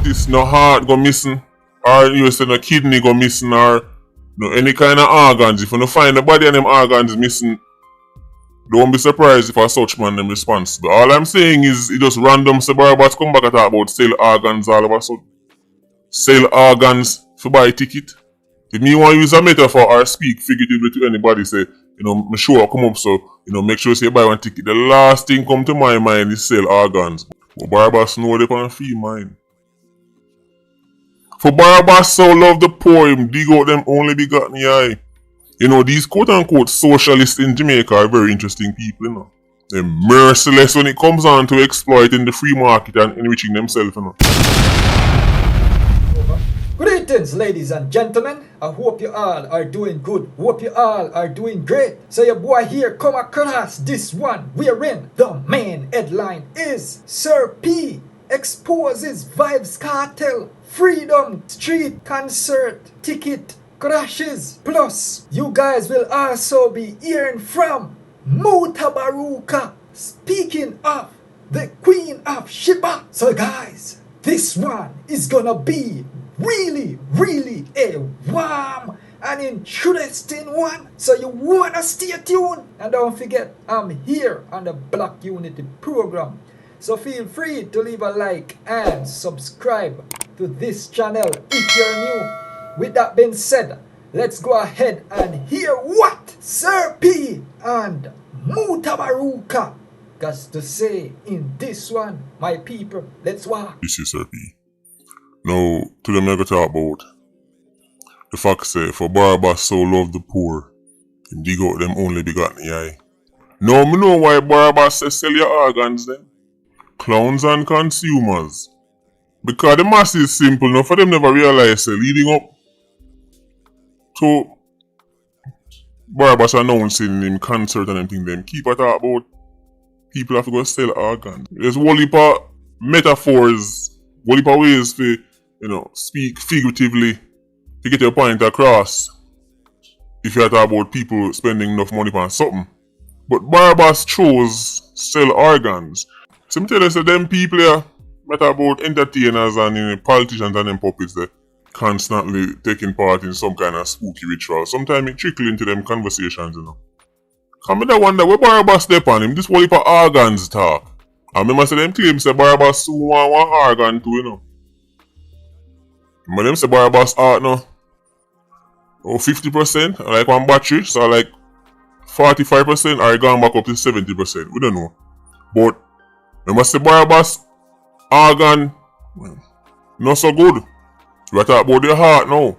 notice no heart go missing, or you say no kidney go missing, or no any kind of organs, if you don't find the body and them organs missing, don't be surprised if a such man them responsible. All I'm saying is it just random say Barbados come back and talk about sell organs all of a sudden. Sell organs for buy ticket. If me want to use a metaphor or speak figuratively to anybody, say, me sure come up, so, make sure you buy one ticket. The last thing come to my mind is sell organs. But Barbados know they can feel mine. For Barbados so love the poor, him dig out them only begotten eye. These quote-unquote socialists in Jamaica are very interesting people, They're merciless when it comes on to exploiting the free market and enriching themselves, Greetings, ladies and gentlemen. I hope you all are doing good. Hope you all are doing great. So your boy here come across this one wherein the main headline is Sir P exposes Vybz Kartel Freedom Street concert ticket crashes. Plus, you guys will also be hearing from Mutabaruka. Speaking of the Queen of Sheba. So guys, this one is gonna be really a warm and interesting one. So you wanna stay tuned. And don't forget, I'm here on the Black Unity program. So feel free to leave a like and subscribe to this channel if you're new. With that being said, let's go ahead and hear what Sir P and Mutabaruka got to say in this one. My people, let's walk. This is Sir P. Now, to them I go talk about the fact say, for Barbados so love the poor, and dig out them only begotten eye. Now, me know why Barbados say sell your organs then. Clowns and consumers. Because the mass is simple, now for them never realize say, leading up to Barbados announcing him concert and everything, them keep a talk about people have to go sell organs. There's one heap of metaphors, one heap of ways to speak figuratively to get your point across if you talk about people spending enough money on something. But Barbados chose sell organs. So me tell you, so them people here matter about entertainers and politicians and them puppets that constantly taking part in some kind of spooky ritual. Sometimes it trickle into them conversations, Come in, I wonder where Barbados step on him. This whole heap of organs talk. I remember say them claim say Barbados soon want one organ too, But them say Barbados art no. 50%, like one battery, so like 45%, or gone back up to 70%. We don't know. But remember say Barbados organ not so good. We talk about the heart now.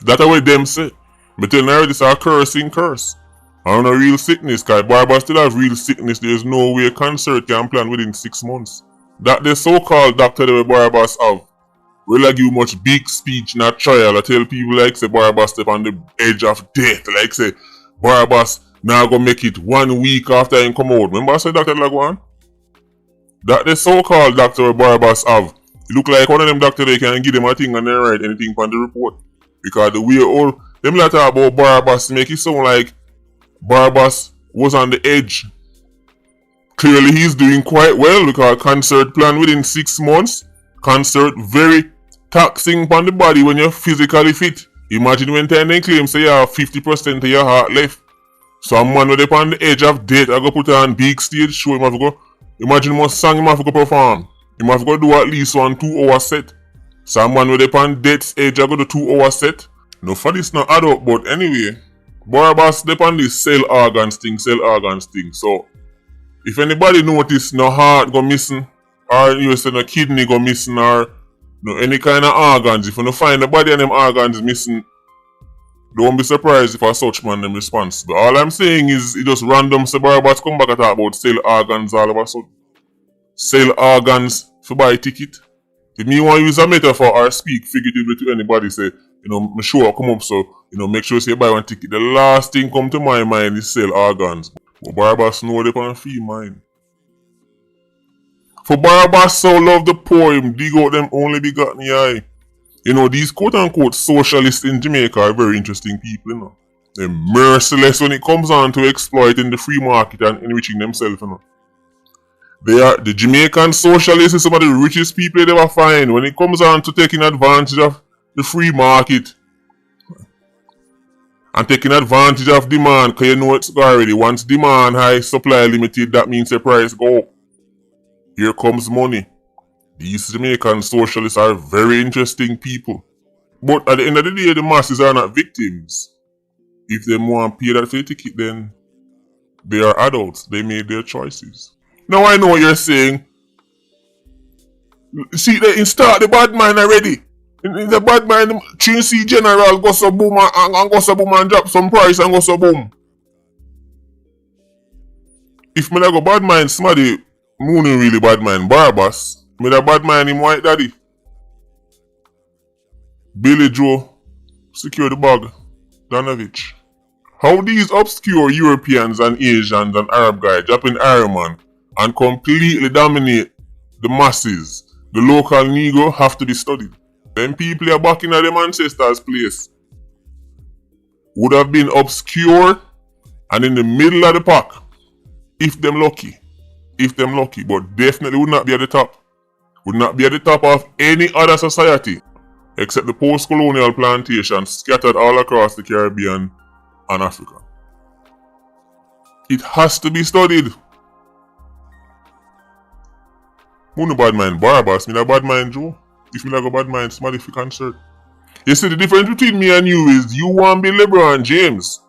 That's what them say. But tell now this is a cursing curse. I don't know real sickness, because Barbados still have real sickness. There's no way a concert can plan within 6 months. That the so-called doctor that Barbados have will like give much big speech, not trial. I tell people like say Barbados step on the edge of death. Like say Barbados now go make it 1 week after he come out. Remember I said Dr. Lagwan? That the so-called doctor Barbados have. It look like one of them doctors they can give them a thing and they write anything on the report. Because the way all them like talk about Barbados make it sound like Barbados was on the edge. Clearly he's doing quite well because concert plan within 6 months. Concert very taxing upon the body when you're physically fit. Imagine when time they claim say you have 50% of your heart left. Someone with on the edge of death I go put on big stage show him have to go. Imagine what song him have to go perform. Him have to go do at least 1 2-hour set. Someone with on death's edge I go do 2-hour set. No for this not add up, but anyway. Barbados dep on this sell organs thing. So if anybody notice no heart go missing, or you say no kidney go missing, or no any kind of organs, if you don't find the body and them organs missing, don't be surprised if a such man them responsible. All I'm saying is it just random say Barbados come back and talk about sell organs all of a sudden. Sell organs for buy ticket. If me want to use a metaphor or speak figuratively to anybody, say, me sure come up, so make sure you buy one ticket. The last thing come to my mind is sell organs. But Barbados know they can feel mine. For Barbados so love the poor, him dig out them only begotten eye. These quote-unquote socialists in Jamaica are very interesting people, They're merciless when it comes on to exploiting the free market and enriching themselves, They are the Jamaican socialists is some of the richest people they ever find when it comes on to taking advantage of the free market and taking advantage of demand, because you know it's already. Once demand high, supply limited, that means the price go up. Here comes money. These Jamaican socialists are very interesting people. But at the end of the day, the masses are not victims. If they want to pay that for the ticket, then they are adults. They made their choices. Now I know what you're saying. See, they start the bad mind already. In the bad mind, Trinity General go so boom and go so boom and drop some price and go so boom. If me go bad mind somebody, money really bad mind Barbas, me da bad mind him white daddy. Billy Joe, secure the bag, Danovich. How these obscure Europeans and Asians and Arab guys drop in Ironman and completely dominate the masses, the local Negro, have to be studied. Them people are back in them ancestors' place. Would have been obscure and in the middle of the pack. If them lucky. But definitely would not be at the top. Would not be at the top of any other society. Except the post-colonial plantations scattered all across the Caribbean and Africa. It has to be studied. Who no bad mind Barbas, me no bad mind Joe. If me not go bad mind somebody for concert. You see, the difference between me and you is you want to be LeBron James.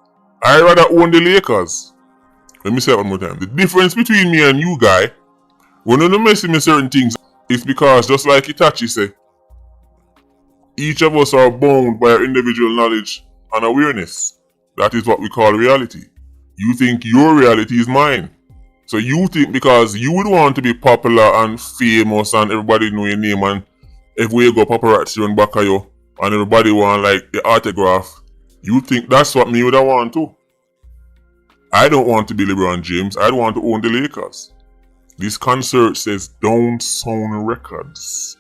I rather own the Lakers. Let me say it one more time. The difference between me and you guy, when you mess with me certain things, it's because just like Itachi say, each of us are bound by our individual knowledge and awareness. That is what we call reality. You think your reality is mine. So you think because you would want to be popular and famous and everybody know your name and everywhere you go paparazzi run back of you and everybody want like the autograph, you think that's what me would have want too. I don't want to be LeBron James. I don't want to own the Lakers. This concert says Don't Sound Records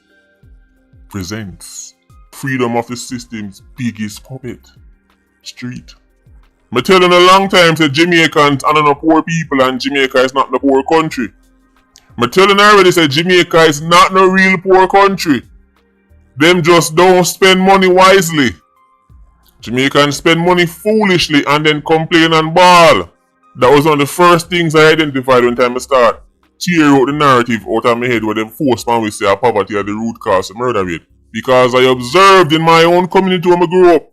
presents Freedom of the System's biggest puppet, Street. Me telling a long time say Jamaicans are not poor people and Jamaica is not the poor country. Me telling already say Jamaica is not no real poor country. Them just don't spend money wisely. Jamaicans spend money foolishly and then complain and bawl. That was one of the first things I identified when time I start tear out the narrative out of my head where them force man we say poverty are the root cause of murder rate. Because I observed in my own community where I grew up.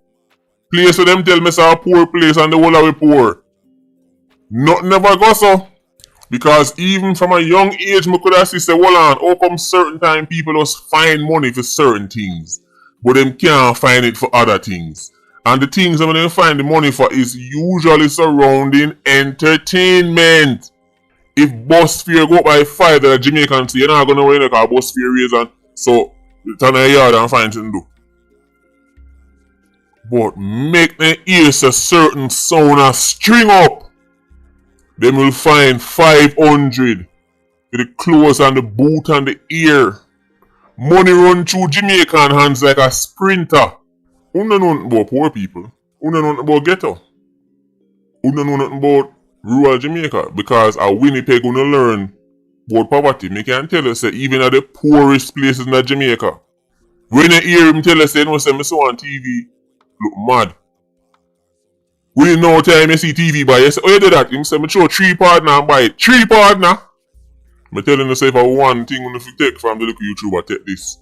Place where them tell me it's a poor place and the whole of we poor. Nothing never go so. Because even from a young age, I could have said, hold on, how come certain time people just find money for certain things, but them can't find it for other things. And the things that they find the money for is usually surrounding entertainment. If bus fare go up by $5 that Jamaican say, you're not going to win a bus fare raise and so turn a yard and find something to do. But make them ears a certain sound and string up. Then will find 500 with the clothes and the boot and the ear. Money run through Jamaican hands like a sprinter. You don't know nothing about poor people. You don't know nothing about ghetto. You don't know nothing about rural Jamaica. Because at Winnipeg you don't learn about poverty. I can tell you say even at the poorest places in Jamaica. When you hear him tell you say, no, say me saw on TV, look mad. We didn't know time you see TV buy. You say, oh you do that? Him say, me throw 3 partner and buy it. 3 partner? I'm telling you say if I one thing when you take from the little YouTuber, take this.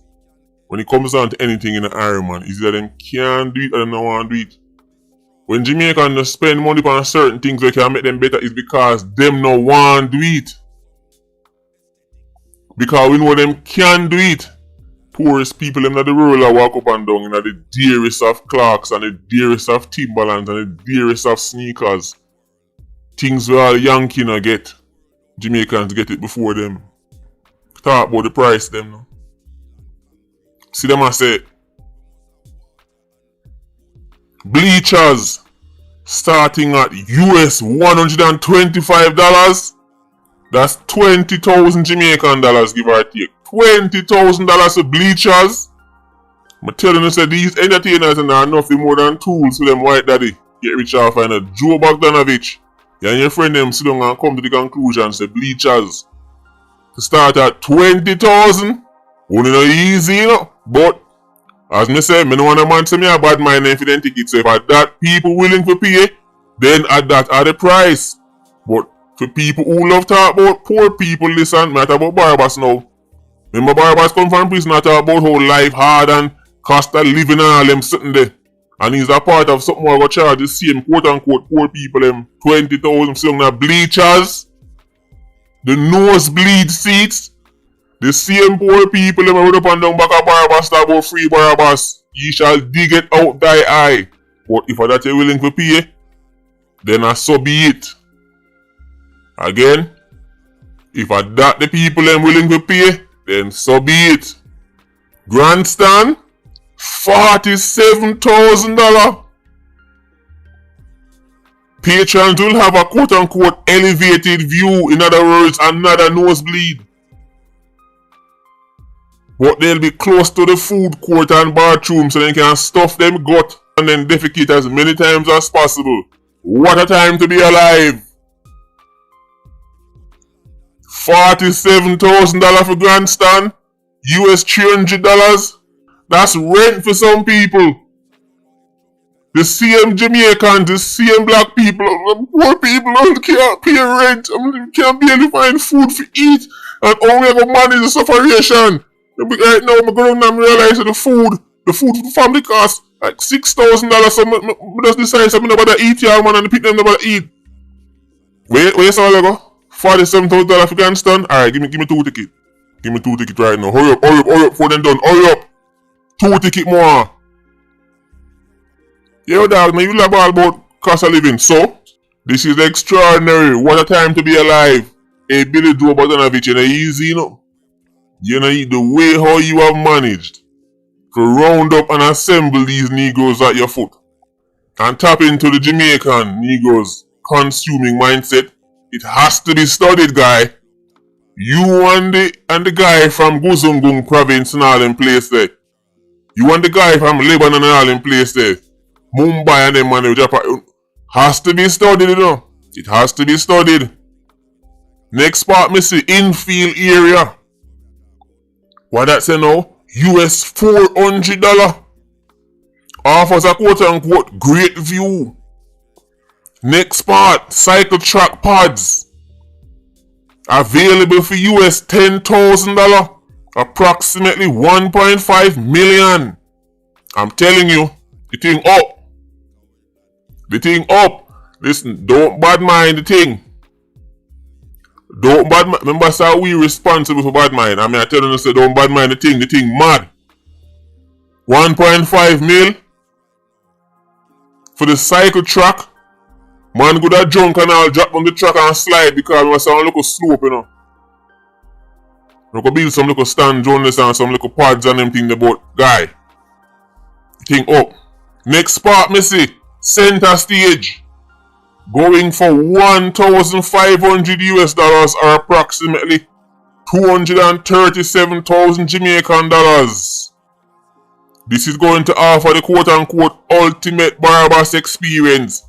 When it comes down to anything in the Iron Man, is that them can't do it or them don't want to do it. When Jamaicans spend money on certain things that can make them better is because them no want to do it. Because we know them can do it. Poorest people in the world are walk up and down in the dearest of Clarks and the dearest of Timberlands and the dearest of sneakers. Things where all Yankee no get. Jamaicans get it before them. Talk about the price them now. See them I say bleachers starting at US $125. That's 20,000 Jamaican dollars give or take. $20,000 for bleachers. I'm telling you say these entertainers are nothing more than tools for them white daddy. Get rich off and a Joe Bogdanovich. You and your friend them sit down and come to the conclusion say bleachers. to start at 20,000. Only no easy, you know. But as me say, me no want a man say me a bad mind if you didn't take it. So if at that people willing to pay, then at that are the price. But for people who love talk about poor people, listen, me talk about Barbados now. Remember Barbados come from prison, I talk about how life hard and cost of living and all them sitting there. And he's a part of something where I go charge the same quote unquote poor people them 20,000 sitting the bleachers, the nosebleed seats. The same poor people them run up and down back of Barbados talk about free Barbados. Ye shall dig it out thy eye. But if that you're willing to pay, then so be it. Again, if that the people them willing to pay, then so be it. Grandstand, $47,000. Patrons will have a quote unquote elevated view, in other words, another nosebleed. But they'll be close to the food court and bathroom so they can stuff them gut and then defecate as many times as possible. What a time to be alive! $47,000 for grandstand, US $300. That's rent for some people. The same Jamaicans, the same black people, poor people can't pay rent, can't barely find food to eat, and only have to manage the sufferation. Right now, I'm going to realize that the food for the family costs like $6,000. So I just decide I'm not about to eat y'all, man, and the people them not about to eat. Wait, so I go. $47,000 for grandstand. Alright, give me 2 tickets. Give me 2 tickets right now. Hurry up before them done. Hurry up. 2 tickets more. Yo, dog, man, you love all about cost of living. So, this is extraordinary. What a time to be alive. Hey, Billy Joe Bogdanovich, you know, easy, you know. You know, the way how you have managed to round up and assemble these Negroes at your foot and tap into the Jamaican Negroes consuming mindset, it has to be studied, guy. You and the guy from Guzungung province and all them place there. You and the guy from Lebanon and all them place there. Mumbai and them man, Japan. Has to be studied, you know. It has to be studied. Next part, me see infield area. What that say now? US $400. Offers a quote unquote great view. Next part, cycle track pods. Available for US $10,000. Approximately 1.5 million. I'm telling you, the thing up. The thing up. Listen, don't bad mind the thing. Don't bad mind. Remember, sir, we responsible for bad mind. I mean, I tell you, say don't bad mind the thing. The thing mad. 1.5 mil for the cycle track. Man go that junk and I'll drop on the track and slide because we sound like a slope, you know. We go build some little stand journalists and some little pods and them thing about guy. Thing up. Next part, me see center stage. Going for $1,500 US or approximately 237,000 Jamaican dollars. This is going to offer the quote unquote ultimate Barbados experience.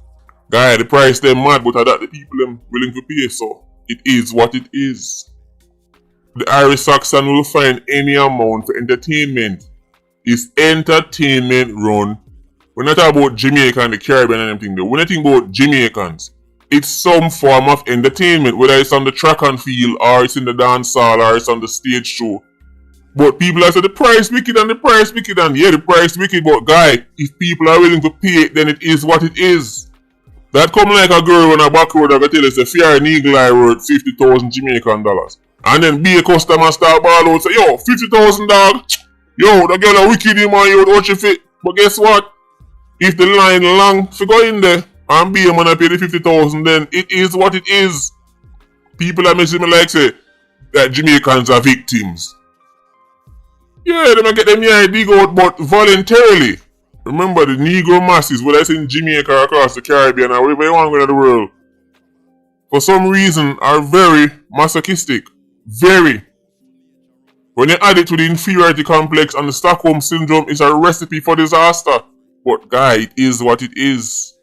Guy, the price them mad, but that the people them willing to pay, so it is what it is. The Irish Saxon will find any amount for entertainment. It's entertainment run. We're not talking about Jamaica and the Caribbean and everything though. When I think about Jamaicans, it's some form of entertainment, whether it's on the track and field, or it's in the dance hall, or it's on the stage show. But people are saying the price wicked and the price wicked, and yeah, the price wicked, but guy, if people are willing to pay it, then it is what it is. That come like a girl on a back road that tell us a fair and eagle eye worth 50,000 Jamaican dollars. And then be a customer start ball out say, yo, 50,000 dog. Yo, the girl a wicked in man, yo, don't you fit? But guess what? If the line long, if you go in there and be a man and pay the 50,000, then it is what it is. People are messing me like say that Jamaicans are victims. Yeah, they might get them here dig out, but voluntarily. Remember the Negro masses, whether it's in Jamaica or across the Caribbean or wherever you want to go in the world, for some reason are very masochistic. Very. When you add it to the inferiority complex and the Stockholm syndrome, it's a recipe for disaster. But guy, it is what it is.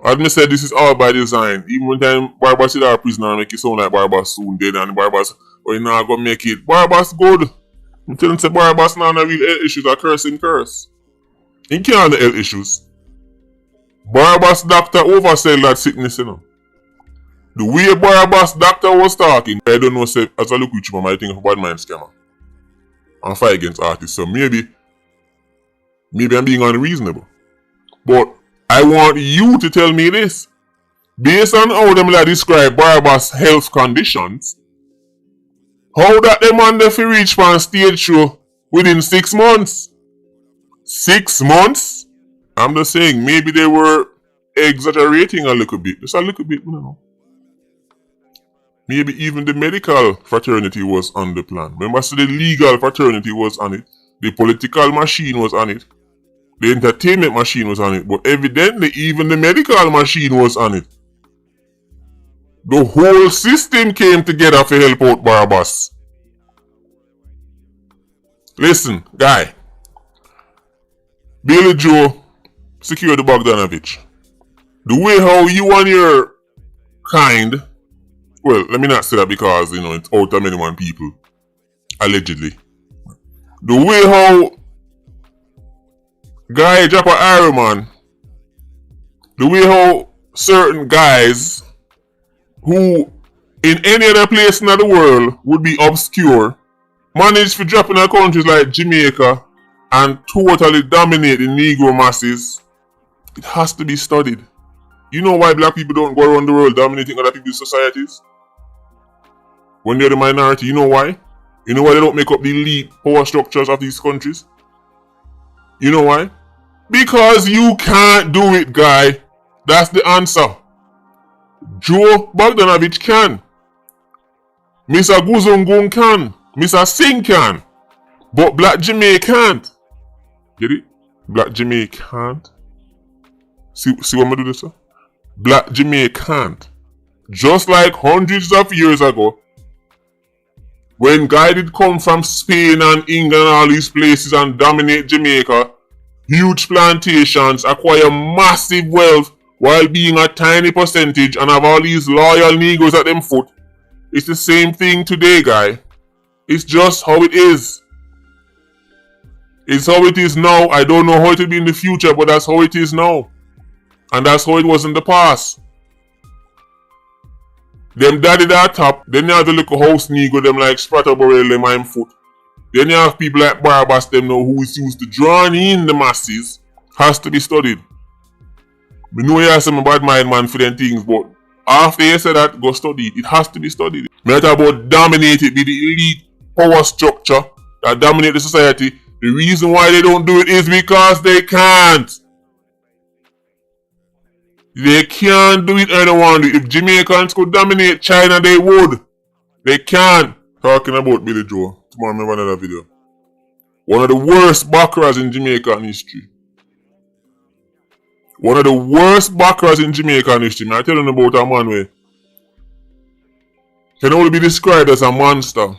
As me said, this is all by design. Even when time Barbados is our prisoner, make it sound like Barbados soon dead and Barbados, oh, you not gonna make it. Barbados good. I'm telling you, Barbados now no real health issues, are curse. He can't have the health issues. Barbados doctor oversell that sickness, you know. The way Barbados doctor was talking, I don't know, say, as I look with you, I might think of a bad mind scammer. And fight against artists. So maybe I'm being unreasonable. But I want you to tell me this. Based on how them like describe Barbados' health conditions, how that them man they reach for a stage show within 6 months? 6 months? I'm just saying, maybe they were exaggerating a little bit. Just a little bit, you know. Maybe even the medical fraternity was on the plan. Remember, so the legal fraternity was on it. The political machine was on it. The entertainment machine was on it. But evidently, even the medical machine was on it. The whole system came together to help out Barbados. Listen, guy. Billy Joe secured the Bogdanovich. The way how you and your kind, well, let me not say that because, you know, it's out of many one people. Allegedly. The way how guy drop a Iron Man, the way how certain guys who in any other place in the world would be obscure manage to drop in countries like Jamaica and totally dominate the Negro masses, it has to be studied. You know why black people don't go around the world dominating other people's societies? When they're the minority, you know why? You know why they don't make up the elite power structures of these countries? You know why? Because you can't do it, guy. That's the answer. Joe Bogdanovich can. Mr. Guzungun can. Mr. Singh can. But Black Jamaica can't. Get it? Black Jamaica can't. See what I'm do this, sir? Black Jamaica can't. Just like hundreds of years ago, when guy did come from Spain and England and all these places and dominate Jamaica, huge plantations, acquire massive wealth while being a tiny percentage and have all these loyal Negroes at them foot. It's the same thing today, guy. It's just how it is. It's how it is now. I don't know how it will be in the future, but that's how it is now. And that's how it was in the past. Them daddy that top, then you have the little house Negro, them like Spratter Burrell, them I'm foot. Then you have people like Barbados, them know who is used to drawing in the masses, has to be studied. We know you have some bad mind man for them things, but after you say that, go study it. It has to be studied. We talk about dominated by the elite power structure that dominate the society. The reason why they don't do it is because they can't. They can't do it, I don't want to do it. If Jamaicans could dominate China, they would. They can't. Talking about Billy Joe. Tomorrow, remember another video. One of the worst baccaras in Jamaican history. One of the worst baccaras in Jamaican history. I tell you about a man where can only be described as a monster.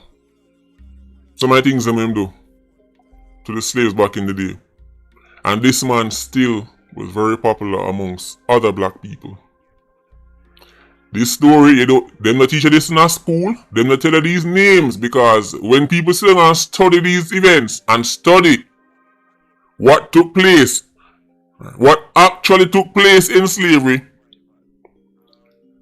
Some of the things him do to the slaves back in the day. And this man still was very popular amongst other black people. This story, you know, them not teach you this in a school, them not tell you these names, because when people sit down and study these events and study what took place, what actually took place in slavery,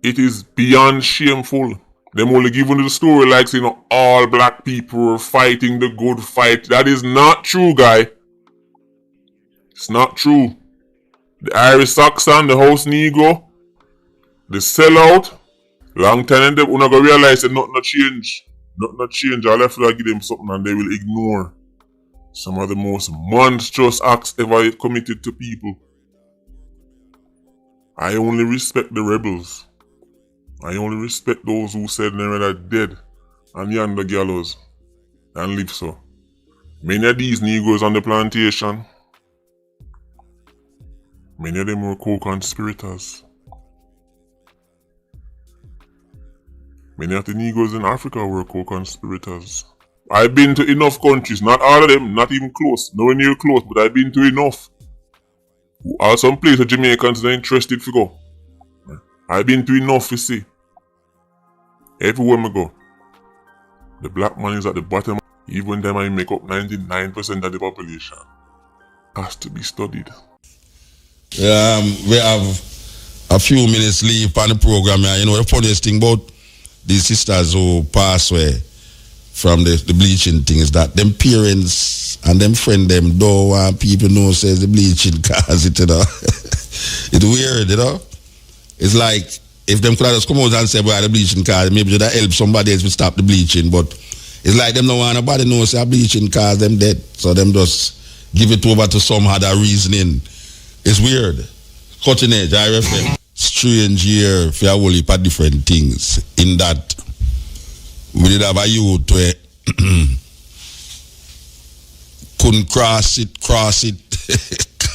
it is beyond shameful. Them only give you the story like, you know, all black people were fighting the good fight. That is not true, guy. It's not true. The Irish Saxon, the House Negro, the sellout, long time them una go realize that nothing no change. Nothing no change. All have to give them something and they will ignore some of the most monstrous acts ever committed to people. I only respect the rebels. I only respect those who said they were dead and yonder gallows and live so. Many of these Negroes on the plantation, many of them were co-conspirators. Many of the Negroes in Africa were co-conspirators. I've been to enough countries, not all of them, not even close, nowhere near close, but I've been to enough. Who are some places Jamaicans are interested to go. I've been to enough to see. Everywhere I go, the black man is at the bottom. Even them I make up 99% of the population. Has to be studied. We have a few minutes leave on the program here. You know, the funniest thing about these sisters who pass away from the bleaching thing is that them parents and them friend them don't want people know says the bleaching cause it, you know. It's weird, you know. It's like if them could have just come out and say, well, the bleaching cause, maybe that help somebody else to stop the bleaching, but it's like them don't want nobody know say bleaching cause them dead. So them just give it over to some other reasoning. It's weird. Cutting edge, I refer. Strange year for a whole heap of different things. In that, we did have a youth where couldn't cross it,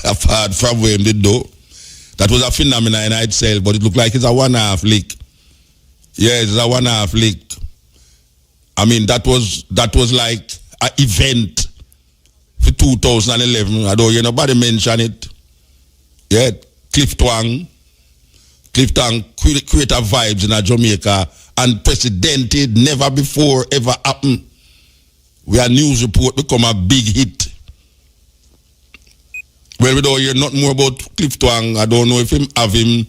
apart from where they do. That was a phenomenon in itself, but it looked like it's a one-half lick. Yeah, it's a one-half lick. I mean, that was like an event for 2011. I don't hear nobody mention it. Yeah, Cliff Twang create a vibes in Jamaica, unprecedented, never before ever happened. Where a news report become a big hit. Well, we don't hear nothing more about Cliff Twang. I don't know if him have him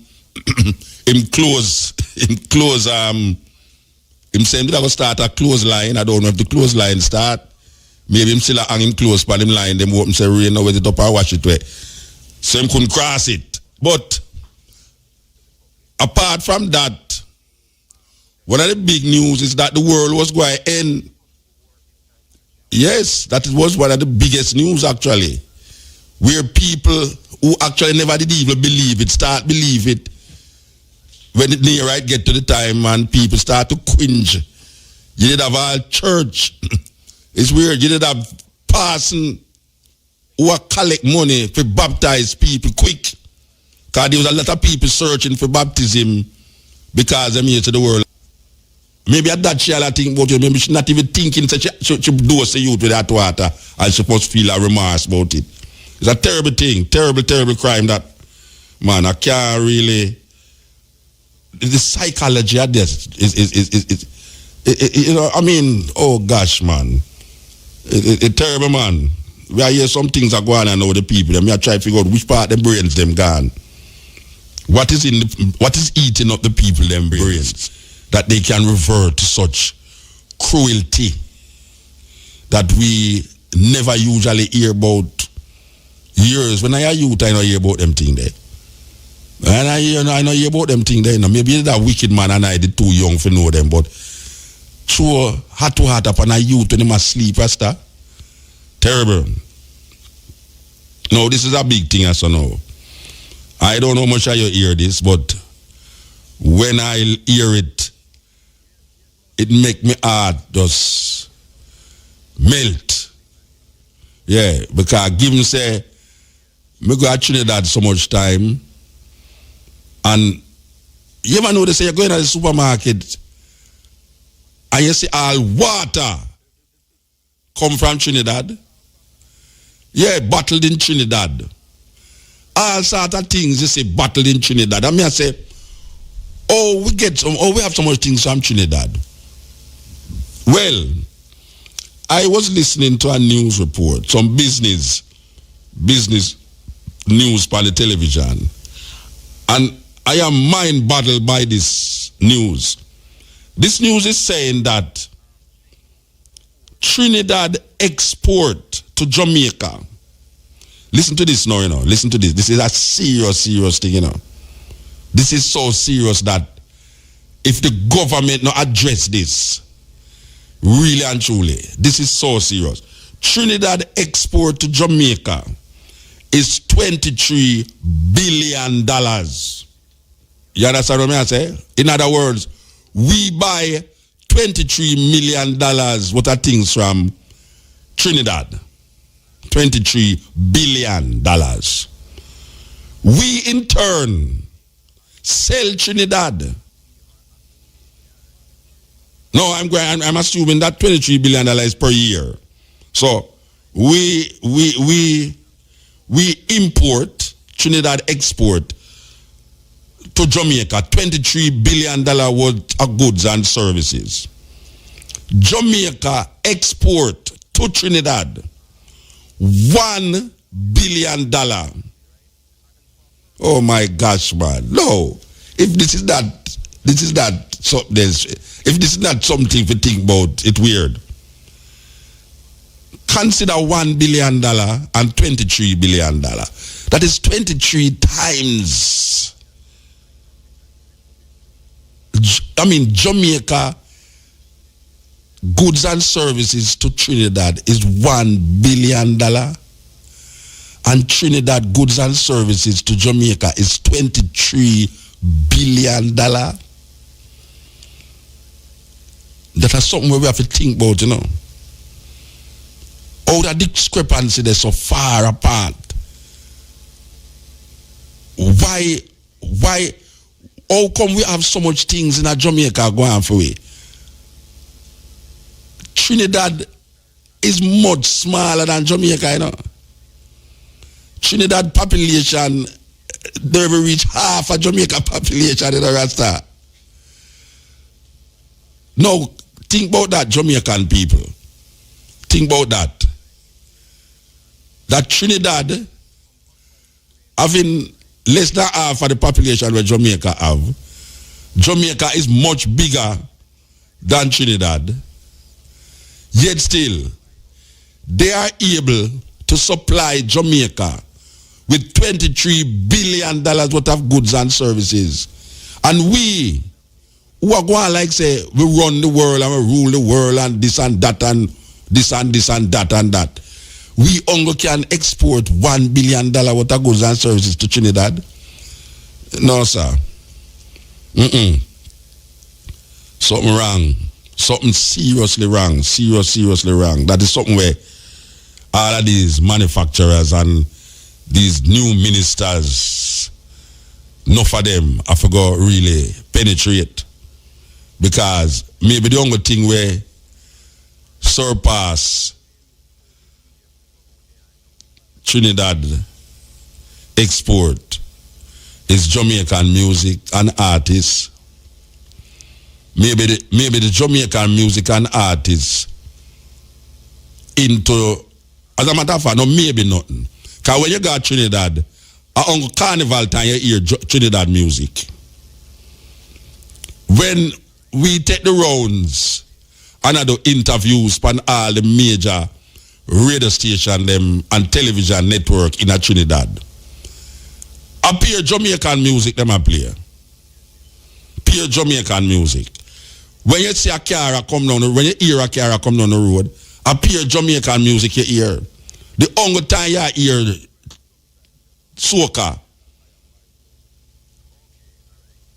close him saying that I go start a close line. I don't know if the close line start. Maybe him still hang him close by him line. Them open say rain over it up and watch it way. So him couldn't cross it. But apart from that, one of the big news is that the world was going to end. Yes, that was one of the biggest news actually. Where people who actually never did even believe it, start believe it. When it near right get to the time and people start to cringe. You did have all church. It's weird. You did have person who are collect money for baptize people quick. Because there was a lot of people searching for baptism because I'm here to the world. Maybe at that child I think about you. Maybe she's not even thinking such she dose the youth with that water and she supposed to feel a remorse about it. It's a terrible thing. Terrible crime that, man, I can't really... The psychology of this is you know, I mean, oh gosh, man. It's terrible, man. We are here, some things are going on now with the people. And we are trying to figure out which part of the brains them gone. What is eating up the people, them brains, that they can revert to such cruelty that we never usually hear about years. When I hear youth, I don't hear about them thing there. And I know hear about them thing there. Maybe that wicked man and I did too young to know them, but sure, heart to heart upon a youth when they must sleep, Rasta. Terrible. No, this is a big thing, as I know. I don't know how much you hear this, but when I hear it, it make me heart just melt. Yeah, because given say, me go to Trinidad so much time, and you ever know they say you're going to the supermarket and you see all water come from Trinidad? Yeah, bottled in Trinidad. All sort of things you say bottled in Trinidad. I mean I say, we have so much things from Trinidad. Well, I was listening to a news report, some business news on the television, and I am mind-boggled by this news. This news is saying that Trinidad export to Jamaica. Listen to this now, you know. Listen to this. This is a serious thing, you know. This is so serious that if the government not address this, really and truly, this is so serious. Trinidad export to Jamaica is $23 billion. You understand what I say? In other words, we buy $23 million worth of things from Trinidad. $23 billion. We in turn sell Trinidad. No, I'm assuming that $23 billion is per year. So we import, Trinidad export to Jamaica, $23 billion worth of goods and services. Jamaica export to Trinidad $1 billion. Oh my gosh, man. No. If this is not something, if this is not something to think about, it's weird. Consider $1 billion and $23 billion. That is 23 times. Jamaica goods and services to Trinidad is $1 billion. And Trinidad goods and services to Jamaica is $23 billion. That is something we have to think about, you know. All the discrepancy they're so far apart. Why, how come we have so much things in Jamaica going for we? Trinidad is much smaller than Jamaica, you know. Trinidad population never reach half of Jamaica population in the Rasta. Now, think about that, Jamaican people. Think about that. That Trinidad having less than half of the population where Jamaica have. Jamaica is much bigger than Trinidad. Yet still, they are able to supply Jamaica with $23 billion worth of goods and services. And we, who are going like say, we run the world and we rule the world and this and that and this and this and that and that. We only can export $1 billion worth of goods and services to Trinidad. No, sir. Something wrong. Something seriously wrong. Seriously wrong. That is something where all of these manufacturers and these new ministers, enough of them have to go really penetrate. Because maybe the only thing where surpass Trinidad export is Jamaican music and artists. Maybe the Jamaican music and artists into, as a matter of fact, no maybe nothing. Because when you go to Trinidad, on carnival time you hear Trinidad music. When we take the rounds and do interviews on all the major radio station them and television network in a Trinidad, appear Jamaican music them a play. Pure Jamaican music. When you see a car come down, when you hear a car come down the road, appear Jamaican music you hear. The only time you hear soca,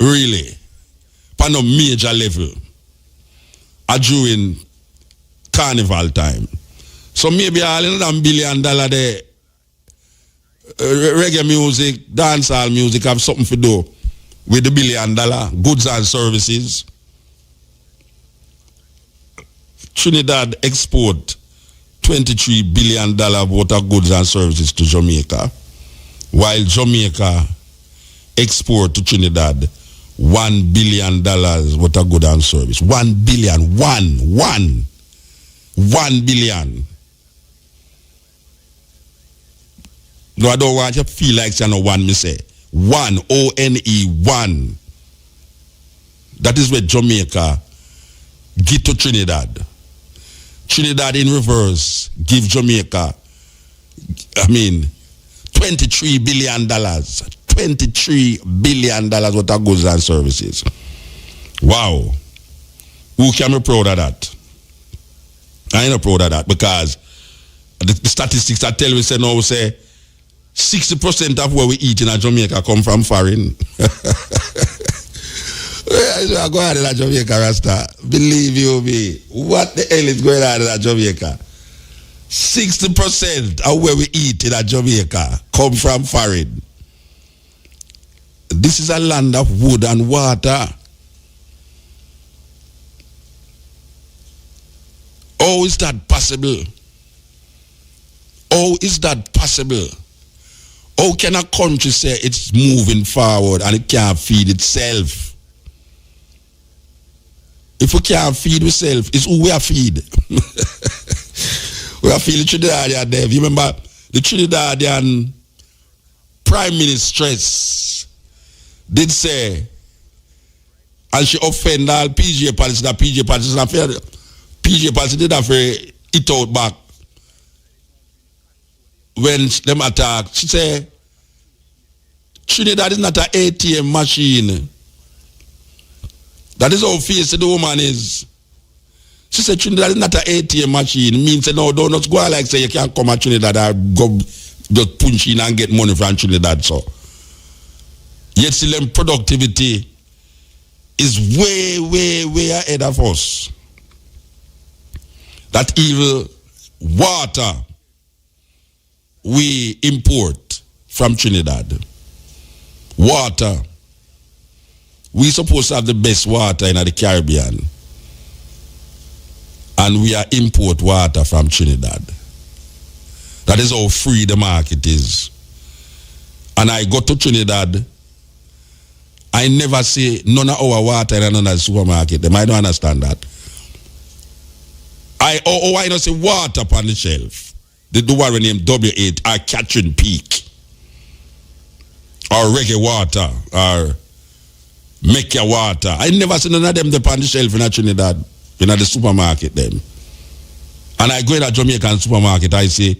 really, on a major level, are during carnival time. So maybe all in $1 billion there, reggae music, dancehall music have something to do with the $1 billion goods and services. Trinidad export $23 billion worth of goods and services to Jamaica, while Jamaica export to Trinidad $1 billion worth of goods and service. 1 billion. 1 billion. No, I don't want you to feel like saying no one, me say. 1, O-N-E, 1. That is where Jamaica give to Trinidad. Trinidad in reverse give Jamaica, $23 billion. $23 billion worth of goods and services. Wow. Who can be proud of that? I ain't not proud of that because the statistics I tell you say now say 60% of what we eat in Jamaica come from foreign. I go ahead in Jamaica, Rasta. Believe you me. What the hell is going on in Jamaica? 60% of what we eat in Jamaica come from foreign. This is a land of wood and water. How is that possible? How is that possible? How can a country say it's moving forward and it can't feed itself? If we can't feed ourselves, it's who we are feed. We are feeding Trinidadian there. You remember the Trinidadian Prime Ministeress did say, and she offended all PJ policy, that PJ policy is not fair. PJ policy did not fair it out back. When them attack, she said, Trinidad is not an ATM machine. That is how fierce the woman is. She said Trinidad is not an ATM machine. It means no, don't not go like say you can't come at Trinidad and go just punch in and get money from Trinidad. So yet still them productivity is way ahead of us. That evil water we import from Trinidad. Water. We supposed to have the best water in the Caribbean. And we are import water from Trinidad. That is how free the market is. And I go to Trinidad, I never see none of our water in another supermarket. Them, I don't understand that. I don't see water upon the shelf. The one named W8 or Catherine Peak. Or Reggae Water. Or Mecca Water. I never see none of them upon the shelf in Trinidad. In the supermarket them. And I go in a Jamaican supermarket, I say,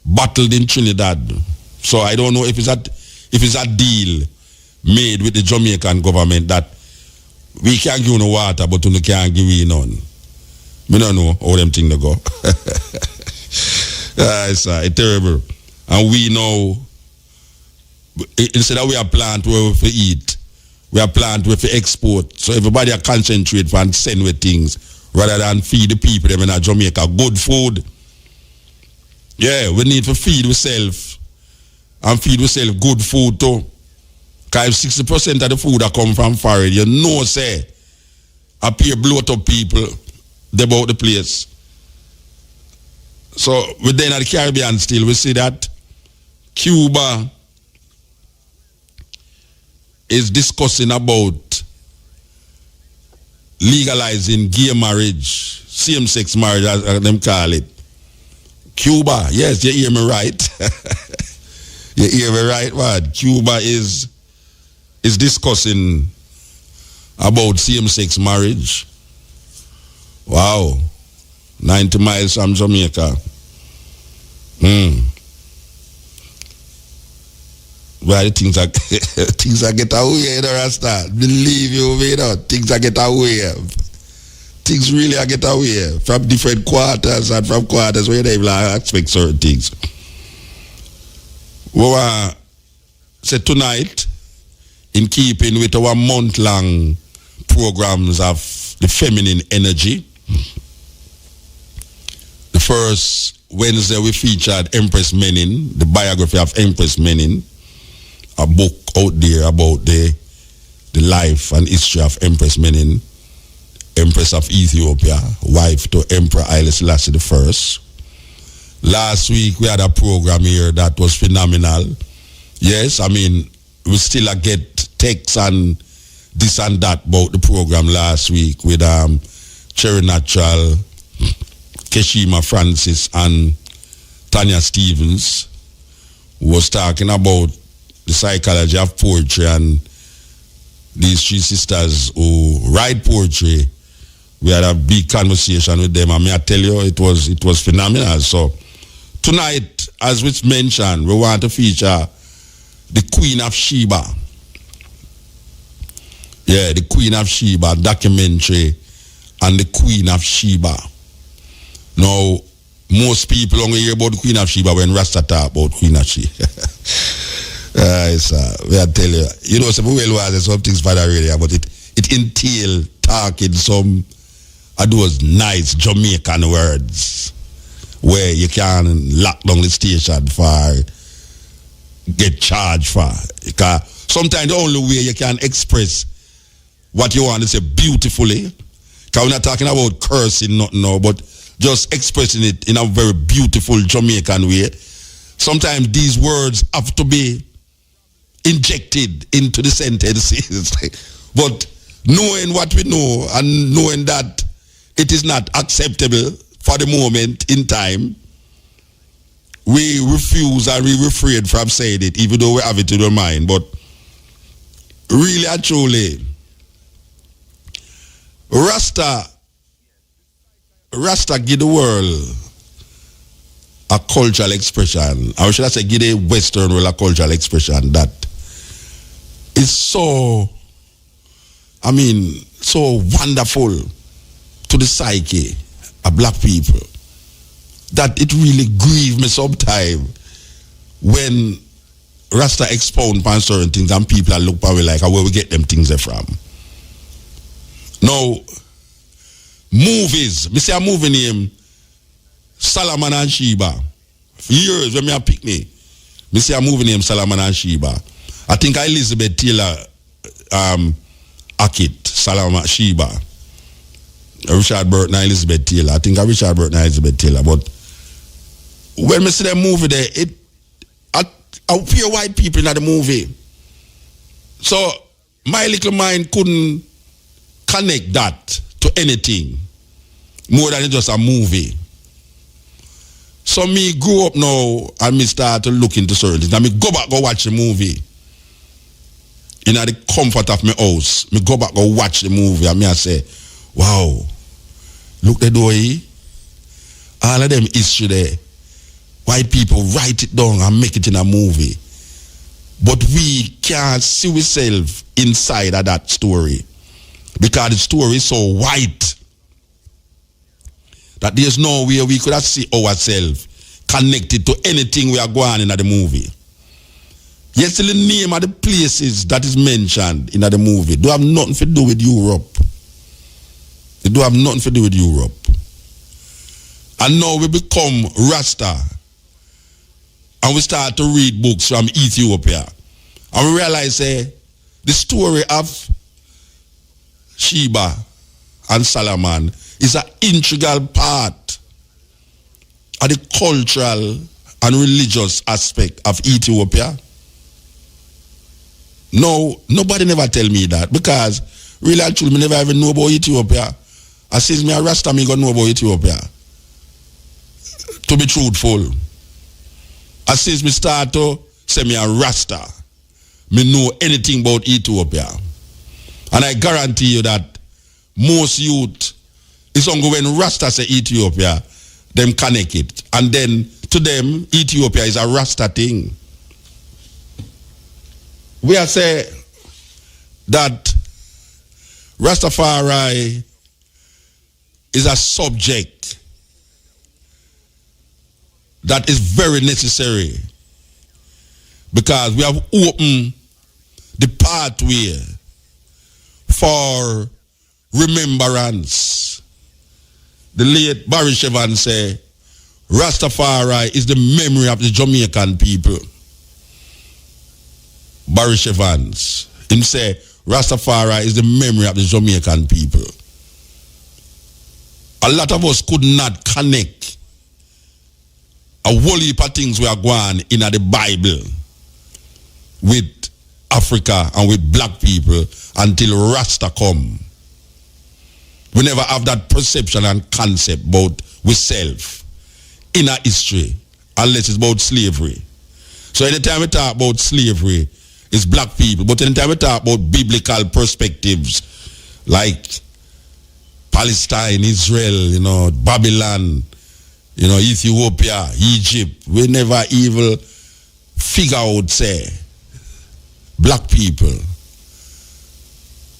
bottled in Trinidad. So I don't know if it's a deal made with the Jamaican government that we can't give no water, but we can't give you none. We don't know how them things go. It's terrible. And we know, instead of we are plant where we eat, we are plant where we export. So everybody are concentrate and send with things rather than feed the people them in Jamaica good food. Yeah, we need to feed ourselves and feed ourselves good food too. Because 60% of the food that come from foreign, you know, say, appear bloat up people about the place. So within the Caribbean still, we see that Cuba is discussing about legalizing gay marriage, same-sex marriage, as them call it. Cuba, yes, you hear me right. You hear me right, man. Cuba is discussing about same-sex marriage. Wow. 90 miles from Jamaica. Well, things are get away, you know, Rasta. Believe you know, things are get away. Things really are get away from different quarters and from quarters where they expect certain things. We say tonight, in keeping with our month-long programs of the feminine energy, the first Wednesday we featured Empress Menin, the biography of Empress Menin, a book out there about the life and history of Empress Menin, Empress of Ethiopia, wife to Emperor Haile Selassie I. Last week we had a program here that was phenomenal. Yes, I mean, we still get texts and this and that about the program last week with Cherry Natural, Keshima Francis and Tanya Stevens, who was talking about the psychology of poetry, and these three sisters who write poetry. We had a big conversation with them, and I tell you, it was phenomenal. So tonight, as we mentioned, we want to feature the Queen of Sheba. Yeah, the Queen of Sheba documentary and the Queen of Sheba. Now, most people only hear about the Queen of Sheba when Rasta talk about Queen of Sheba. I tell you, you know, some things for the radio, but it entails talking some of those nice Jamaican words where you can lock down the station for get charged for. Because sometimes the only way you can express what you want to say beautifully, because we're not talking about cursing nothing now, but just expressing it in a very beautiful Jamaican way. sometimes these words have to be injected into the sentences. But knowing what we know and knowing that it is not acceptable for the moment in time, we refuse and we refrain from saying it, even though we have it in our mind. But really and truly, Rasta give the world a cultural expression, or should I say give the Western world a cultural expression that is so, so wonderful to the psyche of black people that it really grieves me sometimes when Rasta expound on certain things and people are look at me like, where we get them things from. Now, movies, me say a movie name, Sabaen and Sheba. For years when me pick me say a movie name Sabaen and Sheba. I think Elizabeth Taylor Hackett, Sabaen Sheba. Richard Burton and Elizabeth Taylor. I think Richard Burton and Elizabeth Taylor. But when me see the movie there, I pure white people in the movie. So my little mind couldn't connect that to anything more than just a movie. So me grew up now and me start to look into certain things. And me go back go watch the movie. In the comfort of my house. Me go back go watch the movie and me I say, wow, look the door. All of them history there. White people write it down and make it in a movie. But we can't see ourselves inside of that story. Because the story is so white that there's no way we could have see ourselves connected to anything we are going in the movie. Yes, the name of the places that is mentioned in the movie do have nothing to do with Europe. It do have nothing to do with Europe. And now we become Rasta. And we start to read books from Ethiopia. And we realize the story of Sheba and Solomon is an integral part of the cultural and religious aspect of Ethiopia. No, nobody never tell me that because really actually me never even know about Ethiopia. As since me a Rasta, me gonna know about Ethiopia. To be truthful. As since me start to say me a Rasta, me know anything about Ethiopia. And I guarantee you that most youth, it's only when Rasta say Ethiopia, them connect it. And then to them, Ethiopia is a Rasta thing. We are say that Rastafari is a subject that is very necessary because we have opened the pathway for remembrance. The late Barry Shevan say Rastafari is the memory of the Jamaican people. Barry Shevans. Him say Rastafari is the memory of the Jamaican people. A lot of us could not connect a whole heap of things we are going in the Bible with Africa and with black people until Rasta come. We never have that perception and concept about we self in our history unless it's about slavery. So anytime we talk about slavery, it's black people. But anytime we talk about biblical perspectives like Palestine, Israel, Babylon, Ethiopia, Egypt, we never even figure out, say, black people.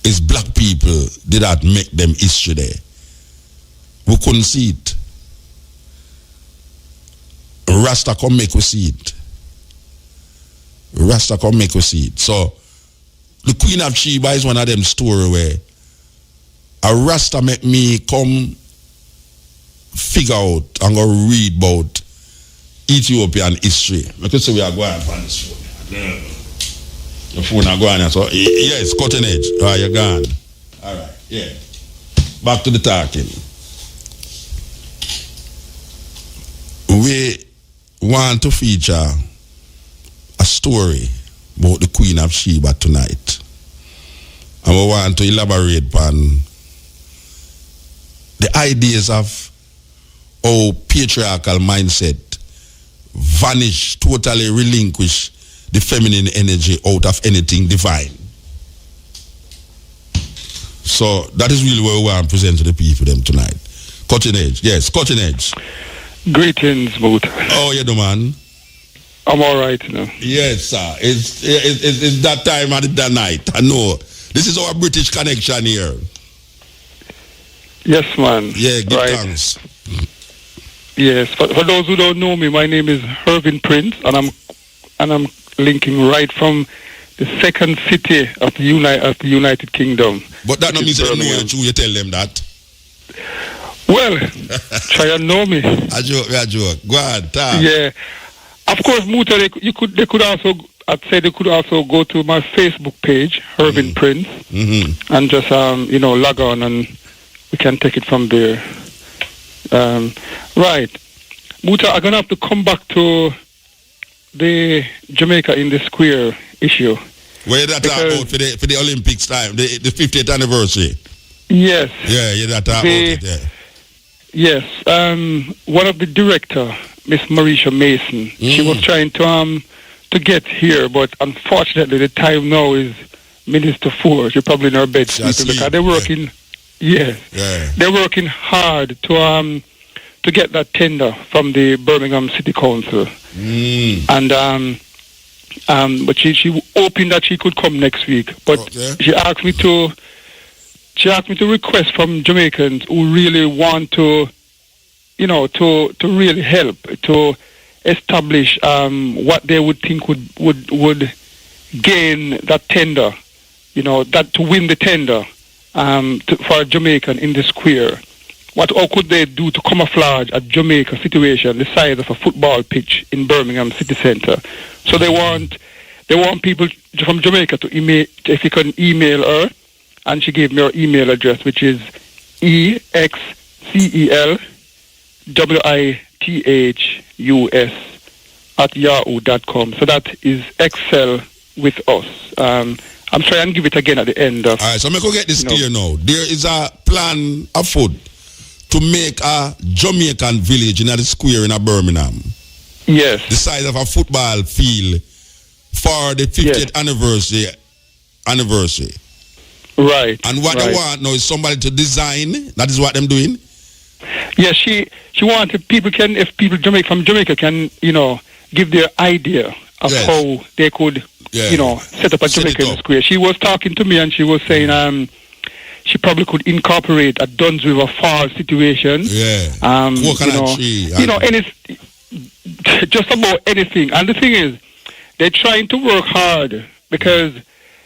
It's black people did that make them history there. We couldn't see it. Rasta come make we see it. Rasta come make we see it. So, the Queen of Sheba is one of them story where a Rasta make me come figure out and go read about Ethiopian history. Because we are going on this phone. The phone are going. So, yes, cutting edge. All right, you're gone. All right, yeah. Back to the talking. want to feature a story about the Queen of Sheba tonight. And we want to elaborate on the ideas of how patriarchal mindset vanish, totally relinquish the feminine energy out of anything divine. So that is really what we want to present to the people them tonight. Cutting edge, yes, cutting edge. Greetings, Moot. How you do, man? I'm all right, you know. Yes, sir. It's that time of the night. I know. This is our British connection here. Yes, man. Yeah, give right. thanks. Yes. For those who don't know me, my name is Hervin Prince, and I'm linking right from the second city of the United Kingdom. But that don't mean they know you. You tell them that. Well, try and know me. I joke. Go ahead, talk. Yeah. Of course, Muta, they could also, I'd say they could also go to my Facebook page, Hervin Prince, and just log on, and we can take it from there. Right. Muta, I'm gonna have to come back to the Jamaica in the Square issue. Where that about for the Olympics time, the 50th anniversary? Yes. Yeah, that about it, yeah. Yes. One of the director, Miss Marisha Mason, she was trying to get here, but unfortunately the time now is minutes to 4. She's probably in her bed sleeping because they're working. Yeah. They're working hard to get that tender from the Birmingham City Council. And but she hoping that she could come next week. But she asked me to request from Jamaicans who really want to really help to establish what they would think would gain that tender, that to win the tender for a Jamaican in the Square. How could they do to camouflage a Jamaica situation the size of a football pitch in Birmingham city centre? So they want people from Jamaica to email, if you can email her, and she gave me her email address, which is excelwithus@yahoo.com. So that is Excel with us. I'm trying to give it again at the end of. All right, so I'm going to get this clear now. There is a plan afoot to make a Jamaican village in the Square in Birmingham. Yes. The size of a football field for the 50th anniversary. Right. And what they want now is somebody to design. That is what I'm doing. Yeah, she wanted people from Jamaica can, give their idea of how they could, set up a Jamaican Square. She was talking to me and she was saying she probably could incorporate a Duns River Falls situation. Yeah. Just about anything. And the thing is, they're trying to work hard because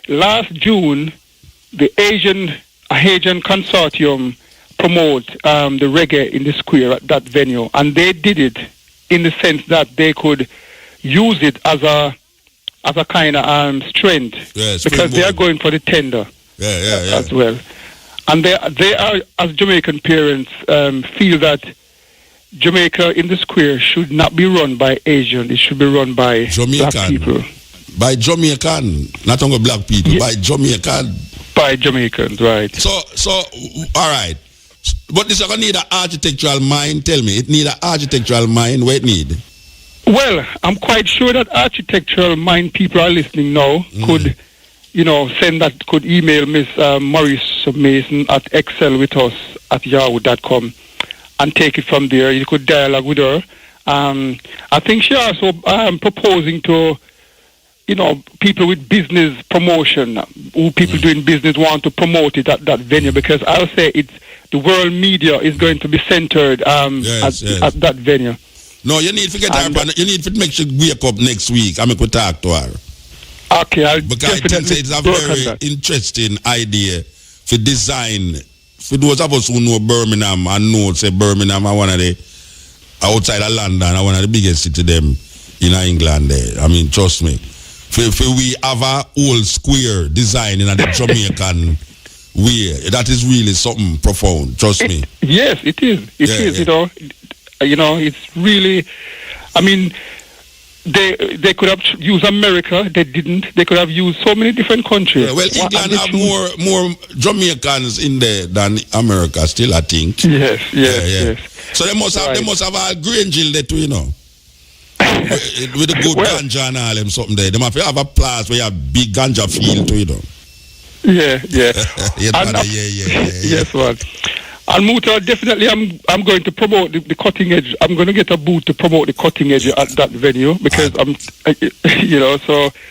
last June, the Asian Consortium promote the reggae in the Square at that venue, and they did it in the sense that they could use it as a kind of strength because they are going for the tender as well. And they are, as Jamaican parents, feel that Jamaica in the Square should not be run by Asian. It should be run by black people. By Jamaican, not only black people, by Jamaican. By Jamaicans, right. So, all right. But this is going to need an architectural mind. Tell me, it need an architectural mind. What it need? Well, I'm quite sure that architectural mind people are listening now could, could email Miss Maurice Mason at excelwithus@yahoo.com and take it from there. You could dialogue with her. I think she also proposing to, people with business promotion, who people doing business want to promote it at that venue, because I'll say the world media is going to be centered at that venue. No, you need to get her, you need to make sure wake up next week and we could talk to her. Okay, because I think it's a very interesting idea for design. For those of us who know Birmingham and know, say Birmingham are one of the, outside of London, are one of the biggest cities them in England there. I mean, trust me. For we have a old square design in a Jamaican way. That is really something profound. Trust me. Yes, it is. It is. It's really. I mean, they could have used America. They didn't. They could have used so many different countries. Yeah, well, England have more Jamaicans in there than America still, I think. Yes. So they must have a grain gill there too, you know. with the good ganja and all them something there. They must have a place where you have big ganja field too, you know. Yeah. Yeah. Yes, man. And Muta, definitely I'm going to promote the cutting edge. I'm going to get a booth to promote the cutting edge at that venue because so...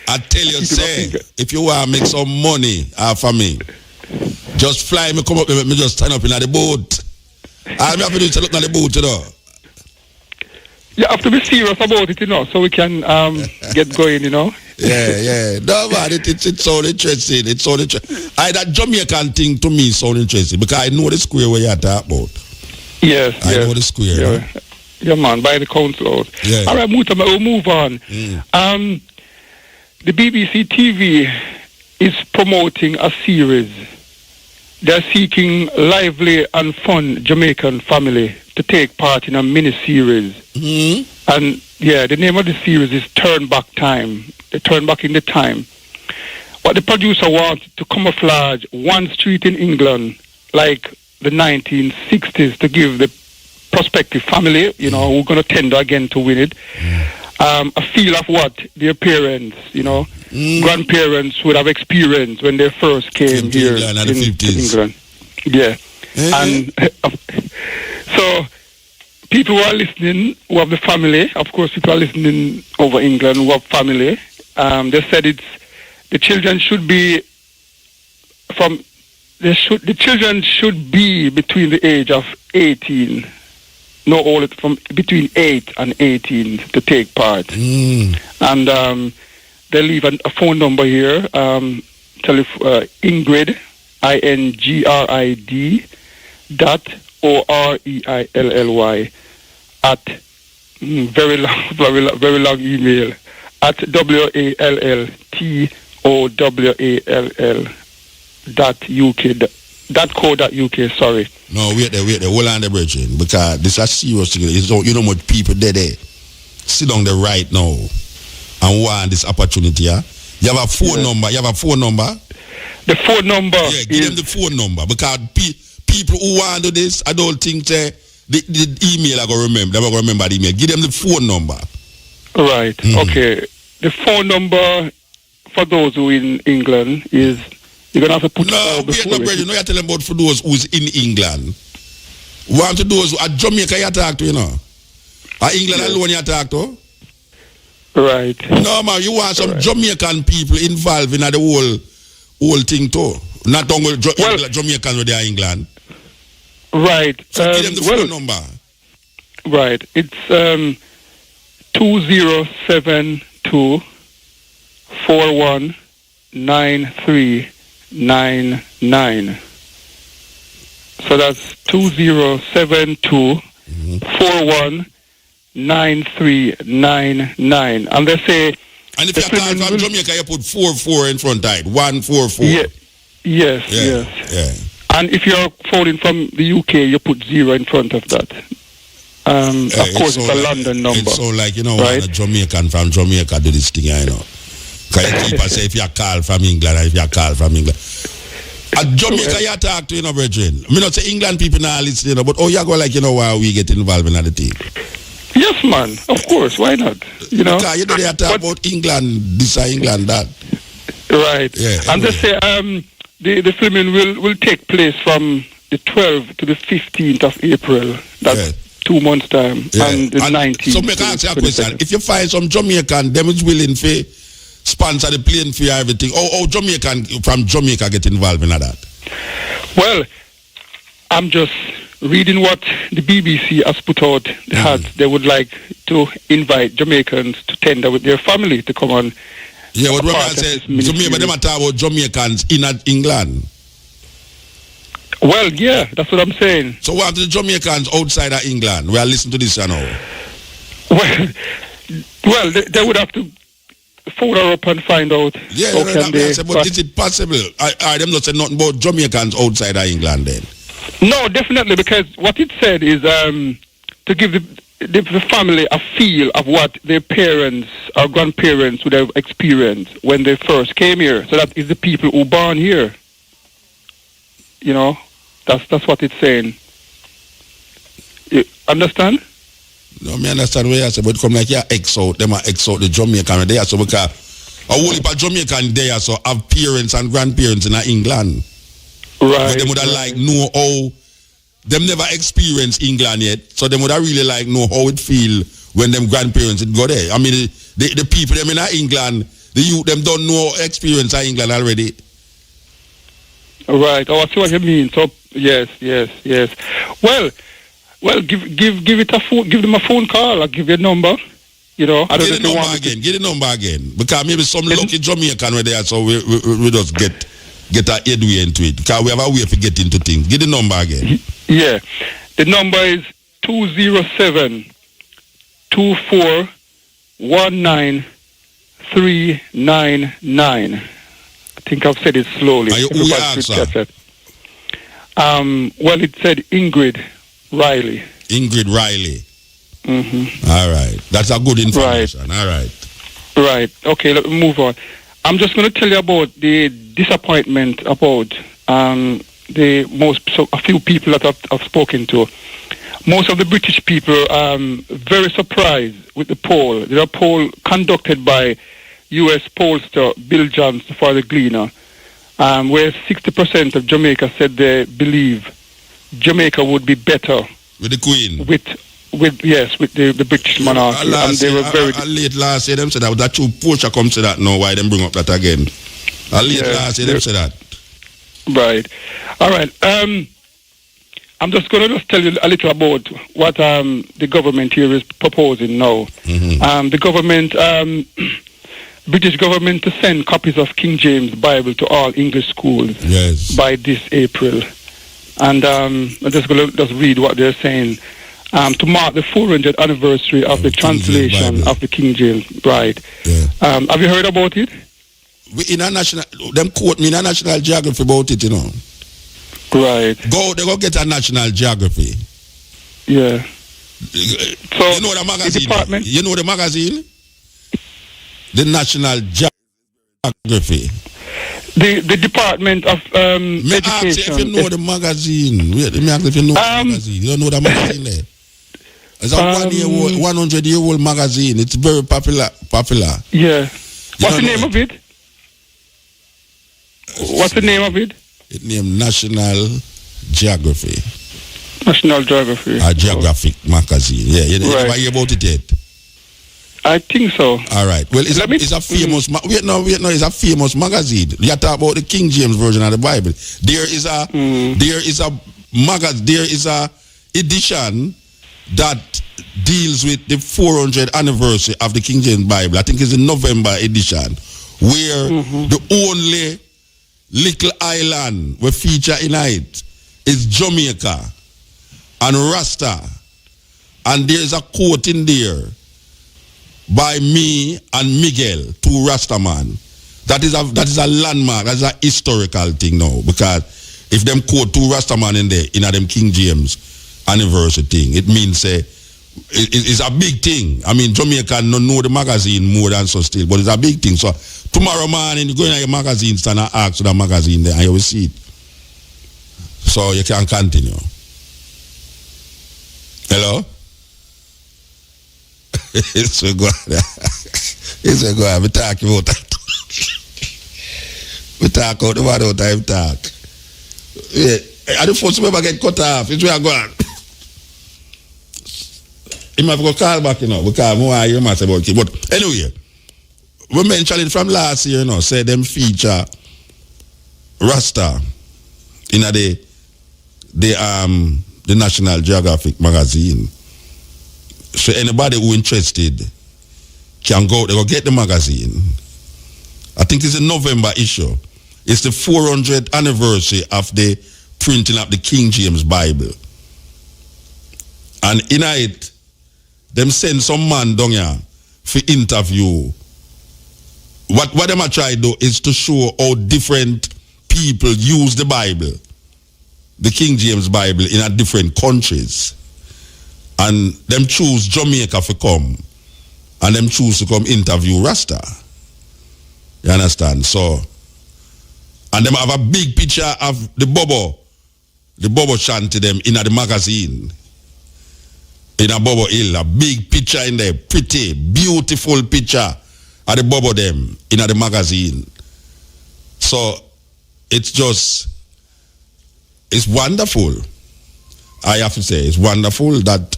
I tell you, say, if you want to make some money for me, just fly me, come up, let me just stand up in the boat. I'm happy to look at the boat, you know. You have to be serious about it, you know, so we can get going, you know. Yeah. No, man, it's so interesting. It's so interesting. That Jamaican thing to me is so interesting because I know the square where you're talking about. Yes. I know the square. Yeah, no? Yeah, man, by the council. Yeah. All right, Muta, we'll move on. The BBC TV is promoting a series. They're seeking lively and fun Jamaican family to take part in a mini-series. And, the name of the series is Turn Back Time. They turn back in the time. What the producer wanted to camouflage one street in England, like the 1960s, to give the prospective family, who's going to tender again to win it, a feel of what their parents, grandparents would have experienced when they first came here in England. Yeah. And so people who are listening who have the family, of course people are listening over England who have family, they said the children should be between the age of 18, no older, from between 8 and 18 to take part. And they leave a phone number here, Ingrid, INGRID .OREILLY at very long email at WALLTOWALL.UK. Sorry. No, wait there. Hold on the bridging because this is a serious thing. You know much people there. Sit down there right now and want this opportunity. Yeah? You have a phone number. The phone number. Yeah, give them the phone number because people who want to do this, I don't think the email I gonna remember. They're gonna remember the email. Give them the phone number. Right. Okay. The phone number for those who in England is you're gonna have to put. No, you're telling about for those who's in England. Want to those who are Jamaica you talk to, Are England alone you talk to? Right. No, man, you want some Jamaican people involved in the whole thing too. Not only Jamaicans with their England. Right. So give them the phone number. Right. It's 2072 419399. So that's 2072 419399. And they say. And if you call from Jamaica, you put 44 in front of it. 144. Yes. And if you're phoning from the UK, you put 0 in front of that. Of course, it's a London number. It's so like, right? A Jamaican from Jamaica do this thing, Because you keep say if you call from England or if you call from England. At Jamaica, you talk to, brethren. I mean, not say England people now listen, but you go like, why we get involved in the thing. Yes, man. Of course. Why not? Because they talk about England, this or England, that. Right. Yeah, and they say the filming will take place from the 12th to the 15th of April. That's 2 months' time. Yeah. And the 19th. So make I ask you a question. If you find some Jamaican, them is willing to sponsor the plane for everything, or Jamaican from Jamaica get involved in that? Well, I'm just reading what the BBC has put out. They would like to invite Jamaicans to tender with their family to come on. Yeah, what I say, Jamaica, they talk about Jamaicans in England. Well, yeah, that's what I'm saying. So what the Jamaicans outside of England? We are listening to this now. Well, they would have to follow up and find out. Yeah, but is it possible? I them not say nothing about Jamaicans outside of England then? No, definitely, because what it said is to give the family a feel of what their parents or grandparents would have experienced when they first came here. So that is the people who born here. You know, that's what it's saying. You understand? No, me understand what you say, but come like you X out, them are X out the Jamaican there, so because a whole heap of Jamaican there, so have parents and grandparents in England. Right. But they would have like know how, them never experienced England yet, so they would have really like know how it feel when them grandparents would go there. I mean, the people them in England, the youth them don't know experience of England already. Right. Oh, I see what you mean. So yes. Well, give it a phone. Give them a phone call. I'll give you a number. You know, I don't Get the number again. Get the number again. Because maybe some lucky Jamaican were there, so we just get a headway into it. Because we have a way to get into things. Get the number again. Yeah. The number is 207-2419-399. I think I've said it slowly. Who you answer? Well, it said Ingrid Riley. Ingrid Riley. Mm-hmm. All right. That's a good information. Right. All right. Right. Okay, let me move on. I'm just going to tell you about the disappointment about a few people that I've spoken to. Most of the British people very surprised with the poll. There was a poll conducted by U.S. pollster Bill Johnson for the Gleaner, where 60% of Jamaica said they believe Jamaica would be better with the Queen. With the British monarchy. And they were very late last year them said that. That true Porsche come to that now. Why them bring up that again? Last year them said that. Right. All right. I'm just going to tell you a little about what the government here is proposing now. Mm-hmm. The government, British government, to send copies of King James Bible to all English schools by this April. And I'm just going to read what they're saying. To mark the 400th anniversary of the translation of the King James. Right. Yeah. Have you heard about it? Them quote me in a National Geography about it, you know. Right. They go get a National Geography. Yeah. So you know the magazine? Department? You know the magazine? The National Geography. The Department of Me Education. ask you if you know the magazine. Wait, me ask if you know the magazine. You don't know the magazine there? It's a 100-year-old magazine. It's very popular. Yeah. What's the name of it? What's the name of it? It's named National Geography. National Geography. A Geographic magazine. Yeah, you never hear about it yet? I think so. All right. Well, it's a famous. It's a famous magazine. You talk about the King James version of the Bible. There is a edition that deals with the 400th anniversary of the King James Bible. I think it's the November edition, where the only little island we feature in it is Jamaica and Rasta, and there is a quote in there by me and Miguel, two Rastaman. That is a landmark. That's a historical thing now, because if them quote two Rastaman in there, in them King James anniversary thing, it means it's a big thing. I mean, Jamaica don't know the magazine more than so still, but it's a big thing. So tomorrow morning, you go in your magazine stand and ask for the magazine there, and you will see it. So you can continue. Hello? It's so good. It's so good. We talk about that. We talk about the one time talk. Yeah. I the first member get cut off. It's where I go on. He might go call back, you know, because more I hear much about it. But anyway, we mentioned it from last year, you know, say them feature Rasta in the National Geographic magazine. So anybody who interested can go, they go get the magazine. I think it's a November issue. It's the 400th anniversary of the printing of the King James Bible. And in it, them send some man down here for interview. What them I try to do is to show how different people use the Bible, the King James Bible, in different countries. And them choose Jamaica to come. And them choose to come interview Rasta. You understand? So, and them have a big picture of the Bobo chant to them in the magazine. In a Bobo Hill, a big picture in there, pretty, beautiful picture of the Bobo them in the magazine. So, it's wonderful. I have to say, it's wonderful that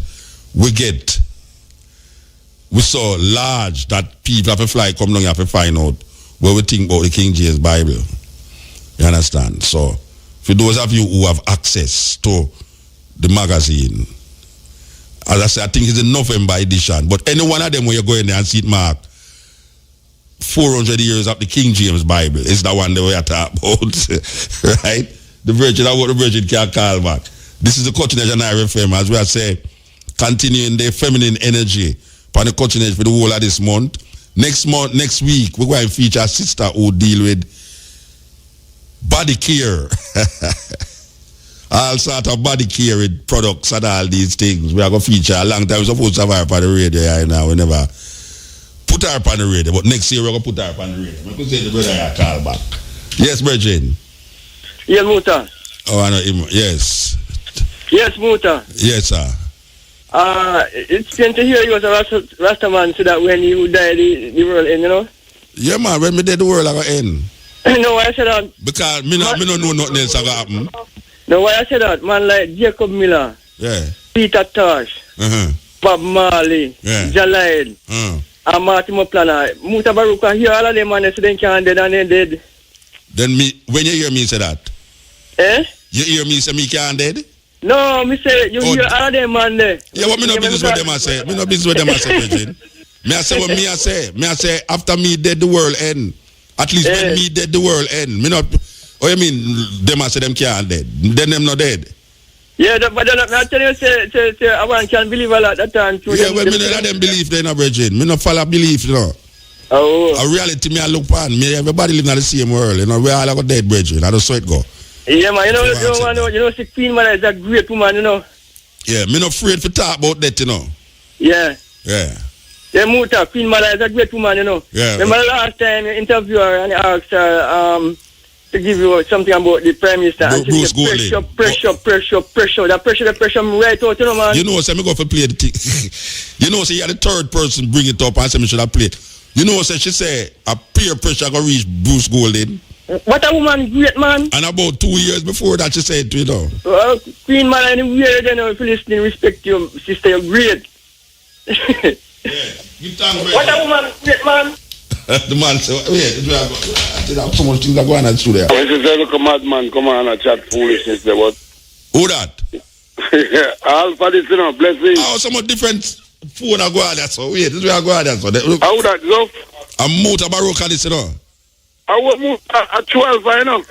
we saw large that people have to fly, come down, you have to find out what we think about the King James Bible. You understand? So, for those of you who have access to the magazine, as I say, I think it's a November edition, but any one of them where you go in there and see it mark 400 years of the King James Bible is the one that we are talking about, right? The Virgin, what the Virgin can't call back. This is the Continental FM, as we are saying, continuing the feminine energy on the continent for the whole of this month. Next week, we're going to feature a sister who deal with body care. All sort of body care with products and all these things. We are going to feature a long time. We're supposed to have her on the radio right now. We never put her on the radio, but next year we're going to put her on the radio. We're going to say the brother I call back. Yes, Virgin. Yes, Muta. Oh, I know him. Yes. Yes, Muta. Yes, sir. It's good to hear you as a Rasta man so that when you die, the world end, you know? Yeah, man. When me dead, the world will end. No, why I said that? Because me don't know nothing else will happen. No, why I said that? Man like Jacob Miller, Yeah. Peter Tosh, Bob Marley, Jalil, and Martin Moplana. Mutabaruka, hear all of them, man, so they can't dead and they dead. Then me, when you hear me say that? Eh? You hear me say me can't dead? No, me say, you hear all of them, man, there. Yeah, what me no business with them I say. Me no business with them I say, Virgin. Me I say what me I say. Me I say, after me dead, the world end. At least when me dead, the world end. Me not... Oh, you mean them I say them can't dead? Then them not dead. Yeah, but then I tell you, say, I want can believe a lot that time. Yeah, well, me not them believe they not Virgin. Me not follow belief, you know. Oh. A reality me I look upon. Me everybody live in the same world. You know, we all got dead, Virgin. I just saw it go. Yeah, man. You know, see, Queen Mother is a great woman, you know. Yeah, me not afraid to talk about that, you know. Yeah. Yeah. Yeah, Muta, Queen Mother is a great woman, you know. Yeah. Remember the last time you interviewed her and you asked her to give you something about the Prime Minister. And Bruce Golding. Pressure. That pressure right out, you know, man. You know, say me go for play the thing. You know, say you're the third person bring it up and say me should have played. You know, say she say a peer pressure go reach Bruce Golding. What a woman, great man. And about 2 years before that, she said to you know. Well, Queen Mother, anywhere, then if you listening, respect you, sister, you're great. What a woman, great man. The man said, wait, I have so much things that go on through there. This is a look a madman come on and chat foolishness there, what? Who that? All for this, you know, blessing. Oh, some different phone I go on there, so wait, this is where I go on there, so. How that, so? I'm Mutabaruka, this, you know. I will move at 12, you know.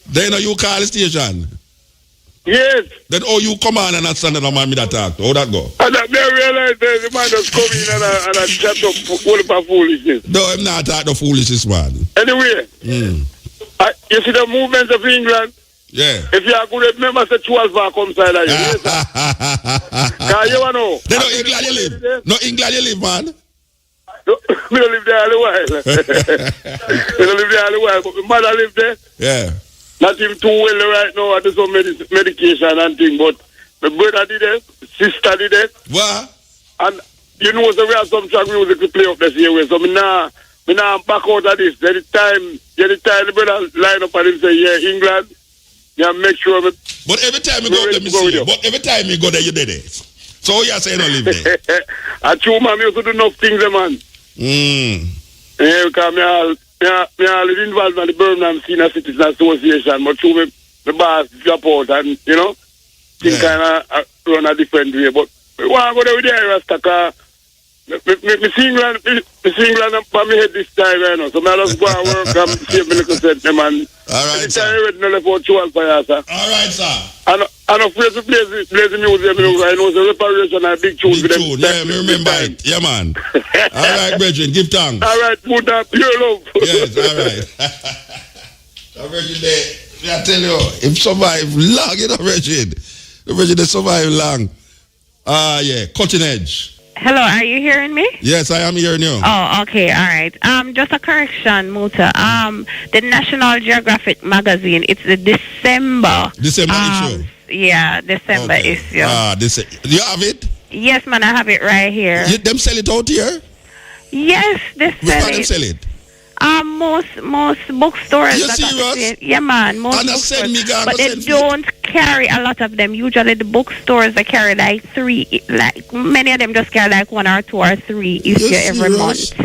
Then you call the station. Yes. Then you come on and stand and man me that talk. How that go? And I realize the man just come in and I chat up for foolishness. No, I'm not talking the foolishness, man. Anyway, you see the movements of England? Yeah. If you are good, remember the 12 bar comes side of you. Yes, sir. You know. They know England you live. No England you live, man. We don't live there all the while. We don't live there all the while, but my mother live there. Yeah. Not him too well right now. I do some medication and thing, but my brother did it, sister did it. What? And you know, so we have some track music to play up this year. So me now back out of this. Any time the brother line up and him say, yeah, England, yeah, make sure. But every time you go there, me see you. But every time you go there, you did it. So you say you don't live there. I true, man, me used to do enough things, man. Yeah, because me all involved in the Birmingham Senior Citizens Association, but through my boss drop out and, you know, things kind of run a different way. But we want to go there with the Rasta, me see England on my head this time, you know, so I just go and work and save me little set, man. All right, sir. Anytime you're ready, for 12 for you, sir. All right, sir. I'm afraid to play the music, I know the reparation and big tune. Big tune, yeah, me remember it. Yeah, man. All right, brethren, give thanks. All right, put up pure love. Yes, all right. So, Virgin, I tell you, if survive long, you know, Virgin. The Virgin, they survive long. Yeah, Cutting Edge. Hello, are you hearing me? Yes, I am hearing you. Oh, okay, all right. Just a correction, Muta. The National Geographic magazine, it's the December issue. Yeah, December issue. You have it? Yes, man, I have it right here. Them sell it out here? Yes, they sell it. Them sell it? Most bookstores. You serious? Yeah, man. Most bookstores. But they don't carry a lot of them. Usually the bookstores they carry like 3. Like many of them just carry like 1 or 2 or 3 issue every month.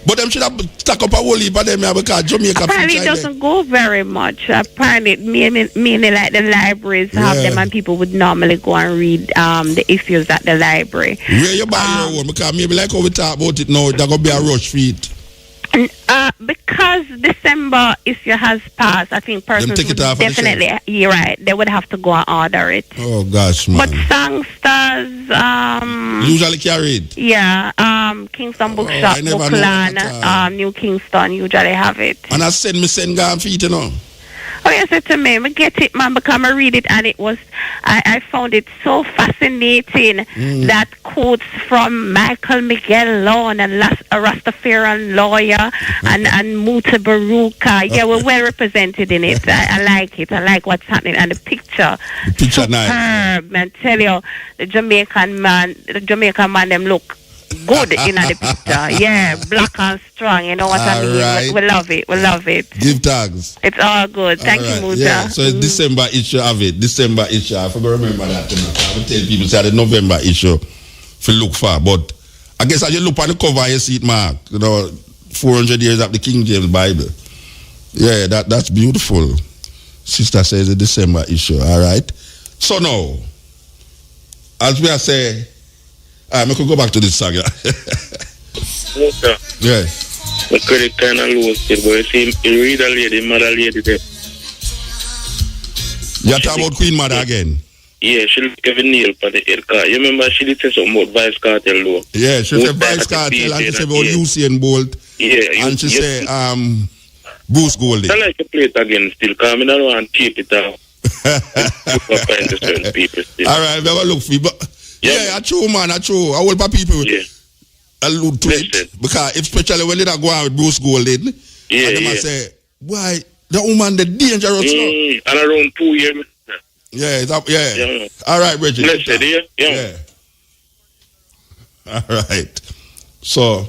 But them should have stack up a whole heap of them because Jamaica. Apparently it doesn't go very much. Apparently mainly like the libraries have them and people would normally go and read the issues at the library. Where you buy your own? Because maybe like how we talk about it now, there's going to be a rush for it. Because December issue has passed, I think persons would definitely, you're right, they would have to go and order it. Oh gosh, man. But songsters, usually carry it. Yeah, Kingston Bookshop, Bookland, New Kingston usually have it. And I send gone feet, you know. Oh yes, it's to me. I get it, man, because I read it and it was, I found it so fascinating that quotes from Michael Miguel Lone and a Rastafarian lawyer and Mutabaruka. Yeah, we're well represented in it. I like it. I like what's happening and the picture. The picture superb, nice. Man, tell you, the Jamaican man, them look good in the picture. Yeah, black and strong. You know what I mean? Right. We love it. We love it. Give thanks. It's all good. Thank you, Muta. Yeah, so it's December issue of it. December issue. I forgot to remember that. I will tell people say the November issue to look for. But I guess as you look on the cover, you see it mark. 400 years of the King James Bible. Yeah, that's beautiful. Sister says the December issue. All right. So now, as we are saying, I could go back to this saga. Okay. Yeah. The credit kind of low still, but you see, you read a lady, mother lady there. You're talking about Queen Mother again? Yeah, she look every nail for the head car. You remember she did say something about Vybz Kartel though? Yeah, she said Vybz Kartel and she said about Usain Bolt. Yeah. And she said Bruce Goldie. I like to play it again still, because I don't want to keep it out. All right, we will look for it. But yeah, true, man, true. I will for people allude to it. Because especially when they go out with Bruce Goldie, and they say, why, the woman, the dangerous now. And around 2 years. Yeah. All right, Reggie. Let's say, yeah. All right. So,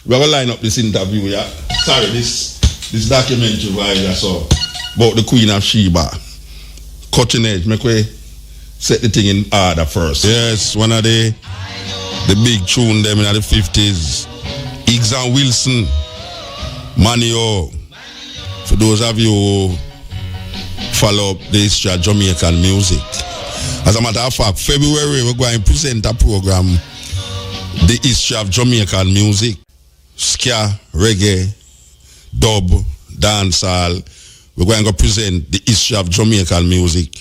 we're going to line up this interview, yeah? Sorry, this documentary I saw about the Queen of Sheba. Cutting Edge. Make we set the thing in order first. Yes, one of the big tune them in the 50s. Higgs and Wilson. Manio. For those of you who follow up the history of Jamaican music. As a matter of fact, February we're going to present a program, the history of Jamaican music. Ska, reggae, dub, dancehall. We're going to present the history of Jamaican music.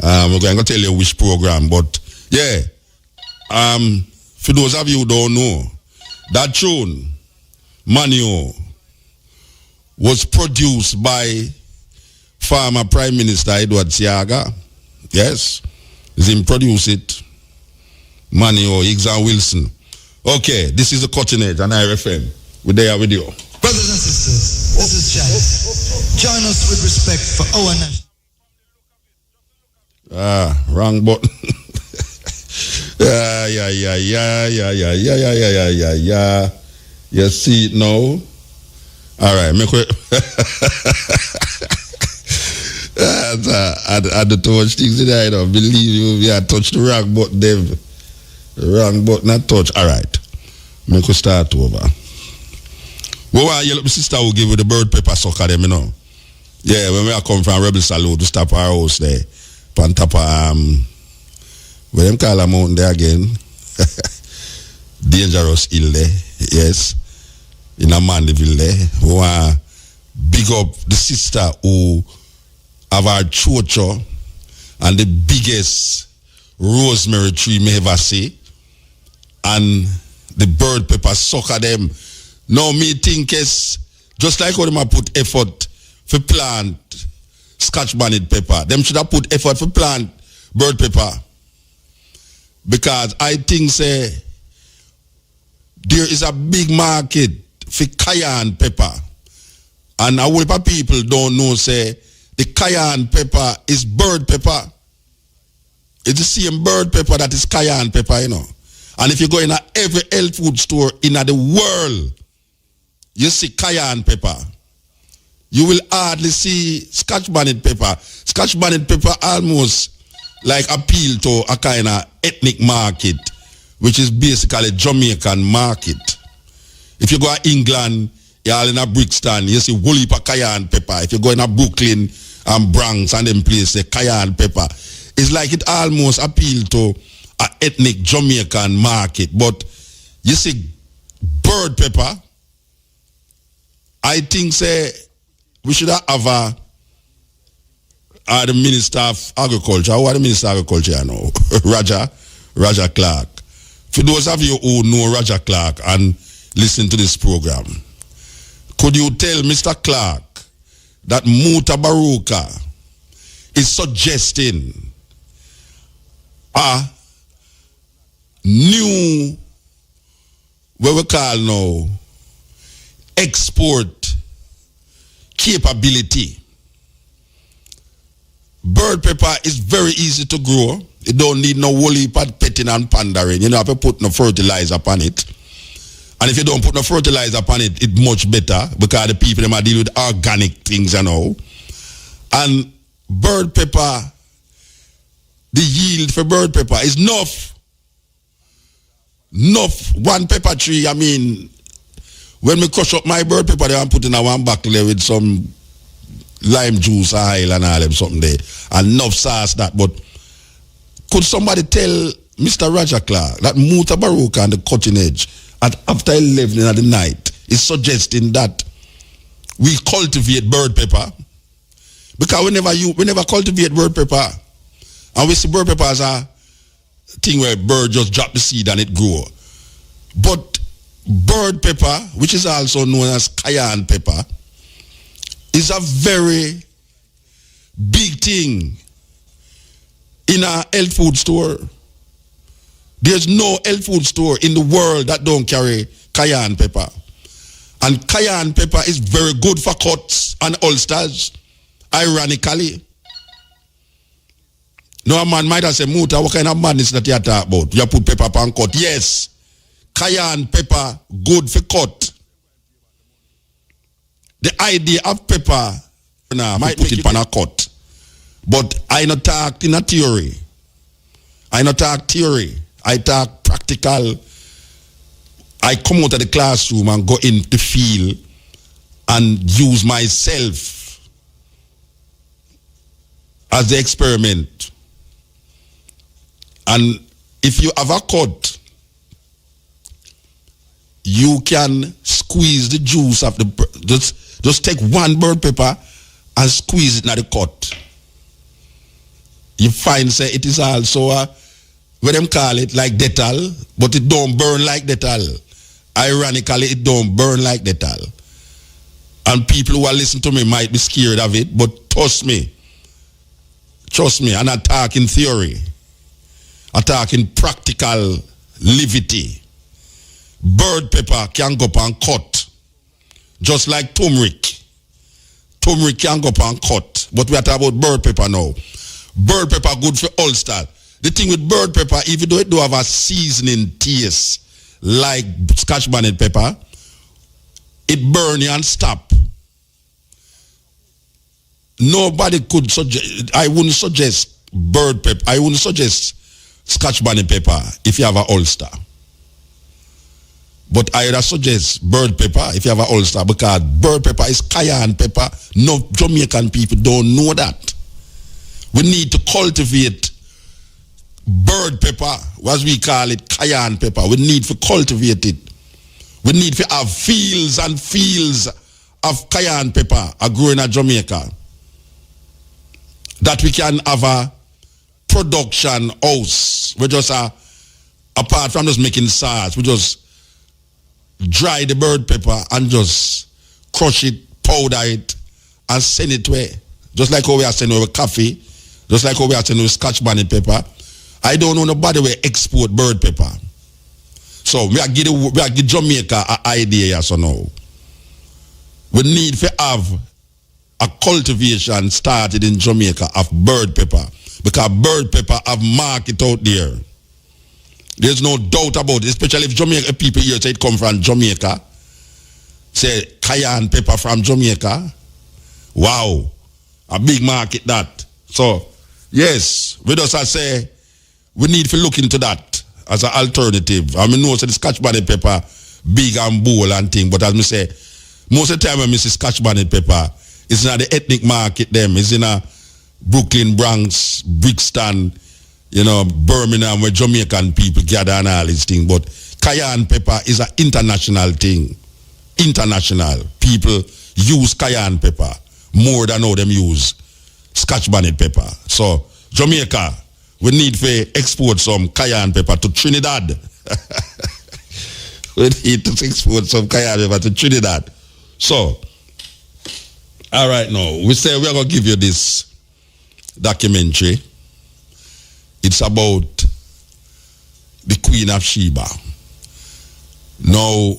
We're going to tell you which program, but yeah. For those of you who don't know, that tune, Manio, was produced by former Prime Minister Edward Siaga. Yes, he produced it. Manio, Higgs and Wilson. Okay, this is the Cutting Edge and IRFM. We're there with you. Brothers and sisters, this is Chad. Join us with respect for our nation. Wrong button. Yeah. You see it now? All right, make way. I had to touch things that I don't believe you. We had touched the wrong button, Dave. Wrong button, not touch. All right, make we start over. Well, your sister will give you the bird pepper sucker them, you know. Yeah, when we come from Rebel Salute to stop our house there. Pantapa, where them call a mountain there again? Dangerous Hill there, yes. In a Mandeville there. We want big up the sister who have our church and the biggest rosemary tree me ever see. And the bird pepper sucker them. Now me think it's just like how them put effort for plant Scotch bonnet pepper. Them should have put effort for plant bird pepper. Because I think say there is a big market for cayenne pepper. And a whole heap of people don't know say the cayenne pepper is bird pepper. It's the same bird pepper that is cayenne pepper, you know. And if you go in every health food store in the world, you see cayenne pepper. You will hardly see Scotch bonnet pepper. Scotch bonnet pepper almost like appeal to a kind of ethnic market, which is basically Jamaican market. If you go to England, you're all in a Brixton, you see whole heap of cayenne pepper. If you go in a Brooklyn and Bronx and them places, cayenne pepper. It's like it almost appeal to an ethnic Jamaican market. But you see bird pepper, I think say we should have the Minister of Agriculture. Who are the Minister of Agriculture now? Roger Clark. For those of you who know Roger Clark and listen to this program, could you tell Mr. Clark that Mutabaruka is suggesting a new, what we call now, export capability? Bird pepper is very easy to grow. It don't need no woolly petting and pandering. You don't have to put no fertilizer upon it. And if you don't put no fertilizer upon it, it's much better because the people them are dealing with organic things, you know. And bird pepper, the yield for bird pepper is enough. One pepper tree, I mean, when we crush up my bird pepper, I'm putting a one bottle there with some lime juice, oil and all them something there. And enough sauce that. But could somebody tell Mr. Roger Clark that Mutabaruka and the cutting edge at after 11 at the night is suggesting that we cultivate bird pepper? Because we never cultivate bird pepper. And we see bird pepper as a thing where bird just drop the seed and it grow. But bird pepper, which is also known as cayenne pepper, is a very big thing in a health food store. There's no health food store in the world that don't carry cayenne pepper. And cayenne pepper is very good for cuts and ulcers, ironically. Now a man might have said, Muta, what kind of madness that you talk about? You put pepper on cut. Yes, cayenne pepper, good for cut. The idea of pepper, might put it on a cut. But I not talk in a theory. I not talk theory. I talk practical. I come out of the classroom and go in the field and use myself as the experiment. And if you have a cut, you can squeeze the juice of the just take one bird pepper and squeeze it in the cut. You find say it is also what them call it like detal, but it don't burn like detal. Ironically, it don't burn like detal. And people who are listening to me might be scared of it, but trust me, I'm not talking theory. I'm talking practical livity. Bird pepper can go up and cut. Just like turmeric. Turmeric can go up and cut. But we are talking about bird pepper now. Bird pepper good for ulcer. The thing with bird pepper, even though it do have a seasoning taste like Scotch bonnet pepper, it burn you and stop. Nobody could suggest, I wouldn't suggest bird pepper, I wouldn't suggest Scotch bonnet pepper if you have an ulcer. But I would suggest bird pepper if you have an ulcer, because bird pepper is cayenne pepper. No Jamaican people don't know that. We need to cultivate bird pepper, as we call it, cayenne pepper. We need to cultivate it. We need to have fields and fields of cayenne pepper growing in Jamaica. That we can have a production house. We just apart from just making sauce, we just dry the bird pepper and just crush it, powder it, and send it away. Just like how we are sending over coffee, just like how we are sending over Scotch bonnet pepper. I don't know nobody will export bird pepper. So we are give Jamaica an idea, yes or no. We need to have a cultivation started in Jamaica of bird pepper. Because bird pepper have market out there. There's no doubt about it, especially if Jamaica people here say it come from Jamaica. Say cayenne pepper from Jamaica. Wow. A big market that. So, yes, we just say we need to look into that as an alternative. I mean, no, say the Scotch bonnet pepper big and bold and thing, but as me say, most of the time when I see Scotch bonnet pepper, it's not the ethnic market them. It's in a Brooklyn, Bronx, Brixton, you know, Birmingham, where Jamaican people gather and all these things. But cayenne pepper is an international thing. International. People use cayenne pepper more than how them use Scotch bonnet pepper. So, Jamaica, we need to export some cayenne pepper to Trinidad. We need to export some cayenne pepper to Trinidad. So, all right now, we say we're going to give you this documentary. It's about the Queen of Sheba. Now,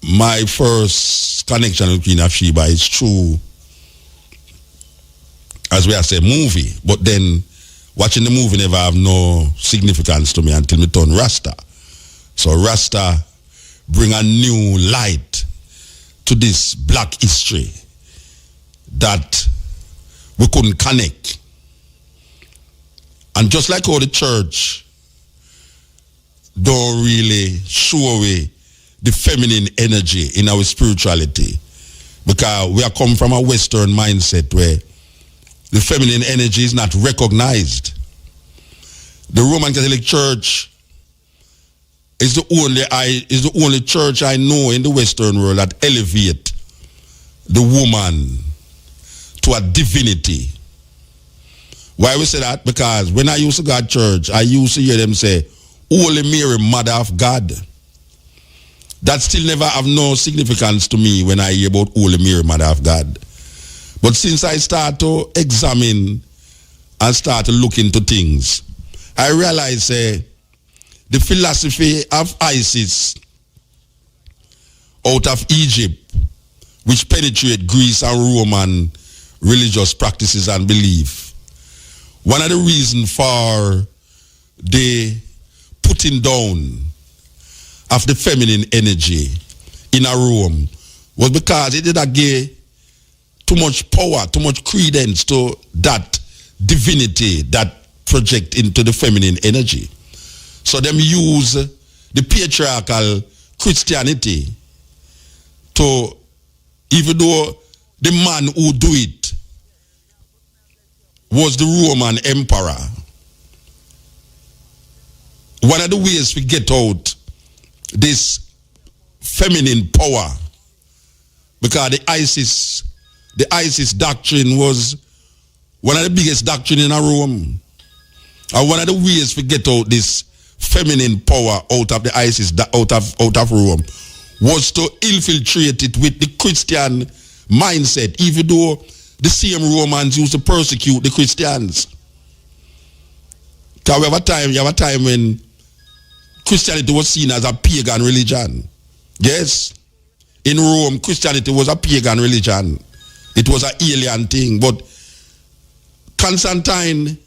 my first connection with Queen of Sheba is through, as we are saying, movie. But then, watching the movie never have no significance to me until me turn Rasta. So Rasta bring a new light to this black history that we couldn't connect. And just like how the church don't really show away the feminine energy in our spirituality, because we are come from a Western mindset where the feminine energy is not recognized. The Roman Catholic Church is the only church I know in the Western world that elevate the woman to a divinity. Why we say that? Because when I used to go to church, I used to hear them say, Holy Mary, Mother of God. That still never have no significance to me when I hear about Holy Mary, Mother of God. But since I start to examine and start to look into things, I realize the philosophy of Isis out of Egypt, which penetrate Greece and Roman religious practices and belief. One of the reasons for the putting down of the feminine energy in a Rome was because it did not give too much power, too much credence to that divinity that project into the feminine energy. So them use the patriarchal Christianity to, even though the man who do it was the Roman emperor, one of the ways we get out this feminine power, because the ISIS doctrine was one of the biggest doctrine in Rome. And one of the ways we get out this feminine power out of the ISIS, out of Rome, was to infiltrate it with the Christian mindset, even though the same Romans used to persecute the Christians. Because you have a time when Christianity was seen as a pagan religion. Yes, in Rome, Christianity was a pagan religion. It was an alien thing. But Constantine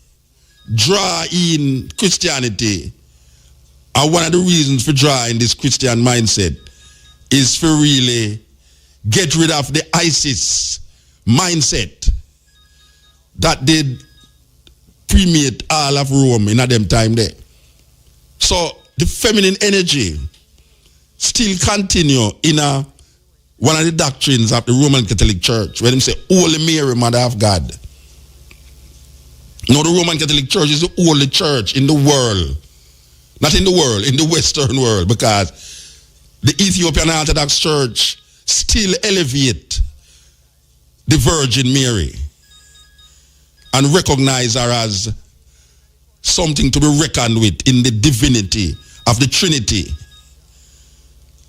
draw in Christianity, and one of the reasons for drawing this Christian mindset is for really get rid of the ISIS mindset that did permeate all of Rome in them time there. So the feminine energy still continue in one of the doctrines of the Roman Catholic Church, where they say, Holy Mary, Mother of God. No, the Roman Catholic Church is the only church in the world, not in the world, in the Western world, because the Ethiopian Orthodox Church still elevate the Virgin Mary and recognize her as something to be reckoned with in the divinity of the Trinity.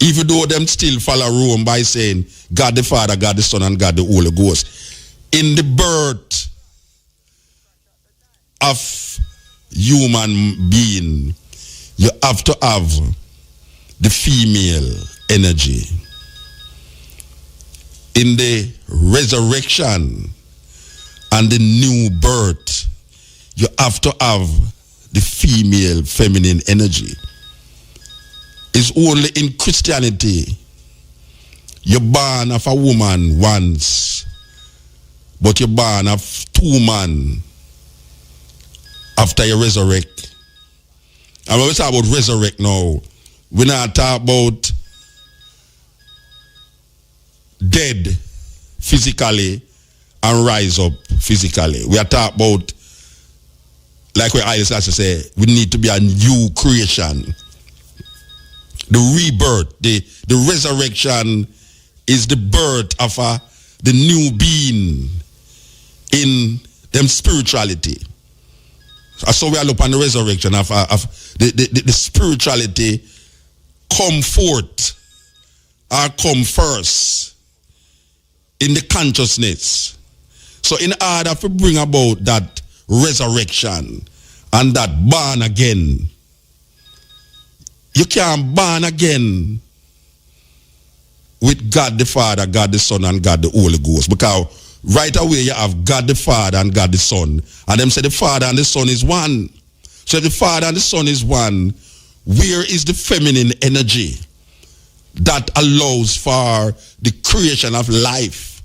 Even though them still follow Rome by saying God the Father, God the Son, and God the Holy Ghost. In the birth of human being, you have to have the female energy. In the resurrection and the new birth, you have to have the female feminine energy. It's only in Christianity you're born of a woman once, but you're born of two men after you resurrect. And when we talk about resurrect now, we're not talking about dead physically and rise up physically. We are talking about, like what I say, we need to be a new creation. The rebirth, the resurrection is the birth of the new being in them spirituality. So we are looking at the resurrection of the spirituality come forth or come first in the consciousness. So in order to bring about that resurrection and that born again, you can't born again with God the Father, God the Son, and God the Holy Ghost. Because right away you have God the Father and God the Son. And them say the Father and the Son is one. So if the Father and the Son is one, where is the feminine energy that allows for the creation of life?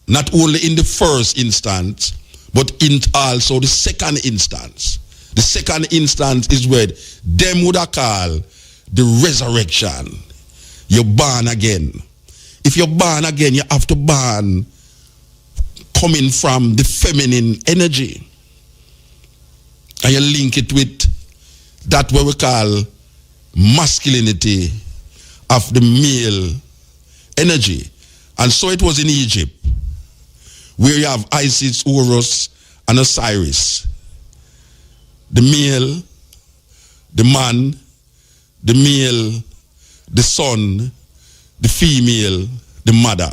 Not only in the first instance, but in also the second instance. The second instance is where them would call the resurrection. You're born again. If you're born again, you have to born coming from the feminine energy. And you link it with that what we call masculinity of the male energy. And so it was in Egypt, where you have Isis, Horus, and Osiris. The male, the man, the male, the son, the female, the mother.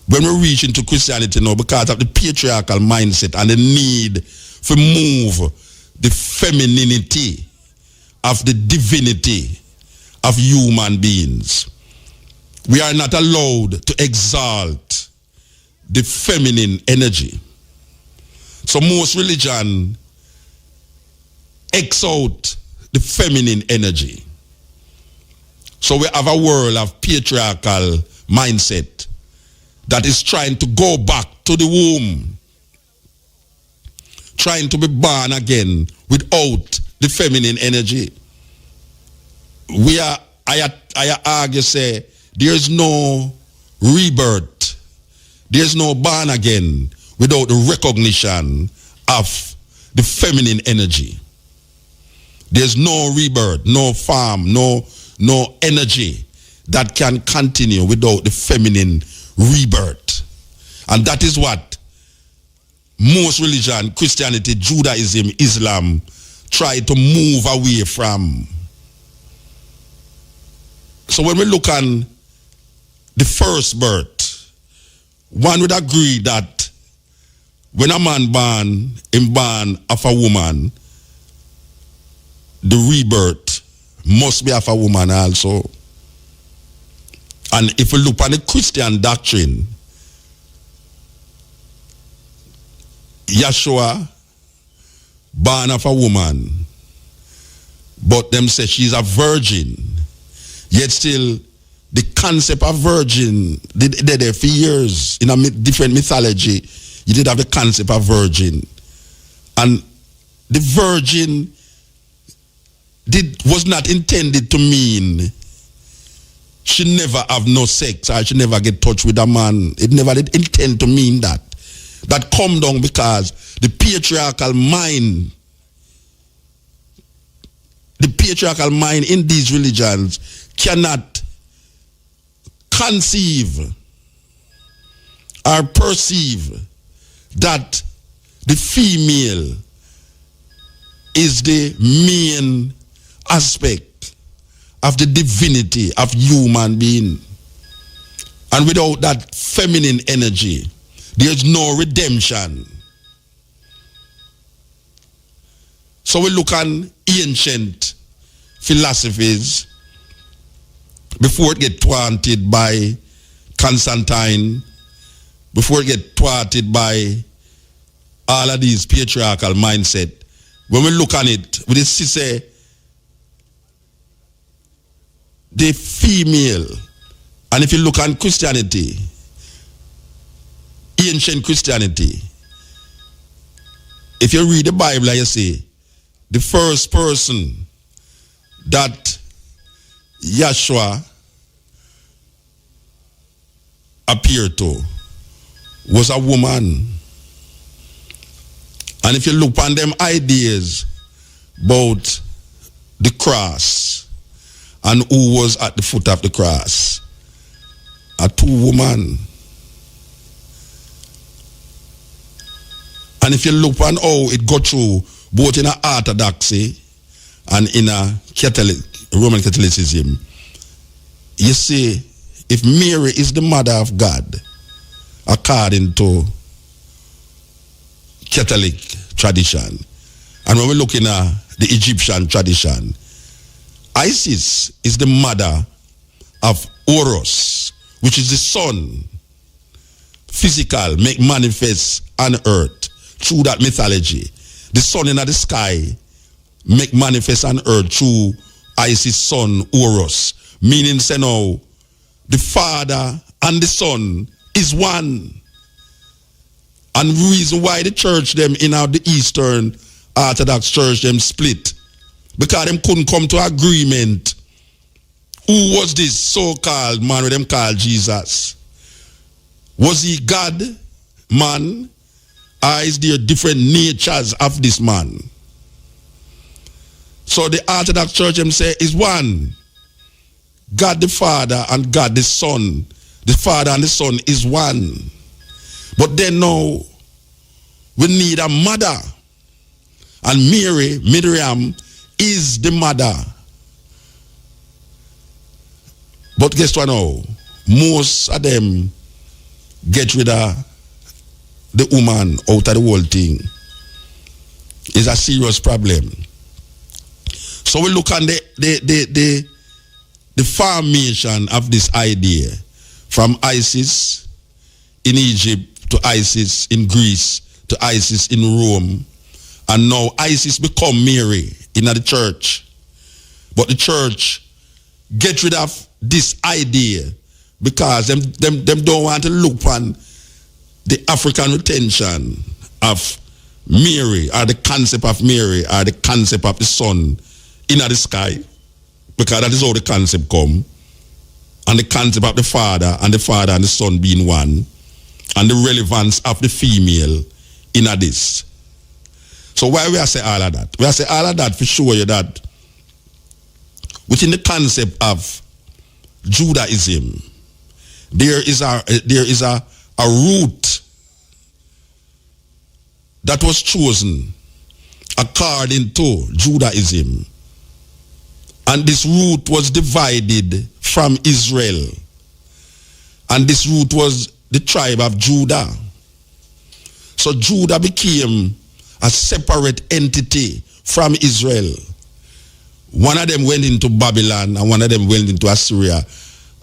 When we reach into Christianity now, because of the patriarchal mindset and the need to move the femininity of the divinity of human beings, we are not allowed to exalt the feminine energy. So most religion X out the feminine energy. So we have a world of patriarchal mindset that is trying to go back to the womb, trying to be born again without the feminine energy. I argue say there is no rebirth, there is no born again without the recognition of the feminine energy. There's no rebirth, no farm, no energy that can continue without the feminine rebirth. And that is what most religion, Christianity, Judaism, Islam, try to move away from. So when we look on the first birth, one would agree that when a man born, him born of a woman, the rebirth must be of a woman also. And if we look at the Christian doctrine, Yeshua born of a woman, but them say she's a virgin. Yet still, the concept of virgin, they're there for years. In a different mythology, you did have the concept of virgin. And the virgin was not intended to mean she never have no sex or she never get touch with a man. It never did intend to mean that. That come down because the patriarchal mind in these religions cannot conceive or perceive that the female is the main aspect of the divinity of human being. And without that feminine energy, there's no redemption. So we look on ancient philosophies before it get thwarted by Constantine, before it get thwarted by all of these patriarchal mindset. When we look on it, we just say the female, and if you look on Christianity, ancient Christianity, if you read the Bible, you see the first person that Yahshua appeared to was a woman. And if you look on them ideas about the cross and who was at the foot of the cross, a two woman. And if you look on how it got through both in a orthodoxy and in a Catholic, Roman Catholicism, you see, if Mary is the mother of God, according to Catholic tradition, and when we're looking at the Egyptian tradition, Isis is the mother of Horus, which is the sun, physical, make manifest on earth through that mythology. The sun in the sky make manifest on earth through Isis' son Horus, meaning say now the Father and the Son is one. And the reason why the church them in the Eastern Orthodox Church them split, because them couldn't come to agreement who was this so-called man with them called Jesus. Was he God, man, or is there different natures of this man? So the Orthodox Church them say is one. God the Father and God the Son. The Father and the Son is one. But then now, we need a mother. And Mary, Miriam, is the mother. But guess what now? Most of them get rid of the woman out of the whole thing. It's a serious problem. So we look on the formation of this idea from Isis in Egypt to Isis in Greece to Isis in Rome, and now Isis become Mary in the church. But the church get rid of this idea because them don't want to look on the African retention of Mary, or the concept of Mary, or the concept of the sun in the sky, because that is how the concept come, and the concept of the Father and the Son being one, and the relevance of the female in this. So why we say all of that? We say all of that for show you that within the concept of Judaism, there is a root that was chosen according to Judaism. And this root was divided from Israel. And this root was the tribe of Judah. So Judah became a separate entity from Israel. One of them went into Babylon and one of them went into Assyria,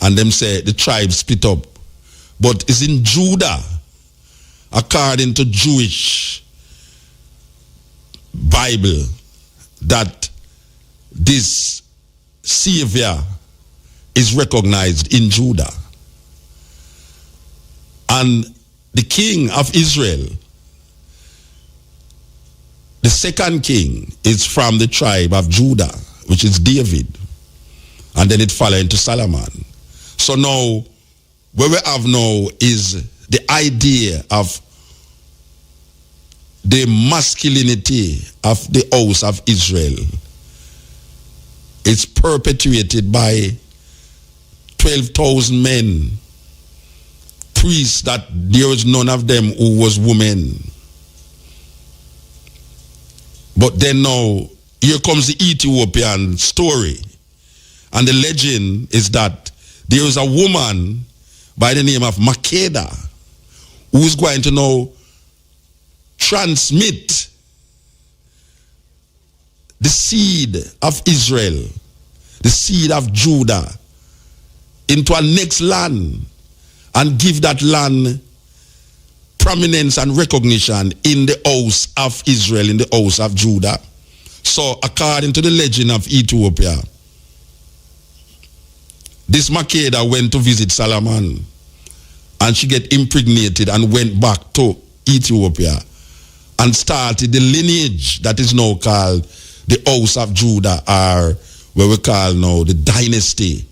and them say the tribe split up. But it's in Judah, according to Jewish Bible, that this Savior is recognized in Judah. And the king of Israel, the second king, is from the tribe of Judah, which is David. And then it follows into Solomon. So now, what we have now is the idea of the masculinity of the house of Israel. It's perpetuated by 12,000 men, priests that there was none of them who was women. But then now, here comes the Ethiopian story. And the legend is that there is a woman by the name of Makeda who is going to now transmit the seed of Israel, the seed of Judah, into a next land and give that land prominence and recognition in the house of Israel, in the house of Judah. So according to the legend of Ethiopia, this Makeda went to visit Solomon and she get impregnated and went back to Ethiopia and started the lineage that is now called the house of Judah, or what we call now the dynasty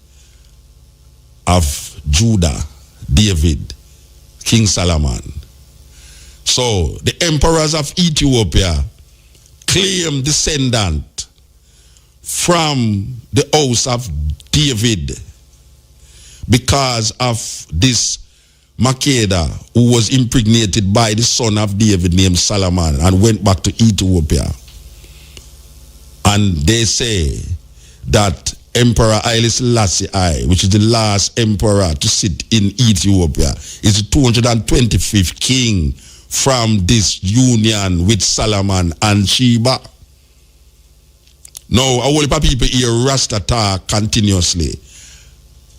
of Judah, David, King Solomon. So the emperors of Ethiopia claim descendant from the house of David because of this Makeda, who was impregnated by the son of David named Solomon and went back to Ethiopia. And they say that Emperor Haile Selassie I, which is the last emperor to sit in Ethiopia, is the 225th king from this union with Solomon and Sheba. Now, a whole heap of people hear Rasta talk continuously,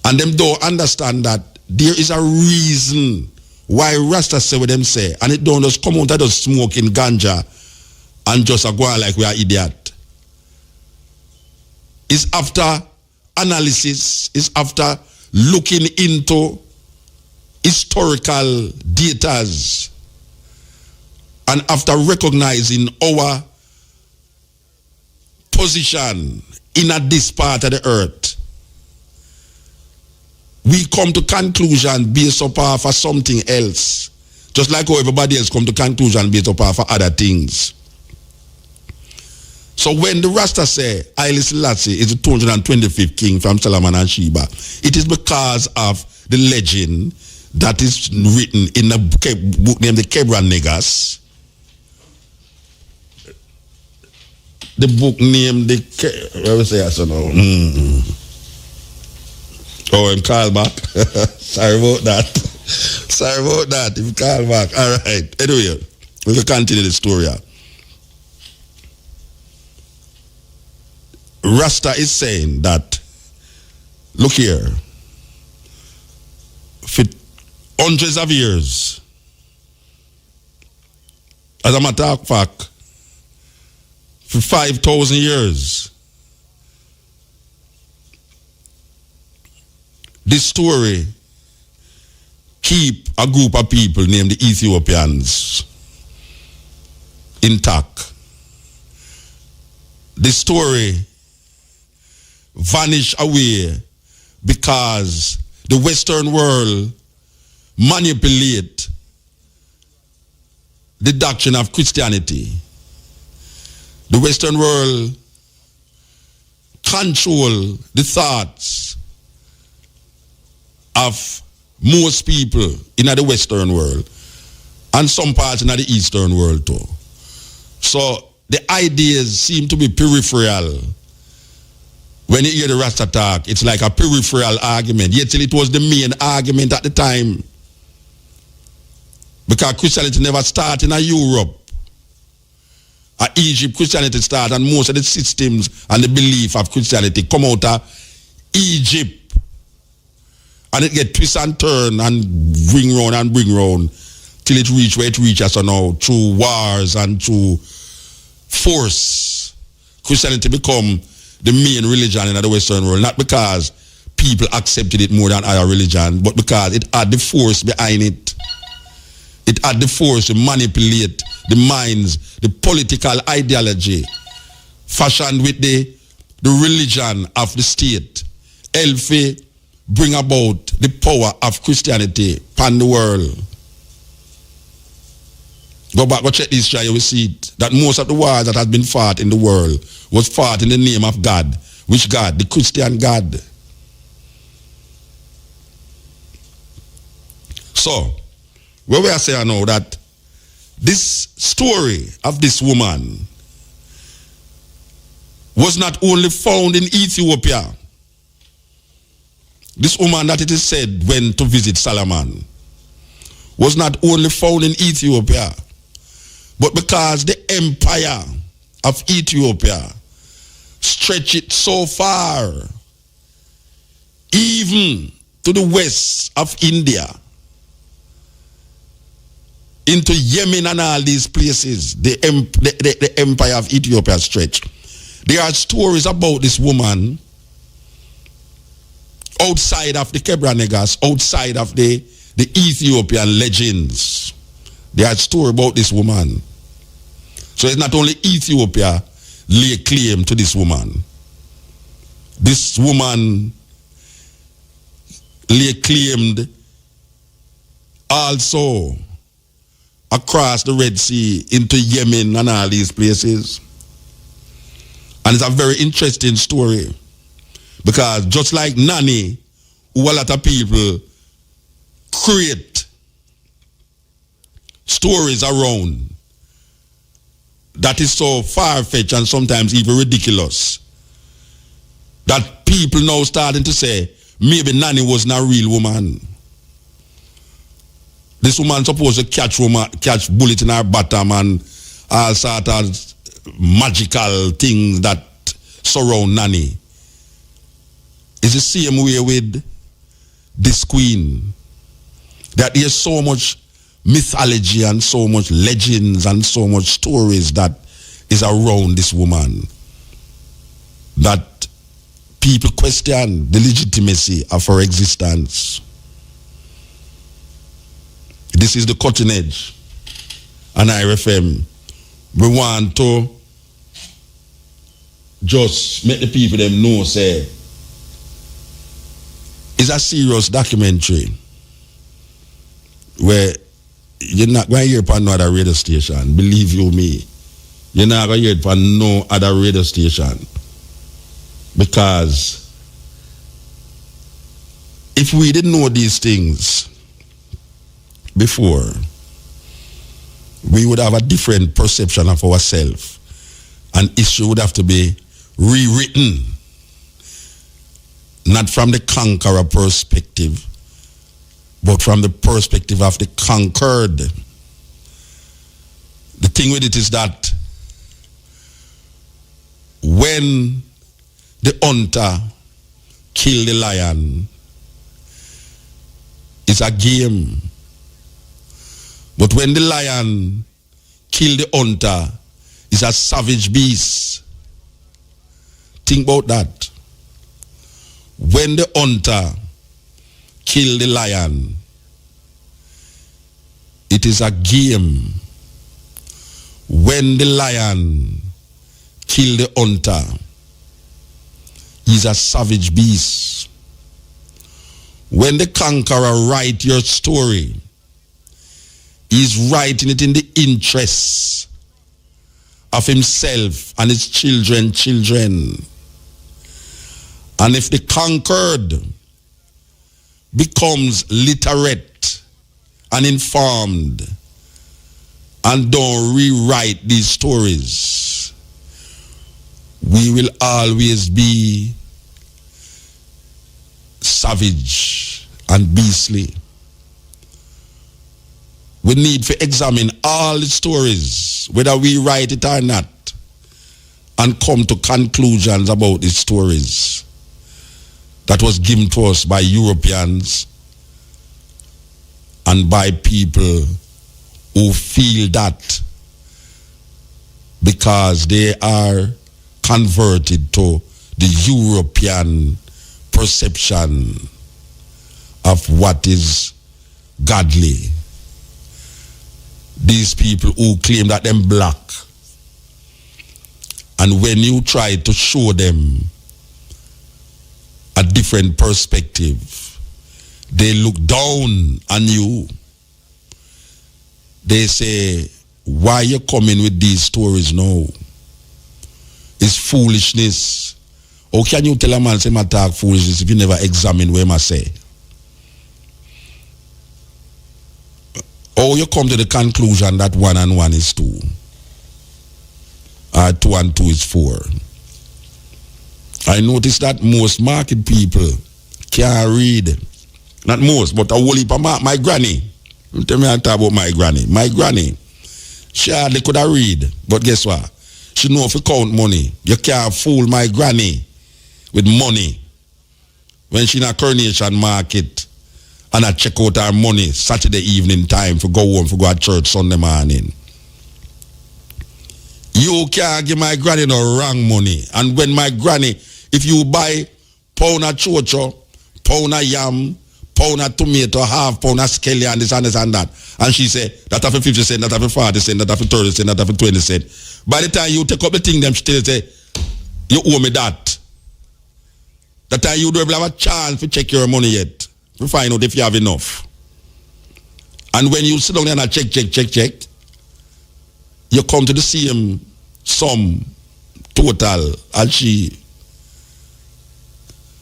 and them don't understand that there is a reason why Rasta say what them say, and it don't just come out of just smoking ganja and just go on like we are idiot. It's after analysis, it's after looking into historical datas, and after recognizing our position in this part of the earth, we come to conclusion based upon for something else, just like how everybody else come to conclusion based upon for other things. So when the Rasta say Haile Selassie is the 225th king from Solomon and Sheba, it is because of the legend that is written in a book named the Kebra Nagast. The book named what we say so now? Oh, I'm called back. Sorry about that. Sorry about that. If you call back. All right. Anyway, we will continue the story. Rasta is saying that, look here, for hundreds of years, as a matter of fact, for 5,000 years, this story keep a group of people named the Ethiopians intact. The story vanished away because the Western world manipulate the doctrine of Christianity. The Western world control the thoughts of most people in the Western world and some parts in the Eastern world too. So the ideas seem to be peripheral. When you hear the Rasta talk, it's like a peripheral argument. Yet till it was the main argument at the time. Because Christianity never started in Europe. Egypt, Christianity started, and most of the systems and the belief of Christianity come out of Egypt. And it get twist and turn and bring round till it reach where it reaches so now through wars and through force. Christianity become the main religion in the Western world, not because people accepted it more than other religion, but because it had the force behind it. It had the force to manipulate the minds, the political ideology, fashioned with the religion of the state, help bring about the power of Christianity upon the world. Go back, go check this, you will see it, that most of the wars that has been fought in the world was fought in the name of God. Which God? The Christian God. So, where we are saying now that this story of this woman was not only found in Ethiopia. This woman that it is said went to visit Solomon was not only found in Ethiopia, but because the empire of Ethiopia stretch it so far, even to the west of India, into Yemen and all these places, the empire of Ethiopia stretch. There are stories about this woman outside of the Kebra Nagast, outside of the Ethiopian legends. There are stories about this woman. So it's not only Ethiopia lay claim to this woman. This woman lay claimed also across the Red Sea into Yemen and all these places. And it's a very interesting story, because just like Nani, who a lot of people create stories around that is so far-fetched and sometimes even ridiculous, that people now starting to say maybe Nani was not a real woman. This woman supposed to catch bullet in her bottom and all sort of magical things that surround Nani. It's the same way with this queen. That there's so much mythology and so much legends and so much stories that is around this woman, that people question the legitimacy of her existence. This is the cutting edge. And IRFM, we want to just make the people them know, say, it's a serious documentary where you're not going to hear it on no other radio station. Believe you me. You're not going to hear it on no other radio station. Because if we didn't know these things before, we would have a different perception of ourselves. And history would have to be rewritten. Not from the conqueror perspective, but from the perspective of the conquered. The thing with it is that when the hunter killed the lion, it's a game. But when the lion killed the hunter, it's a savage beast. Think about that. When the hunter killed the lion, it is a game. When the lion killed the hunter, he's a savage beast. When the conqueror writes your story, he's writing it in the interests of himself and his children. And if the conquered becomes literate and informed and don't rewrite these stories, we will always be savage and beastly. We need to examine all the stories, whether we write it or not, and come to conclusions about these stories that was given to us by Europeans and by people who feel that because they are converted to the European perception of what is godly. These people who claim that they're black, and when you try to show them a different perspective, they look down on you. They say, why you coming with these stories now? It's foolishness. How can you tell a man say I talk foolishness if you never examine what I say? Or you come to the conclusion that 1 and 1 is 2. Or 2 and 2 is 4. I noticed that most market people can't read. Not most, but a whole heap of my granny. Tell me I talk about my granny. My granny, she hardly could have read. But guess what? she know if you count money. You can't fool my granny with money. When she in a Coronation Market and I check out her money Saturday evening time for go home, for go to church Sunday morning. You can't give my granny no wrong money. And when my granny, if you buy pound of chocho, pound of yam, pound of tomato, half pound of scallion, this and this and that, and she say, that have a 50 cent, that have a 40 cent, that have a 30 cent, that have a 20 cent. By the time you take up the thing, them still say, you owe me that. That time you don't have a chance to check your money yet. To find out if you have enough. And when you sit down there and check, you come to the same sum total as she.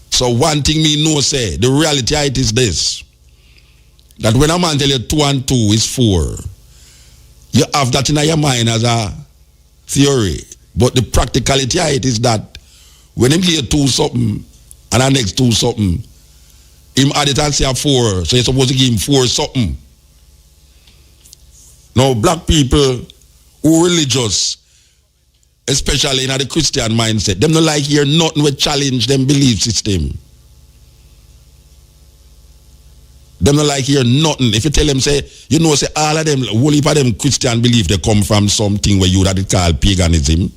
So one thing me know say, the reality it is this. That when a man tell you 2 and 2 is 4, you have that in your mind as a theory. But the practicality it is that when him give you 2 something and the next 2 something, him add it and say a 4, so you're supposed to give him 4 something. Now black people who religious, especially in the Christian mindset, them not like hear nothing will challenge them belief system. Them not like hear nothing. If you tell them say, you know, say all of them, whole heap of them Christian belief they come from something where you that it call paganism.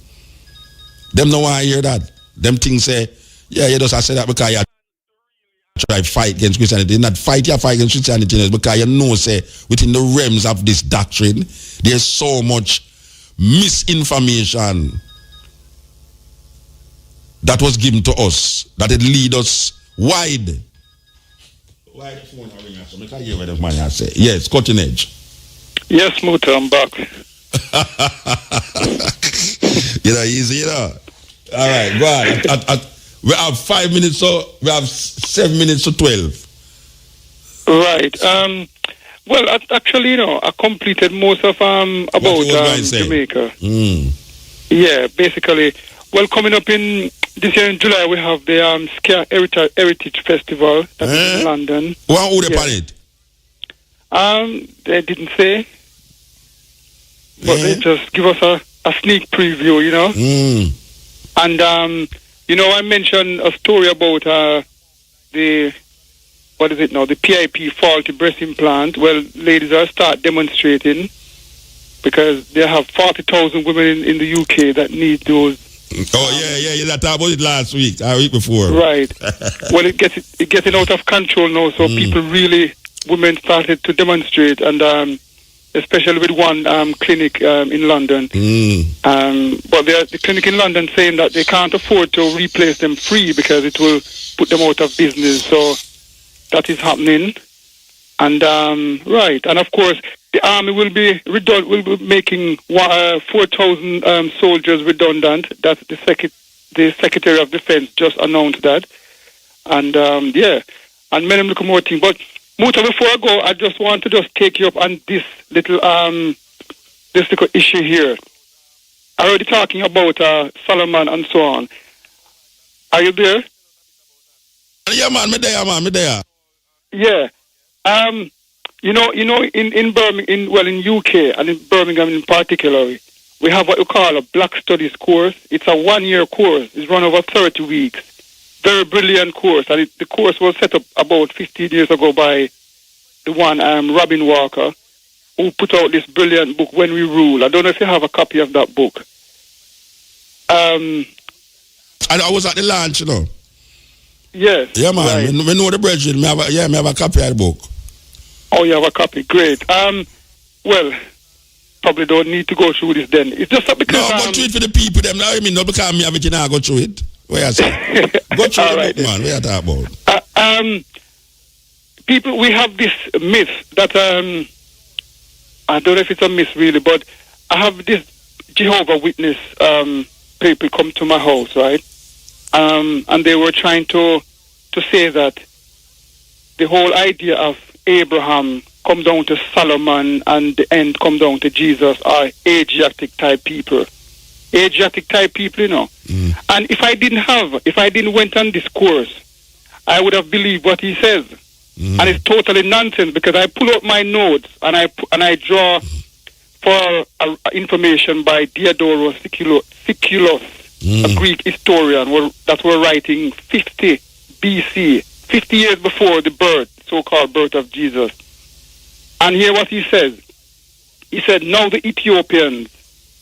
Them no want to hear that. Them things say, yeah, you just say that because you try fight against Christianity. Not fight against Christianity because you know say within the realms of this doctrine there's so much misinformation that was given to us that it lead us wide. Why the phone ring us? I hear what the man say. Yes, cutting edge. Yes, Muta, I'm back. You know, easy, you know. All right, go on. We have 5 minutes, so we have 7 minutes to 12. Right. Well, actually, you know, I completed most of about Jamaica. Yeah, basically. Well, coming up in this year in July, we have the Ska Heritage Festival that's in London. What would they plan it? They didn't say, but they just give us a sneak preview, you know. And you know, I mentioned a story about the PIP faulty breast implant. Well, ladies are start demonstrating because they have 40,000 women in the UK that need those. Oh yeah. That talked about it last week, or week before. Right. Well, it's getting out of control now. So women started to demonstrate, and especially with one clinic in London. But the clinic in London saying that they can't afford to replace them free because it will put them out of business. So that is happening. And right, and of course the army will be making 4,000 soldiers redundant. That's the Secretary of Defense just announced that. And and many more things. But Muta, before I go, I just want to take you up on this little issue here. I already talking about Solomon and so on. Are you there? Yeah, man, me there. Yeah. You know, in Birmingham, in UK and in Birmingham in particular, we have what we call a Black Studies course. It's a 1-year course. It's run over 30 weeks. Very brilliant course, and the course was set up about 15 years ago by the one Robin Walker, who put out this brilliant book, When We Rule. I don't know if you have a copy of that book. And I was at the launch, you know. Yes. Yeah, man. Right. We know the brethren. Me have a copy of the book. Oh, you have a copy. Great. Well, probably don't need to go through this then. It's just because... No, go through it for the people, them. Now, I mean, not because me have it, I go through it. Where I say? Go through the book, man. Where you talk about? People, we have this myth that... I don't know if it's a myth, really, but I have this Jehovah's Witness people come to my house, right? And they were trying to say that the whole idea of Abraham come down to Solomon and the end come down to Jesus are Asiatic type people. Asiatic type people, you know. And if I didn't went on this course, I would have believed what he says. And it's totally nonsense because I pull out my notes and I draw for information by Diodorus Siculus, a Greek historian that were writing 50 BC, 50 years before the so-called birth of Jesus. And here what he says. He said, now the Ethiopians,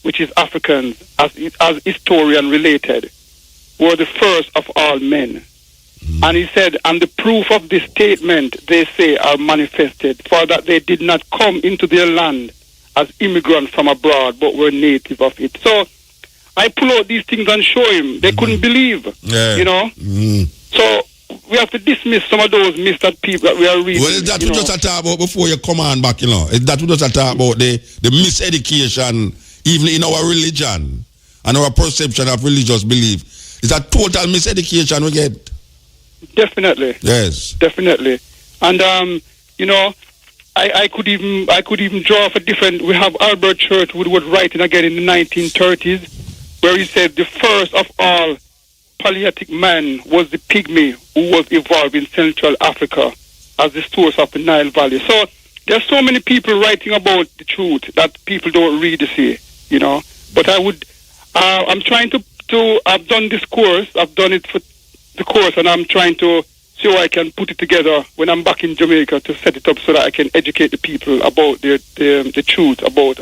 which is Africans, as historian related, were the first of all men. And he said, and the proof of this statement, they say, are manifested, for that they did not come into their land as immigrants from abroad, but were native of it. So I pull out these things and show him. They couldn't believe, you know. So we have to dismiss some of those myths that people that we are reading. Well, is that we just talk about before you come on back, you know? Is that we just talk about the miseducation, even in our religion and our perception of religious belief? Is that total miseducation we get? Definitely. Yes. Definitely. And you know, I could even draw for different. We have Albert Church who was writing again in the 1930s, where he said the first of all Paleolithic man was the pygmy who was evolved in Central Africa as the source of the Nile Valley. So there's so many people writing about the truth that people don't really see, you know. But I'm trying to I've done this course. I've done it for the course, and I'm trying to see how I can put it together when I'm back in Jamaica to set it up so that I can educate the people about the truth about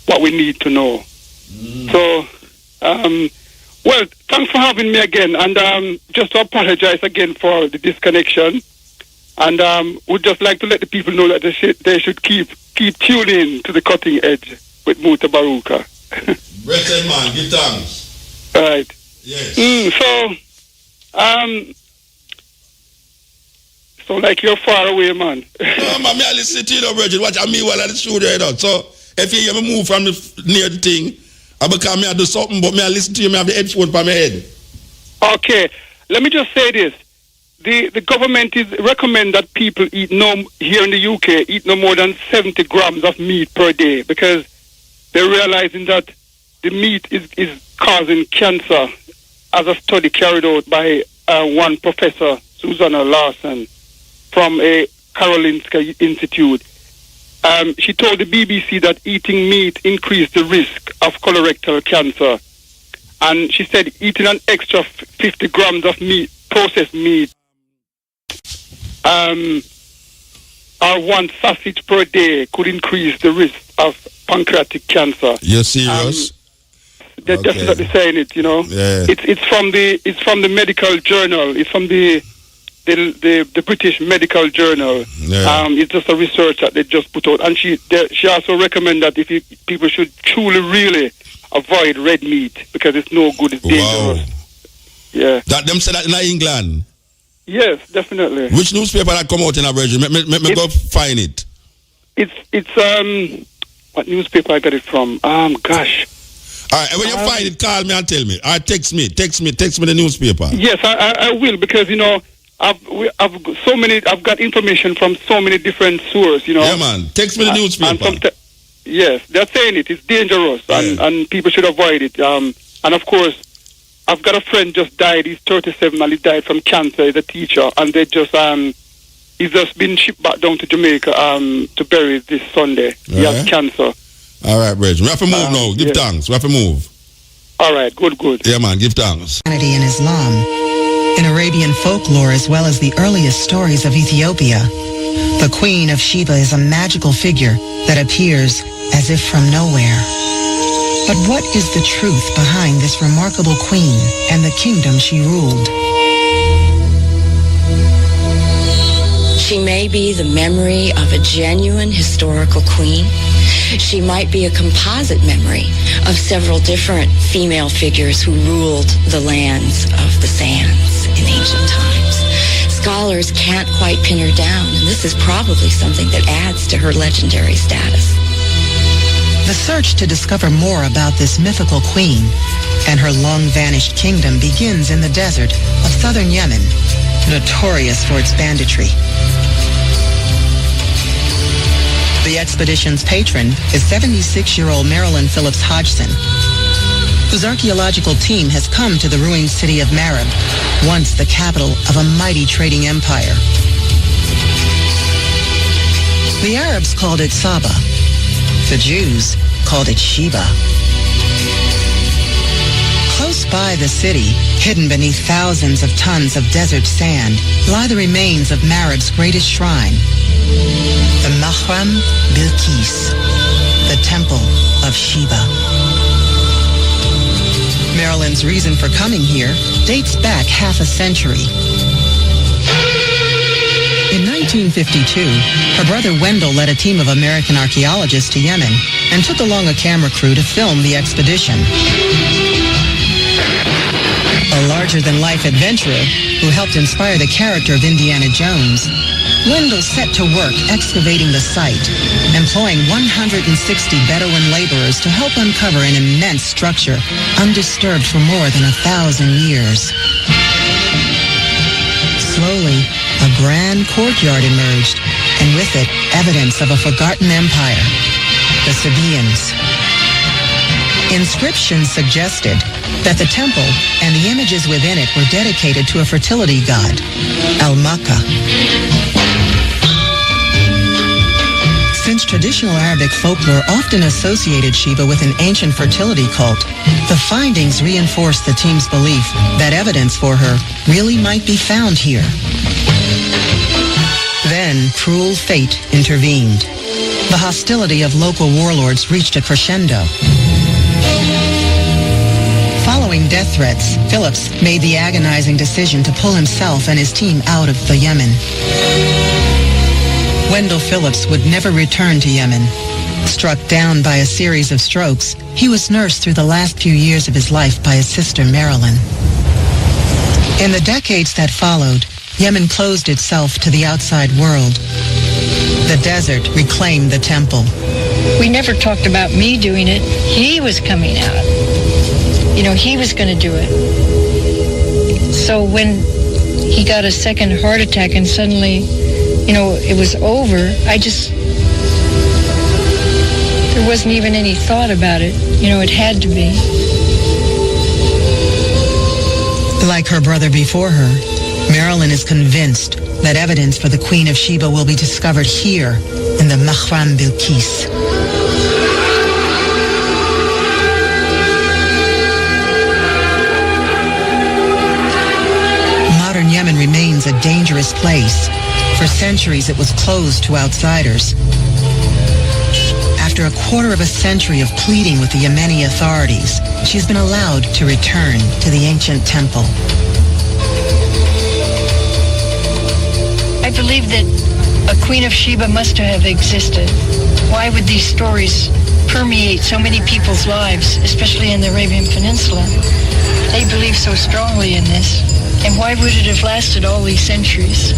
what we need to know. So, well, thanks for having me again, and just to apologize again for the disconnection, and would just like to let the people know that they should keep tuning to the cutting edge with Mutabaruka. Blessed man, give thanks. Right. Yes. So like you're far away, man. No, man, I listen to you, know, Bridget. Watch me while I the studio, you know. So if you hear me move from near the thing, I become me I do something, but me I listen to you, me have the headphone by my head. Okay, let me just say this. The government recommend that people here in the UK eat no more than 70 grams of meat per day, because they're realizing that the meat is causing cancer, as a study carried out by one professor, Susanna Larson, from a Karolinska Institute. She told the BBC that eating meat increased the risk of colorectal cancer. And she said eating an extra 50 grams of meat, processed meat, or one sausage per day could increase the risk of pancreatic cancer. You're serious? They're definitely saying it, you know. Yeah. It's from the medical journal. It's from the British Medical Journal. Yeah. It's just a research that they just put out, and she also recommend that people should truly really avoid red meat because it's no good. It's dangerous. Wow. Yeah. That them said that in England. Yes, definitely. Which newspaper that come out in a version? Me go find it. It's what newspaper I got it from? Gosh. All right, and when you find it, call me and tell me. Or text me the newspaper. Yes, I will, because you know I've got information from so many different sources. You know. Yeah, man. Text me the newspaper. Yes, they're saying it's dangerous, and people should avoid it. And of course, I've got a friend just died. He's 37 and he died from cancer. He's a teacher, and they just he's just been shipped back down to Jamaica to bury this Sunday. He has cancer. All right, Bridge. We have to move now. Give thanks. We have to move. All right, good. Yeah, man. Give thanks. Christianity and Islam, in Arabian folklore as well as the earliest stories of Ethiopia, the Queen of Sheba is a magical figure that appears as if from nowhere. But what is the truth behind this remarkable queen and the kingdom she ruled? She may be the memory of a genuine historical queen. She might be a composite memory of several different female figures who ruled the lands of the sands in ancient times. Scholars can't quite pin her down, and this is probably something that adds to her legendary status. The search to discover more about this mythical queen and her long-vanished kingdom begins in the desert of southern Yemen, notorious for its banditry. The expedition's patron is 76-year-old Marilyn Phillips Hodgson, whose archaeological team has come to the ruined city of Marib, once the capital of a mighty trading empire. The Arabs called it Saba, The Jews called it Sheba. Close by the city, hidden beneath thousands of tons of desert sand, lie the remains of Marib's greatest shrine, the Frm Bilqis, the Temple of Sheba. Marilyn's reason for coming here dates back half a century. In 1952, her brother Wendell led a team of American archaeologists to Yemen and took along a camera crew to film the expedition. A larger-than-life adventurer who helped inspire the character of Indiana Jones, Wendell set to work excavating the site, employing 160 Bedouin laborers to help uncover an immense structure undisturbed for more than 1,000 years. Slowly, a grand courtyard emerged, and with it, evidence of a forgotten empire, the Sabaeans. Inscriptions suggested that the temple and the images within it were dedicated to a fertility god, Al-Makka. Since traditional Arabic folklore often associated Sheba with an ancient fertility cult, the findings reinforced the team's belief that evidence for her really might be found here. Then, cruel fate intervened. The hostility of local warlords reached a crescendo. Following death threats, Phillips made the agonizing decision to pull himself and his team out of the Yemen. Wendell Phillips would never return to Yemen. Struck down by a series of strokes, he was nursed through the last few years of his life by his sister Marilyn. In the decades that followed, Yemen closed itself to the outside world. The desert reclaimed the temple. We never talked about me doing it. He was coming out. You know, he was going to do it. So when he got a second heart attack and suddenly, you know, it was over, there wasn't even any thought about it. You know, it had to be. Like her brother before her, Marilyn is convinced that evidence for the Queen of Sheba will be discovered here in the Frm Bilqis. Modern Yemen remains a dangerous place. For centuries, it was closed to outsiders. After a quarter of a century of pleading with the Yemeni authorities, she's been allowed to return to the ancient temple. I believe that a Queen of Sheba must have existed. Why would these stories permeate so many people's lives, especially in the Arabian Peninsula? They believe so strongly in this. And why would it have lasted all these centuries?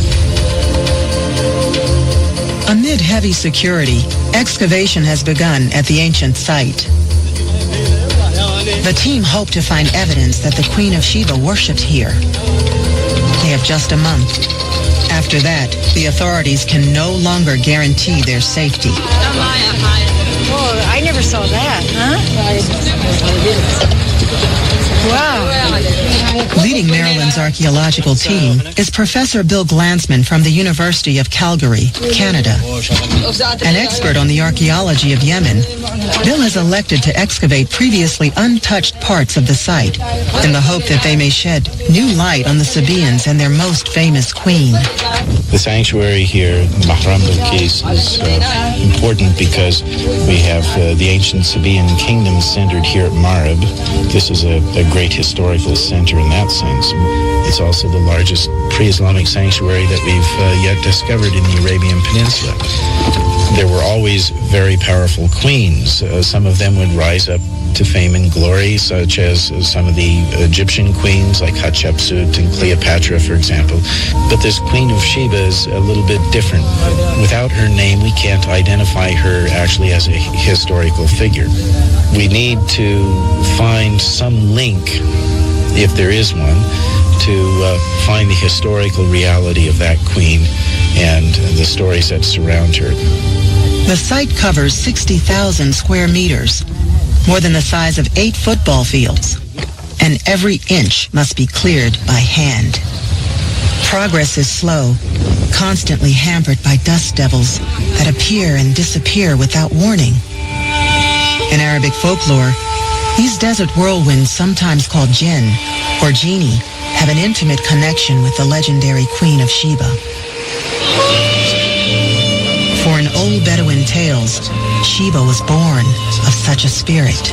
Amid heavy security, excavation has begun at the ancient site. The team hope to find evidence that the Queen of Sheba worshipped here. They have just a month. After that, the authorities can no longer guarantee their safety. Oh, I never saw that, huh? Wow. Leading Maryland's archaeological team is Professor Bill Glansman from the University of Calgary, Canada. An expert on the archaeology of Yemen, Bill has elected to excavate previously untouched parts of the site in the hope that they may shed new light on the Sabaeans and their most famous queen. The sanctuary here, Frm Bilqis, is important because we have the ancient Sabaean kingdom centered here at Marib. This is a great historical center in that sense. It's also the largest pre-Islamic sanctuary that we've yet discovered in the Arabian Peninsula. There were always very powerful queens. Some of them would rise up to fame and glory, such as some of the Egyptian queens like Hatshepsut and Cleopatra, for example. But this Queen of Sheba is a little bit different. Without her name, we can't identify her actually as a historical figure. We need to find some link, if there is one, to find the historical reality of that queen and the stories that surround her. The site covers 60,000 square meters, more than the size of 8 football fields, and every inch must be cleared by hand. Progress is slow, constantly hampered by dust devils that appear and disappear without warning. In Arabic folklore, these desert whirlwinds, sometimes called jinn or genie, have an intimate connection with the legendary Queen of Sheba. For in old Bedouin tales, Sheba was born of such a spirit.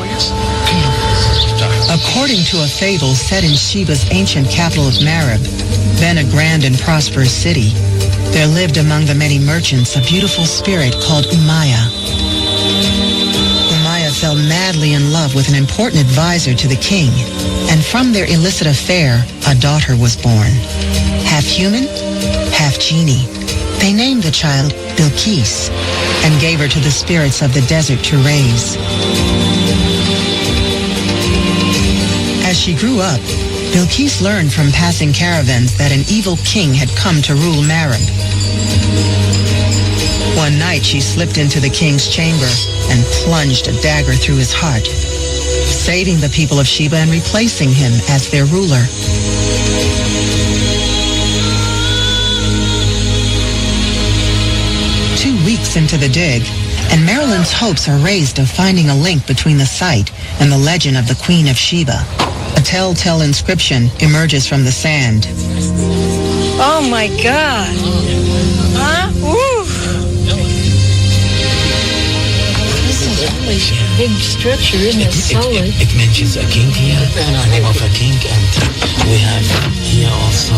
According to a fable set in Sheba's ancient capital of Marib, then a grand and prosperous city, there lived among the many merchants a beautiful spirit called Umayya. Umayya fell madly in love with an important advisor to the king, and from their illicit affair, a daughter was born. Half human, half genie. They named the child Bilqis and gave her to the spirits of the desert to raise. As she grew up, Bilqis learned from passing caravans that an evil king had come to rule Marib. One night she slipped into the king's chamber and plunged a dagger through his heart, saving the people of Sheba and replacing him as their ruler. Weeks into the dig, and Marilyn's hopes are raised of finding a link between the site and the legend of the Queen of Sheba. A telltale inscription emerges from the sand. Oh my God! Huh? Woo! This is a really big structure, isn't it? Solid. It mentions a king here, the name of a king, and we have here also.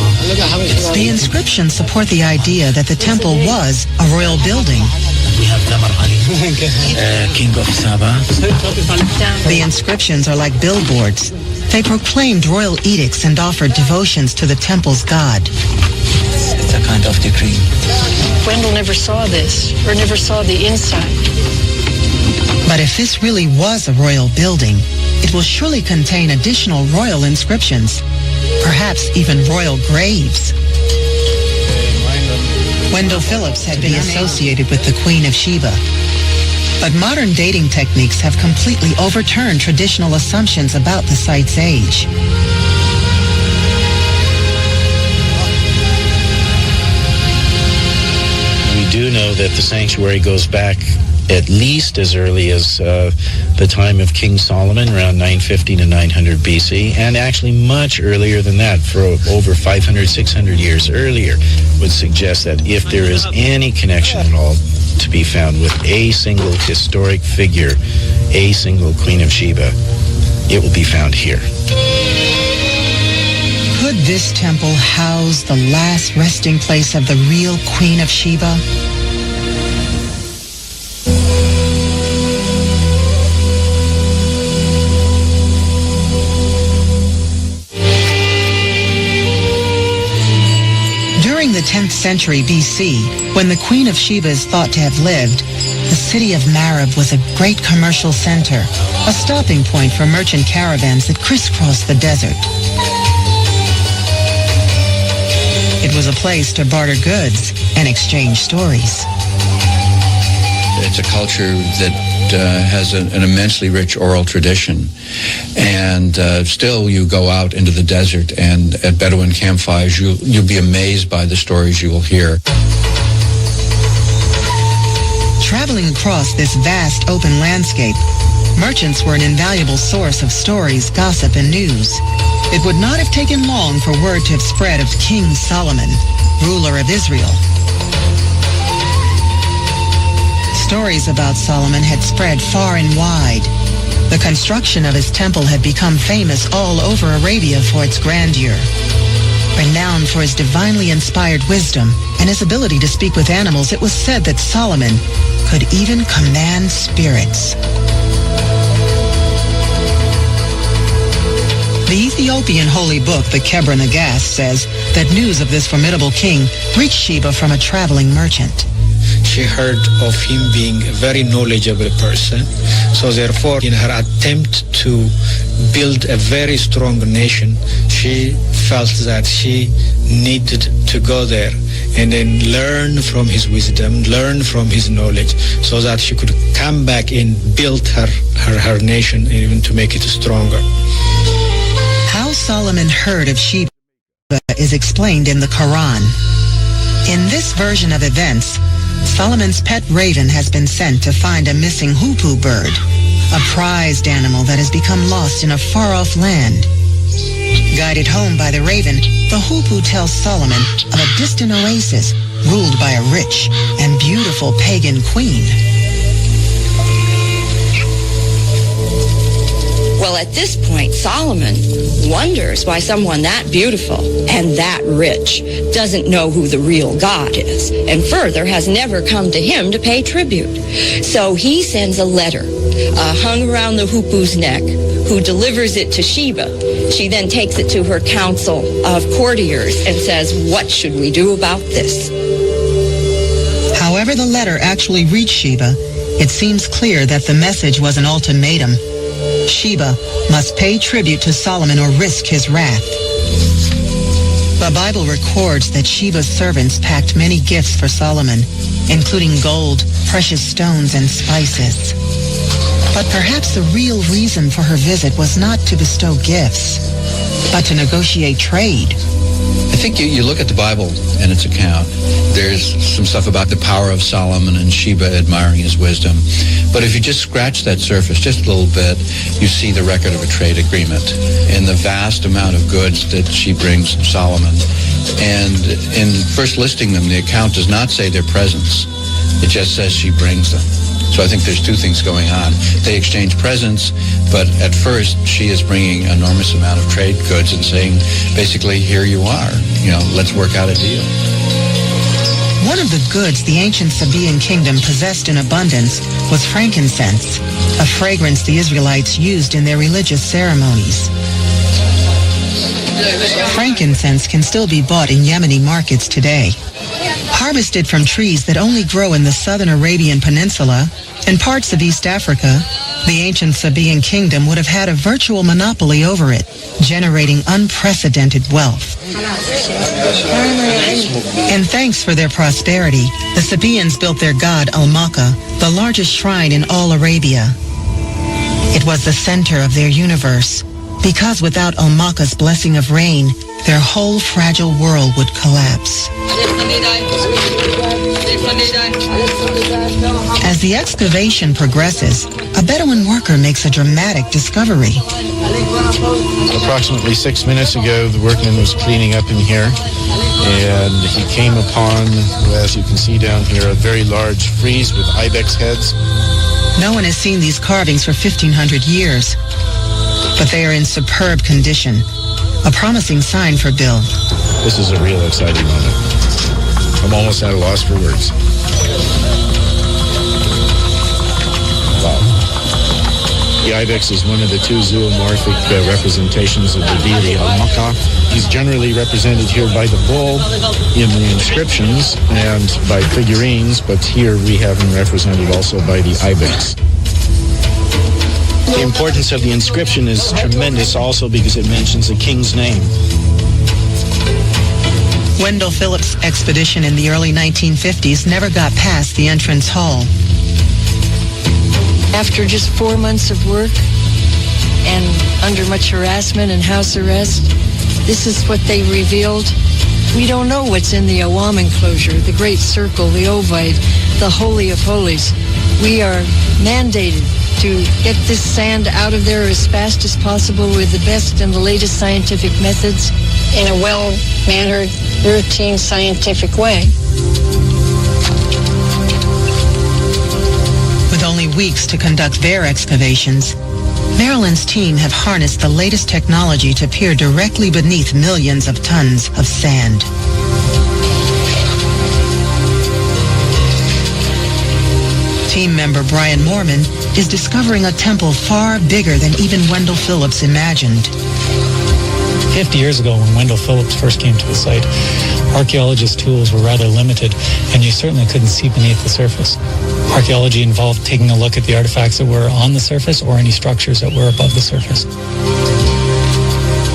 The inscriptions support the idea that the temple was a royal building. We have Damar Ali, king of Saba. The inscriptions are like billboards. They proclaimed royal edicts and offered devotions to the temple's god. It's a kind of decree. Wendell never saw this, or never saw the inside. But if this really was a royal building, it will surely contain additional royal inscriptions, perhaps even royal graves. Wendell Phillips had been associated with the Queen of Sheba, but modern dating techniques have completely overturned traditional assumptions about the site's age. We do know that the sanctuary goes back at least as early as the time of King Solomon, around 950 to 900 BC, and actually much earlier than that, for over 500, 600 years earlier, would suggest that if there is any connection at all to be found with a single historic figure, a single Queen of Sheba, it will be found here. Could this temple house the last resting place of the real Queen of Sheba? During the 10th century BC, when the Queen of Sheba is thought to have lived, the city of Marib was a great commercial center, a stopping point for merchant caravans that crisscrossed the desert. It was a place to barter goods and exchange stories. It's a culture that has an immensely rich oral tradition. And still you go out into the desert and at Bedouin campfires, you'll be amazed by the stories you will hear. Traveling across this vast open landscape, merchants were an invaluable source of stories, gossip, and news. It would not have taken long for word to have spread of King Solomon, ruler of Israel. Stories about Solomon had spread far and wide. The construction of his temple had become famous all over Arabia for its grandeur. Renowned for his divinely inspired wisdom and his ability to speak with animals, it was said that Solomon could even command spirits. The Ethiopian holy book, the Kebra Nagast, says that news of this formidable king reached Sheba from a traveling merchant. She heard of him being a very knowledgeable person. So therefore, in her attempt to build a very strong nation, she felt that she needed to go there and then learn from his wisdom, learn from his knowledge, so that she could come back and build her nation, and even to make it stronger. How Solomon heard of Sheba is explained in the Quran. In this version of events, Solomon's pet raven has been sent to find a missing hoopoe bird. a prized animal that has become lost in a far-off land. Guided home by the raven, the Hoopoe tells Solomon of a distant oasis ruled by a rich and beautiful pagan queen. Well, at this point, Solomon wonders why someone that beautiful and that rich doesn't know who the real God is, and further has never come to him to pay tribute. So he sends a letter hung around the Hoopoe's neck, who delivers it to Sheba. She then takes it to her council of courtiers and says, "What should we do about this?" However the letter actually reached Sheba, it seems clear that the message was an ultimatum. Sheba must pay tribute to Solomon or risk his wrath. The Bible records that Sheba's servants packed many gifts for Solomon, including gold, precious stones, and spices. But perhaps the real reason for her visit was not to bestow gifts, but to negotiate trade. I think you look at the Bible and its account, there's some stuff about the power of Solomon and Sheba admiring his wisdom. But if you just scratch that surface just a little bit, you see the record of a trade agreement and the vast amount of goods that she brings Solomon. And in first listing them, the account does not say their presents. It just says she brings them. So I think there's two things going on. They exchange presents, but at first she is bringing an enormous amount of trade goods and saying, basically, here you are. Let's work out a deal. One of the goods the ancient Sabaean kingdom possessed in abundance was frankincense, a fragrance the Israelites used in their religious ceremonies. Frankincense can still be bought in Yemeni markets today. Harvested from trees that only grow in the southern Arabian Peninsula and parts of East Africa, the ancient Sabaean kingdom would have had a virtual monopoly over it, generating unprecedented wealth. And thanks for their prosperity, the Sabaeans built their god Al-Makka, the largest shrine in all Arabia. It was the center of their universe, because without Al-Makka's blessing of rain, their whole fragile world would collapse. As the excavation progresses, a Bedouin worker makes a dramatic discovery. Approximately 6 minutes ago, the workman was cleaning up in here, and he came upon, as you can see down here, a very large frieze with ibex heads. No one has seen these carvings for 1,500 years, but they are in superb condition, a promising sign for Bill. This is a real exciting moment. I'm almost at a loss for words. Wow. The ibex is one of the two zoomorphic representations of the deity Al-Makka. He's generally represented here by the bull in the inscriptions and by figurines, but here we have him represented also by the ibex. The importance of the inscription is tremendous also because it mentions the king's name. Wendell Phillips' expedition in the early 1950s never got past the entrance hall. After just 4 months of work and under much harassment and house arrest, this is what they revealed. We don't know what's in the Awam enclosure, the Great Circle, the Ovide, the Holy of Holies. We are mandated to get this sand out of there as fast as possible with the best and the latest scientific methods in a well-mannered, routine scientific way. With only weeks to conduct their excavations, Maryland's team have harnessed the latest technology to peer directly beneath millions of tons of sand. Team member Brian Moorman is discovering a temple far bigger than even Wendell Phillips imagined. 50 years ago, when Wendell Phillips first came to the site, archaeologists' tools were rather limited, and you certainly couldn't see beneath the surface. Archaeology involved taking a look at the artifacts that were on the surface or any structures that were above the surface.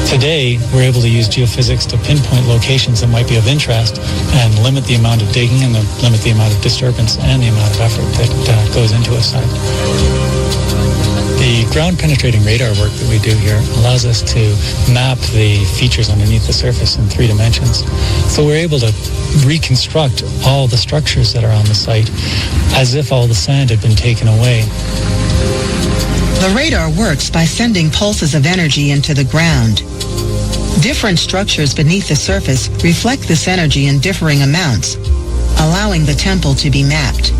Today, we're able to use geophysics to pinpoint locations that might be of interest and limit the amount of digging and limit the amount of disturbance and the amount of effort that goes into a site. The ground-penetrating radar work that we do here allows us to map the features underneath the surface in 3 dimensions. So we're able to reconstruct all the structures that are on the site as if all the sand had been taken away. The radar works by sending pulses of energy into the ground. Different structures beneath the surface reflect this energy in differing amounts, allowing the temple to be mapped.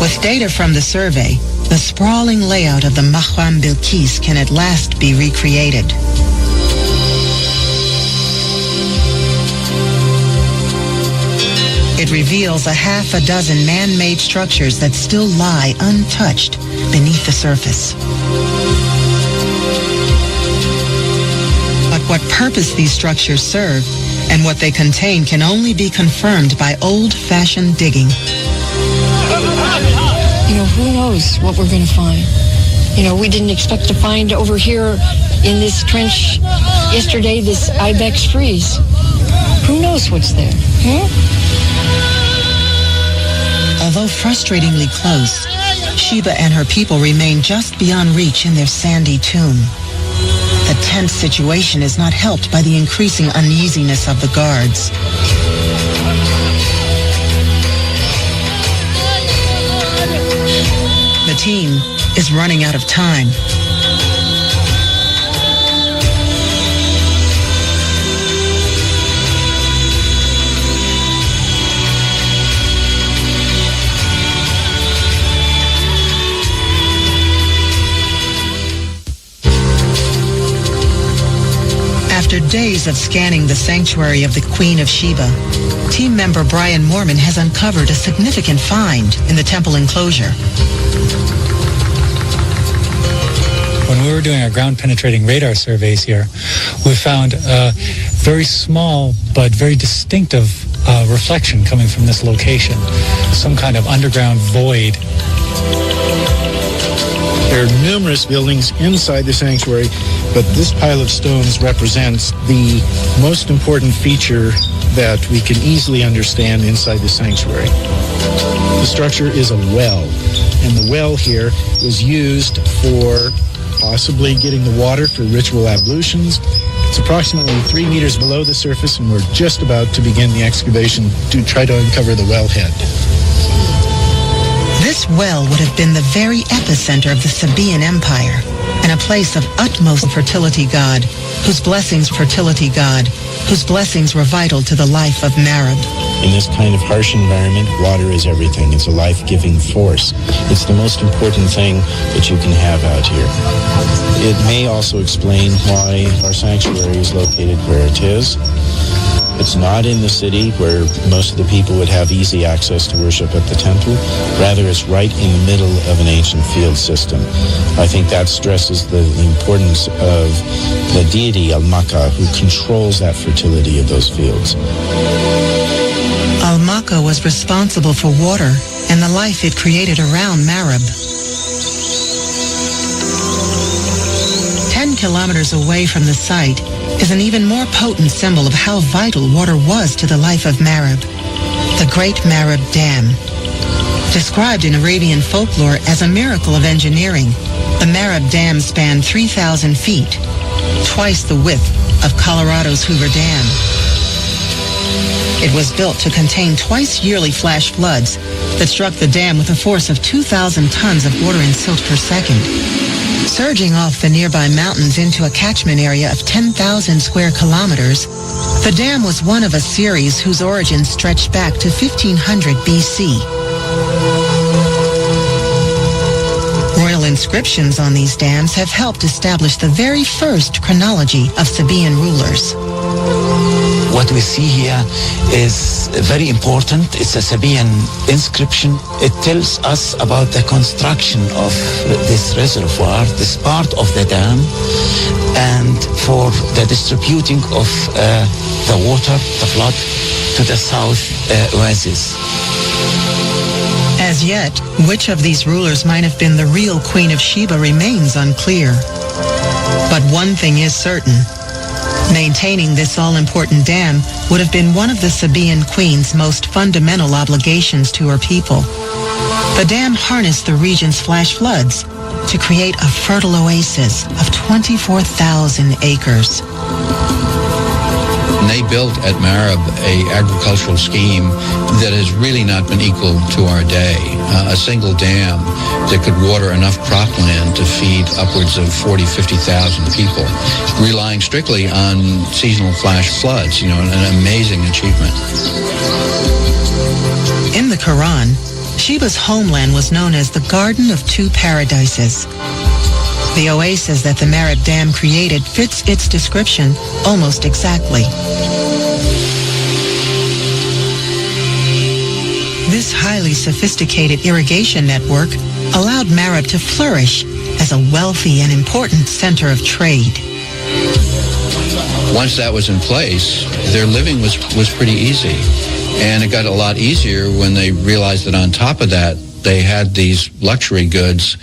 With data from the survey, the sprawling layout of the Mahram Bilqis can at last be recreated. It reveals a half a dozen man-made structures that still lie untouched beneath the surface. But what purpose these structures serve and what they contain can only be confirmed by old-fashioned digging. You know, who knows what we're going to find? You know, we didn't expect to find over here in this trench yesterday this ibex frieze. Who knows what's there? Although frustratingly close, Sheba and her people remain just beyond reach in their sandy tomb. The tense situation is not helped by the increasing uneasiness of the guards. The team is running out of time. After days of scanning the sanctuary of the Queen of Sheba, team member Brian Mormon has uncovered a significant find in the temple enclosure. When we were doing our ground-penetrating radar surveys here, we found a very small but very distinctive reflection coming from this location, some kind of underground void. There are numerous buildings inside the sanctuary, but this pile of stones represents the most important feature that we can easily understand inside the sanctuary. The structure is a well, and the well here was used for possibly getting the water for ritual ablutions. It's approximately 3 meters below the surface, and we're just about to begin the excavation to try to uncover the wellhead. This well would have been the very epicenter of the Sabaean Empire, and a place of utmost fertility god, whose blessings were vital to the life of Marib. In this kind of harsh environment, water is everything. It's a life-giving force. It's the most important thing that you can have out here. It may also explain why our sanctuary is located where it is. It's not in the city where most of the people would have easy access to worship at the temple. Rather, it's right in the middle of an ancient field system. I think that stresses the importance of the deity, Al-Makka, who controls that fertility of those fields. Al-Makka was responsible for water and the life it created around Marib. 10 kilometers away from the site is an even more potent symbol of how vital water was to the life of Marib, the Great Marib Dam. Described in Arabian folklore as a miracle of engineering, the Marib Dam spanned 3,000 feet, twice the width of Colorado's Hoover Dam. It was built to contain twice yearly flash floods that struck the dam with a force of 2,000 tons of water and silt per second. Surging off the nearby mountains into a catchment area of 10,000 square kilometers, the dam was one of a series whose origins stretched back to 1500 BC. Royal inscriptions on these dams have helped establish the very first chronology of Sabaean rulers. What we see here is very important. It's a Sabaean inscription. It tells us about the construction of this reservoir, this part of the dam, and for the distributing of the water, the flood, to the south oasis. As yet, which of these rulers might have been the real Queen of Sheba remains unclear. But one thing is certain. Maintaining this all-important dam would have been one of the Sabaean queen's most fundamental obligations to her people. The dam harnessed the region's flash floods to create a fertile oasis of 24,000 acres. And they built at Marib a agricultural scheme that has really not been equal to our day. A single dam that could water enough cropland to feed upwards of 40, 50,000 people, relying strictly on seasonal flash floods, an amazing achievement. In the Quran, Sheba's homeland was known as the Garden of Two Paradises. The oasis that the Marib Dam created fits its description almost exactly. This highly sophisticated irrigation network allowed Marib to flourish as a wealthy and important center of trade. Once that was in place, their living was pretty easy. And it got a lot easier when they realized that on top of that, they had these luxury goods,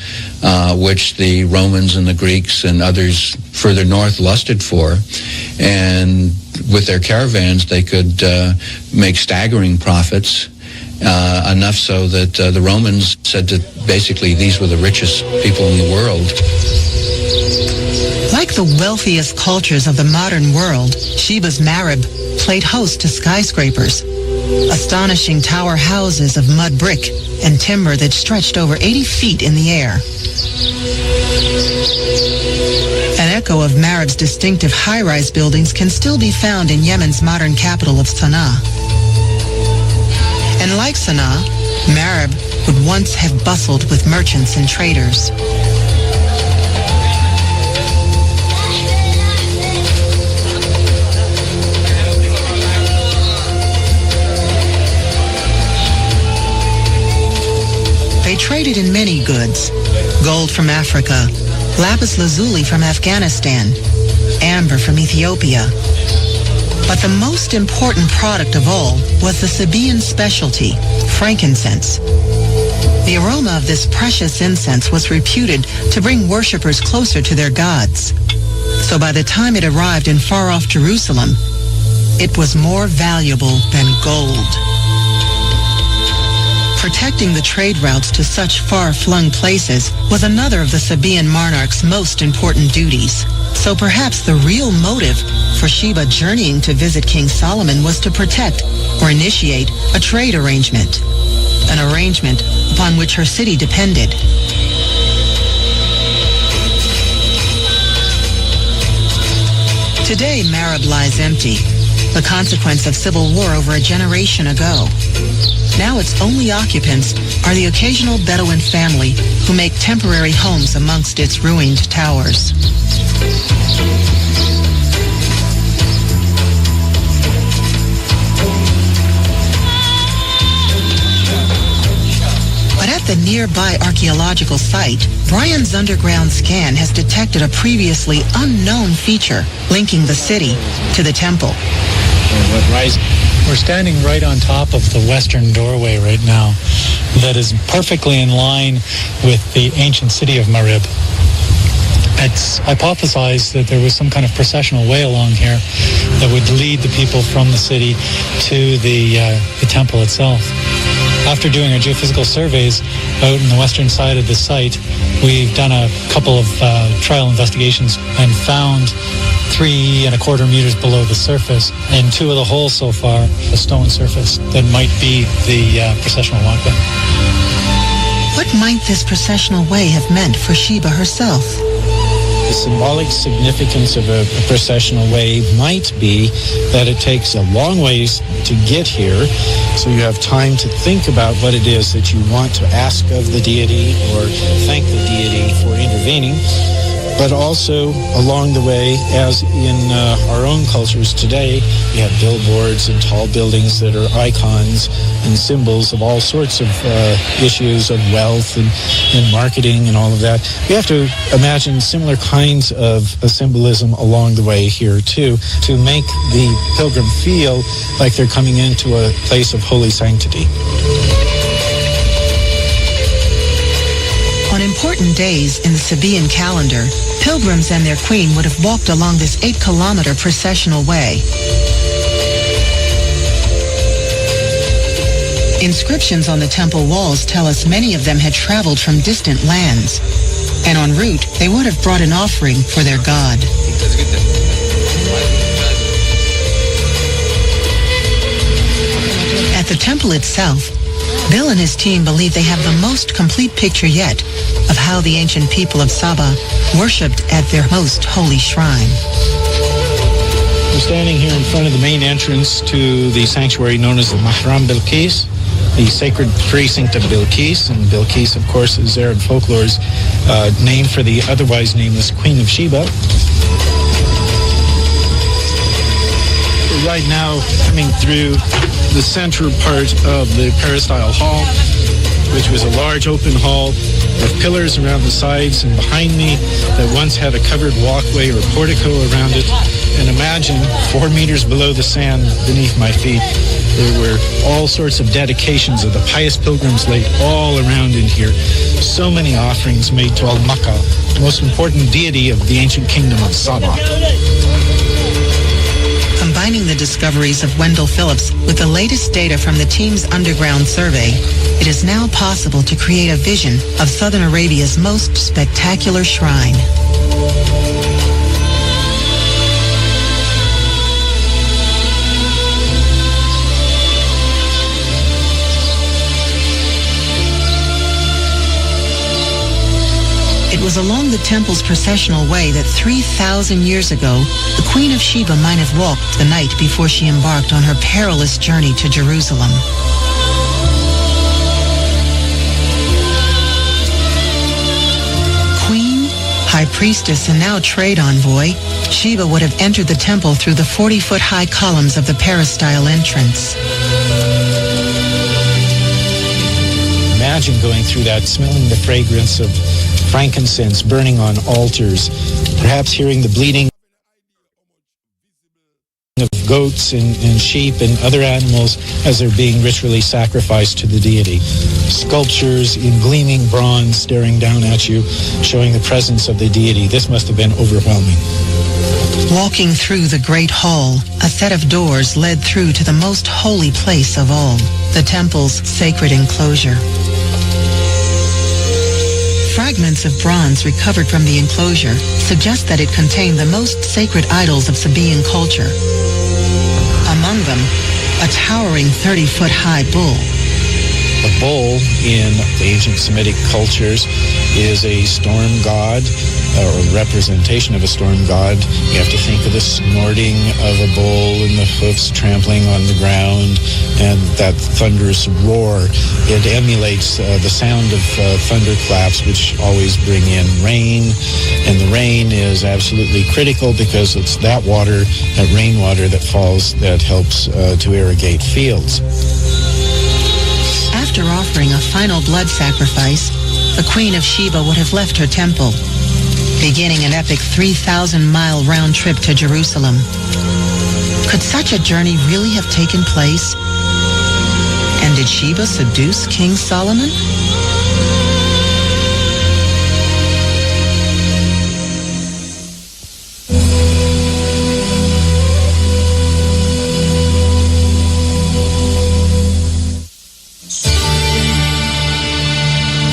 which the Romans and the Greeks and others further north lusted for. And with their caravans, they could make staggering profits, enough so that the Romans said that basically these were the richest people in the world. Like the wealthiest cultures of the modern world, Sheba's Marib played host to skyscrapers, astonishing tower houses of mud brick and timber that stretched over 80 feet in the air. An echo of Marib's distinctive high-rise buildings can still be found in Yemen's modern capital of Sana'a. And like Sana'a, Marib would once have bustled with merchants and traders. They traded in many goods: gold from Africa, lapis lazuli from Afghanistan, amber from Ethiopia. But the most important product of all was the Sabaean specialty, frankincense. The aroma of this precious incense was reputed to bring worshippers closer to their gods. So by the time it arrived in far-off Jerusalem, it was more valuable than gold. Protecting the trade routes to such far-flung places was another of the Sabaean monarch's most important duties. So perhaps the real motive for Sheba journeying to visit King Solomon was to protect or initiate a trade arrangement, an arrangement upon which her city depended. Today, Marib lies empty, the consequence of civil war over a generation ago. Now its only occupants are the occasional Bedouin family who make temporary homes amongst its ruined towers. But at the nearby archaeological site, Brian's underground scan has detected a previously unknown feature linking the city to the temple. We're standing right on top of the western doorway right now that is perfectly in line with the ancient city of Marib. It's hypothesized that there was some kind of processional way along here that would lead the people from the city to the temple itself. After doing our geophysical surveys out in the western side of the site, we've done a couple of trial investigations and found 3¼ meters below the surface, and 2 of the holes so far, a stone surface that might be the processional walkway. What might this processional way have meant for Sheba herself? The symbolic significance of a processional way might be that it takes a long ways to get here, so you have time to think about what it is that you want to ask of the deity or thank the deity for intervening. But also along the way, as in our own cultures today, we have billboards and tall buildings that are icons and symbols of all sorts of issues of wealth and marketing and all of that. We have to imagine similar kinds of symbolism along the way here too, to make the pilgrim feel like they're coming into a place of holy sanctity. On important days in the Sabaean calendar, pilgrims and their queen would have walked along this 8-kilometer processional way. Inscriptions on the temple walls tell us many of them had traveled from distant lands, and en route they would have brought an offering for their god. temple itself, Bill and his team believe they have the most complete picture yet of how the ancient people of Saba worshipped at their most holy shrine. We're standing here in front of the main entrance to the sanctuary known as the Mahram Bilqis, the sacred precinct of Bilqis. And Bilqis, of course, is Arab folklore's name for the otherwise nameless Queen of Sheba. We're right now coming through the central part of the peristyle hall, which was a large open hall with pillars around the sides and behind me that once had a covered walkway or portico around it. And imagine 4 meters below the sand beneath my feet, there were all sorts of dedications of the pious pilgrims laid all around in here. So many offerings made to Al-Makka, the most important deity of the ancient kingdom of Saba. Combining the discoveries of Wendell Phillips with the latest data from the team's underground survey, it is now possible to create a vision of Southern Arabia's most spectacular shrine. It was along the temple's processional way that 3,000 years ago, the Queen of Sheba might have walked the night before she embarked on her perilous journey to Jerusalem. Queen, High Priestess, and now trade envoy, Sheba would have entered the temple through the 40-foot-high columns of the peristyle entrance. Imagine going through that, smelling the fragrance of frankincense burning on altars, perhaps hearing the bleating of goats and sheep and other animals as they're being ritually sacrificed to the deity. Sculptures in gleaming bronze staring down at you, showing the presence of the deity. This must have been overwhelming. Walking through the great hall, a set of doors led through to the most holy place of all, the temple's sacred enclosure. Fragments of bronze recovered from the enclosure suggest that it contained the most sacred idols of Sabaean culture. Among them, a towering 30-foot-high bull. A bull in the ancient Semitic cultures is a storm god, or a representation of a storm god. You have to think of the snorting of a bull and the hoofs trampling on the ground and that thunderous roar. It emulates the sound of thunderclaps, which always bring in rain. And the rain is absolutely critical because it's that water, that rainwater that falls, that helps to irrigate fields. After offering a final blood sacrifice, the Queen of Sheba would have left her temple, beginning an epic 3,000-mile round trip to Jerusalem. Could such a journey really have taken place? And did Sheba seduce King Solomon?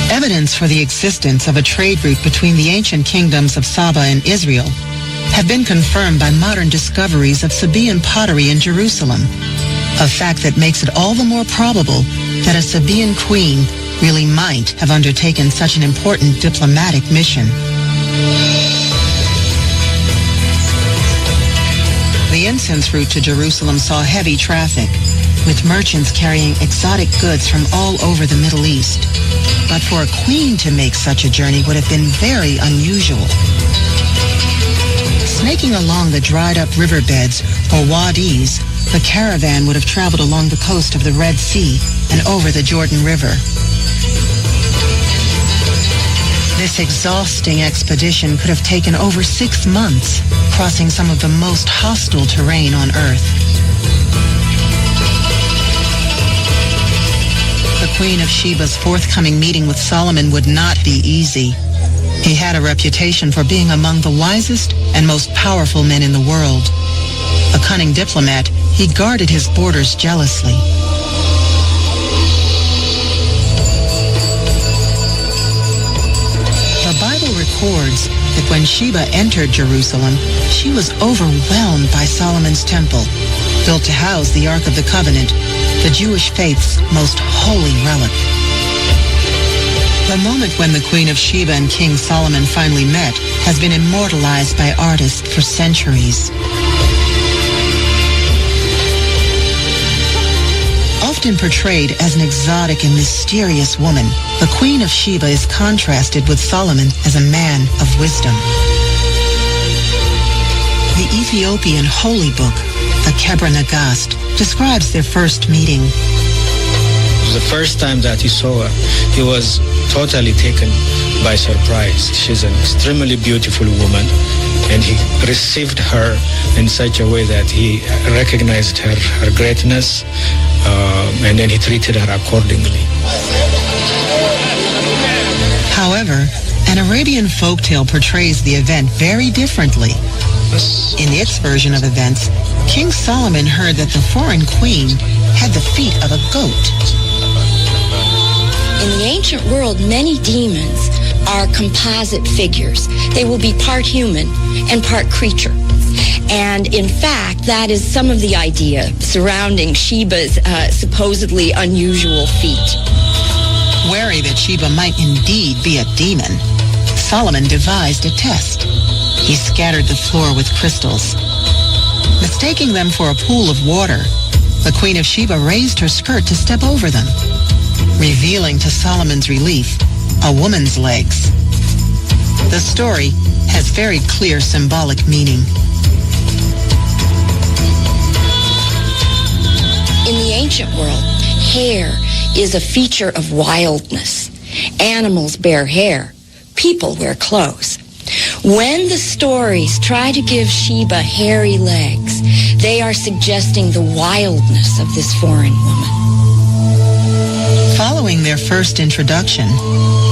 Evidence for the existence of a trade route between the ancient kingdoms of Saba and Israel have been confirmed by modern discoveries of Sabaean pottery in Jerusalem, a fact that makes it all the more probable that a Sabaean queen really might have undertaken such an important diplomatic mission. The incense route to Jerusalem saw heavy traffic, with merchants carrying exotic goods from all over the Middle East. But for a queen to make such a journey would have been very unusual. Snaking along the dried-up riverbeds, or wadis, the caravan would have traveled along the coast of the Red Sea and over the Jordan River. This exhausting expedition could have taken over 6 months, crossing some of the most hostile terrain on Earth. The Queen of Sheba's forthcoming meeting with Solomon would not be easy. He had a reputation for being among the wisest and most powerful men in the world. A cunning diplomat, he guarded his borders jealously. The Bible records that when Sheba entered Jerusalem, she was overwhelmed by Solomon's temple, built to house the Ark of the Covenant, the Jewish faith's most holy relic. The moment when the Queen of Sheba and King Solomon finally met has been immortalized by artists for centuries. Often portrayed as an exotic and mysterious woman, the Queen of Sheba is contrasted with Solomon as a man of wisdom. The Ethiopian holy book, the Kebra Nagast, describes their first meeting. The first time that he saw her, he was totally taken by surprise. She's an extremely beautiful woman, and he received her in such a way that he recognized her greatness, and then he treated her accordingly. However, an Arabian folktale portrays the event very differently. In its version of events, King Solomon heard that the foreign queen had the feet of a goat. In the ancient world, many demons are composite figures. They will be part human and part creature. And in fact, that is some of the idea surrounding Sheba's supposedly unusual feat. Wary that Sheba might indeed be a demon, Solomon devised a test. He scattered the floor with crystals. Mistaking them for a pool of water, the Queen of Sheba raised her skirt to step over them, revealing to Solomon's relief a woman's legs. The story has very clear symbolic meaning. In the ancient world, hair is a feature of wildness. Animals bear hair. People wear clothes. When the stories try to give Sheba hairy legs, they are suggesting the wildness of this foreign woman. Following their first introduction,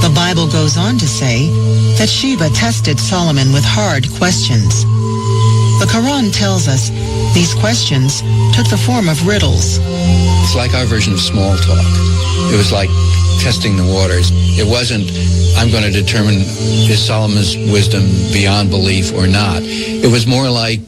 the Bible goes on to say that Sheba tested Solomon with hard questions. The Quran tells us these questions took the form of riddles. It's like our version of small talk. It was like testing the waters. It wasn't, I'm going to determine is Solomon's wisdom beyond belief or not. It was more like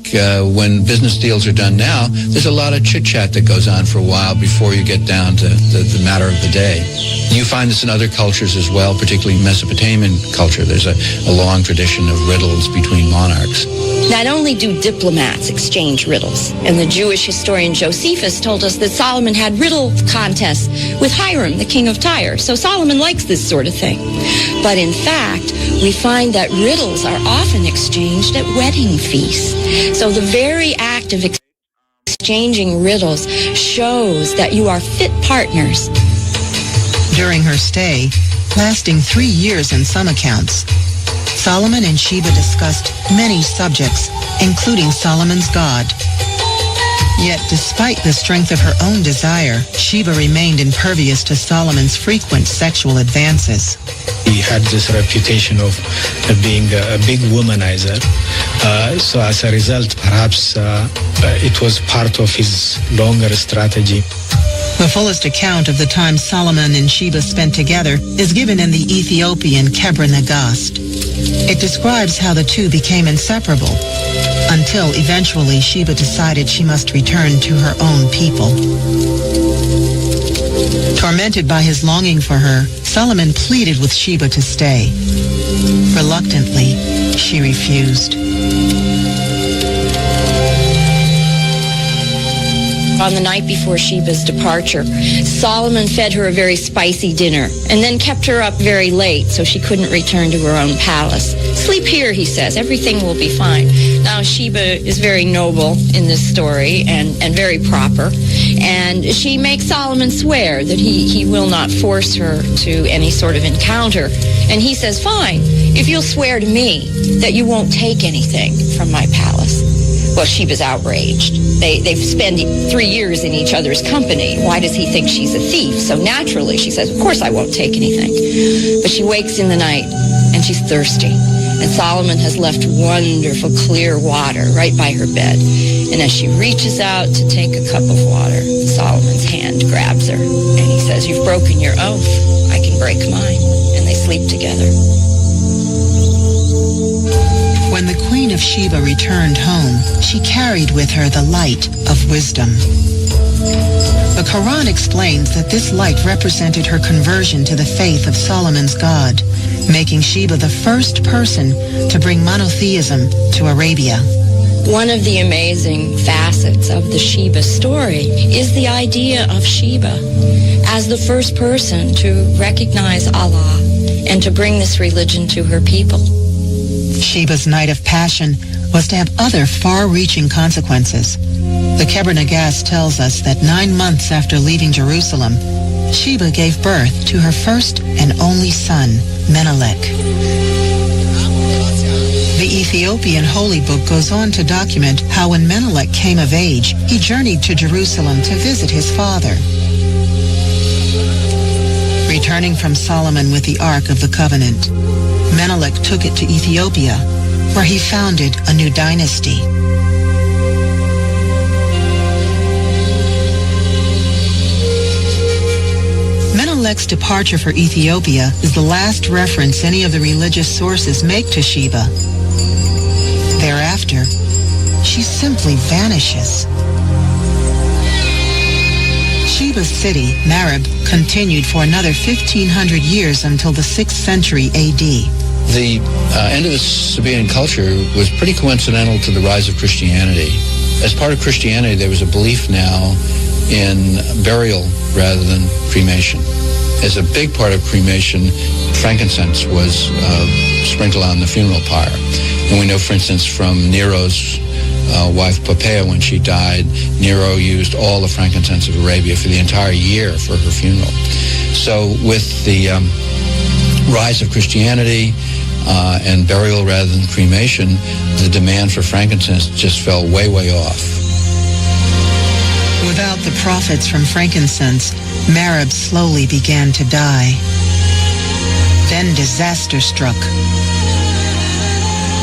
when business deals are done now, there's a lot of chit-chat that goes on for a while before you get down to the matter of the day. You find this in other cultures as well, particularly Mesopotamian culture. There's a long tradition of riddles between monarchs. Not only do diplomats exchange riddles, and the Jewish historian Josephus told us that Solomon had riddle contests with Hiram, the king of Tyre. So Solomon likes this sort of thing. But in fact, we find that riddles are often exchanged at wedding feasts. So the very act of exchanging riddles shows that you are fit partners. During her stay, lasting 3 years in some accounts, Solomon and Sheba discussed many subjects, including Solomon's God. Yet, despite the strength of her own desire, Sheba remained impervious to Solomon's frequent sexual advances. He had this reputation of being a big womanizer. So as a result, perhaps it was part of his longer strategy. The fullest account of the time Solomon and Sheba spent together is given in the Ethiopian Kebra Nagast. It describes how the two became inseparable, until eventually Sheba decided she must return to her own people. Tormented by his longing for her, Solomon pleaded with Sheba to stay. Reluctantly, she refused. On the night before Sheba's departure, Solomon fed her a very spicy dinner and then kept her up very late so she couldn't return to her own palace. Sleep here, he says. Everything will be fine. Now, Sheba is very noble in this story and very proper. And she makes Solomon swear that he will not force her to any sort of encounter. And he says, fine, if you'll swear to me that you won't take anything from my palace. Well, Sheba's outraged. They've spent 3 years in each other's company. Why does he think she's a thief? So naturally, she says, of course I won't take anything. But she wakes in the night, and she's thirsty. And Solomon has left wonderful clear water right by her bed. And as she reaches out to take a cup of water, Solomon's hand grabs her. And he says, you've broken your oath. I can break mine. And they sleep together. When the Queen of Sheba returned home, she carried with her the light of wisdom. The Quran explains that this light represented her conversion to the faith of Solomon's God, making Sheba the first person to bring monotheism to Arabia. One of the amazing facets of the Sheba story is the idea of Sheba as the first person to recognize Allah and to bring this religion to her people. Sheba's night of passion was to have other far-reaching consequences. The Kebra Nagast tells us that 9 months after leaving Jerusalem, Sheba gave birth to her first and only son, Menelik. The Ethiopian holy book goes on to document how when Menelik came of age, he journeyed to Jerusalem to visit his father. Returning from Solomon with the Ark of the Covenant, Menelik took it to Ethiopia, where he founded a new dynasty. Menelik's departure for Ethiopia is the last reference any of the religious sources make to Sheba. Thereafter, she simply vanishes. Sheba's city, Marib, continued for another 1,500 years until the 6th century A.D. The end of the Sabaean culture was pretty coincidental to the rise of Christianity. As part of Christianity, there was a belief now in burial rather than cremation. As a big part of cremation, frankincense was sprinkled on the funeral pyre. And we know, for instance, from Nero's wife Poppaea, when she died, Nero used all the frankincense of Arabia for the entire year for her funeral. So with the rise of Christianity and burial rather than cremation, the demand for frankincense just fell way, way off. Without the profits from frankincense, Marib slowly began to die. Then disaster struck.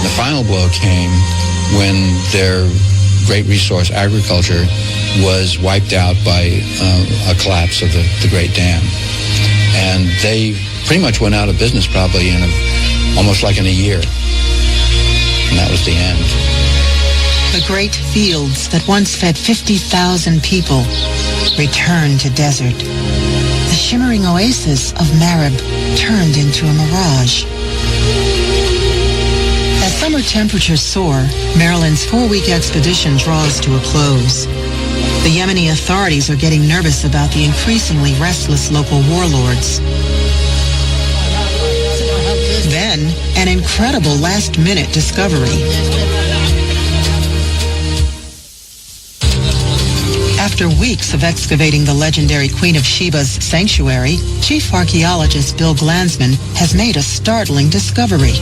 The final blow came when their great resource, agriculture, was wiped out by a collapse of the Great Dam. And they pretty much went out of business probably almost like in a year. And that was the end. The great fields that once fed 50,000 people returned to desert. The shimmering oasis of Marib turned into a mirage. As summer temperatures soar, Maryland's 4-week expedition draws to a close. The Yemeni authorities are getting nervous about the increasingly restless local warlords. Then, an incredible last-minute discovery. After weeks of excavating the legendary Queen of Sheba's sanctuary, Chief Archaeologist Bill Glansman has made a startling discovery.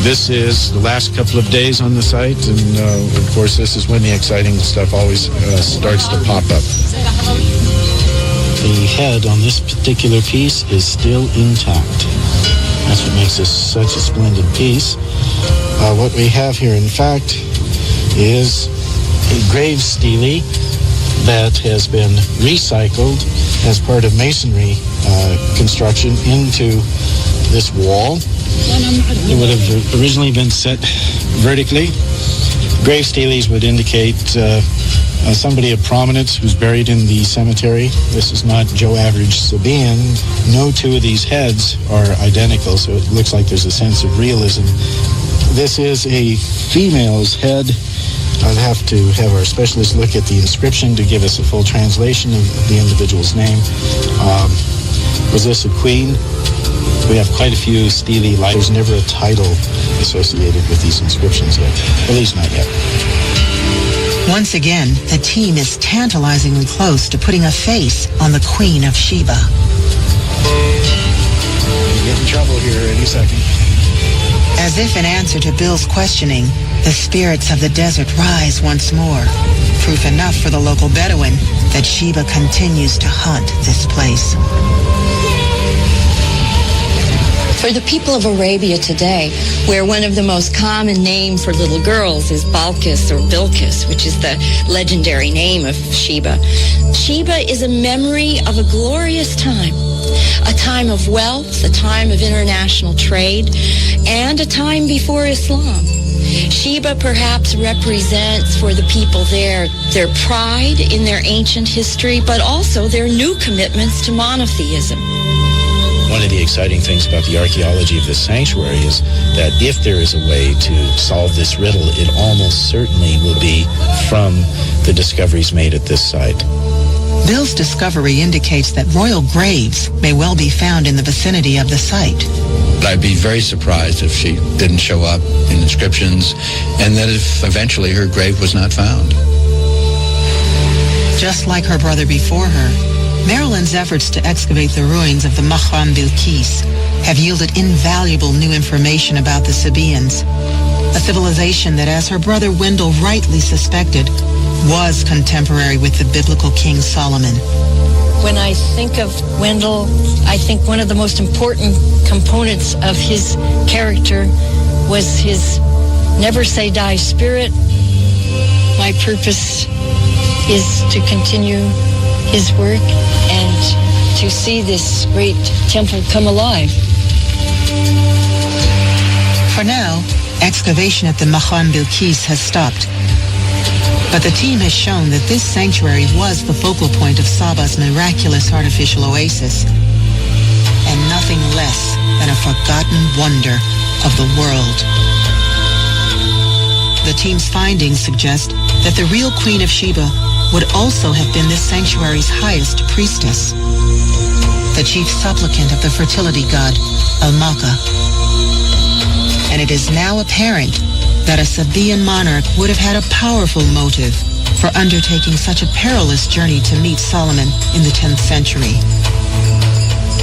This is the last couple of days on the site, and of course this is when the exciting stuff always starts to pop up. The head on this particular piece is still intact. That's what makes this such a splendid piece. What we have here, in fact, is a grave stele that has been recycled as part of masonry construction into this wall. It would have originally been set vertically. Grave steles would indicate somebody of prominence who's buried in the cemetery. This is not Joe Average Sabaean. No two of these heads are identical, so it looks like there's a sense of realism. This is a female's head. I'd have to have our specialist look at the inscription to give us a full translation of the individual's name. Was this a queen? We have quite a few stele. There's never a title associated with these inscriptions yet, at least not yet. Once again, the team is tantalizingly close to putting a face on the Queen of Sheba. You get in trouble here any second. As if in answer to Bill's questioning, the spirits of the desert rise once more. Proof enough for the local Bedouin that Sheba continues to haunt this place. For the people of Arabia today, where one of the most common names for little girls is Balkis or Bilkis, which is the legendary name of Sheba, Sheba is a memory of a glorious time. A time of wealth, a time of international trade, and a time before Islam. Sheba perhaps represents for the people there their pride in their ancient history, but also their new commitments to monotheism. One of the exciting things about the archaeology of this sanctuary is that if there is a way to solve this riddle, it almost certainly will be from the discoveries made at this site. Bill's discovery indicates that royal graves may well be found in the vicinity of the site. I'd be very surprised if she didn't show up in inscriptions, and that if eventually her grave was not found. Just like her brother before her, Marilyn's efforts to excavate the ruins of the Mahram Bilqis have yielded invaluable new information about the Sabaeans, a civilization that, as her brother Wendell rightly suspected, was contemporary with the biblical King Solomon. When I think of Wendell, I think one of the most important components of his character was his never say die spirit. My purpose is to continue his work and to see this great temple come alive. For now, excavation at the Mahram Bilqis has stopped. But the team has shown that this sanctuary was the focal point of Saba's miraculous artificial oasis, and nothing less than a forgotten wonder of the world. The team's findings suggest that the real Queen of Sheba would also have been this sanctuary's highest priestess, the chief supplicant of the fertility god, Almaka. And it is now apparent that a Sabaean monarch would have had a powerful motive for undertaking such a perilous journey to meet Solomon in the 10th century.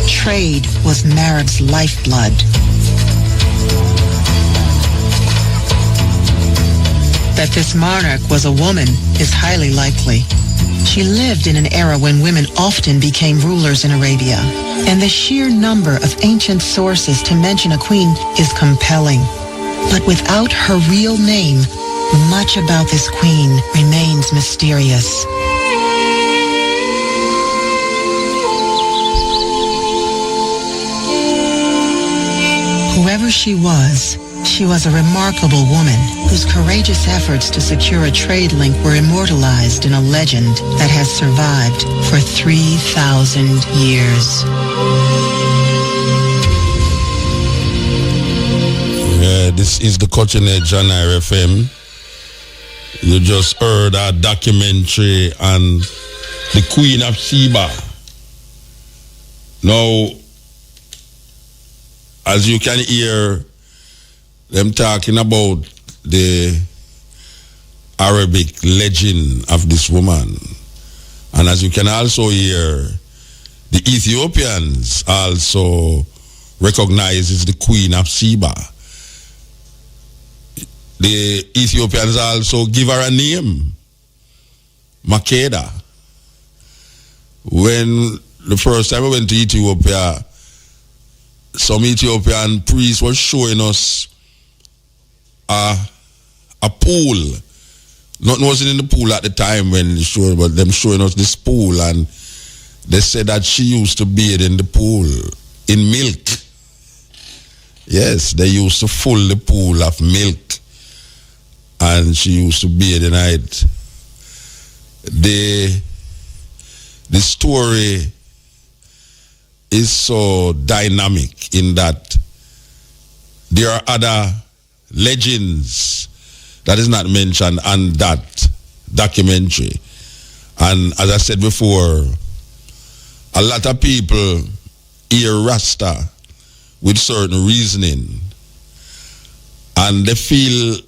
Trade was Marib's lifeblood. That this monarch was a woman is highly likely. She lived in an era when women often became rulers in Arabia, and the sheer number of ancient sources to mention a queen is compelling. But without her real name, much about this queen remains mysterious. Whoever she was a remarkable woman whose courageous efforts to secure a trade link were immortalized in a legend that has survived for 3,000 years. This is the Cutting Edge on IRFM. You just heard a documentary on the Queen of Sheba. Now, as you can hear them talking about the Arabic legend of this woman, and as you can also hear, the Ethiopians also recognize as the Queen of Sheba. The Ethiopians also give her a name, Makeda. When the first time I went to Ethiopia, some Ethiopian priests were showing us a pool. Nothing was in the pool at the time when they showed, but them showing us this pool, and they said that she used to bathe in the pool in milk. Yes, they used to fill the pool of milk, and she used to bathe in it. The story is so dynamic in that there are other legends that is not mentioned on that documentary. And as I said before, a lot of people hear Rasta with certain reasoning, and they feel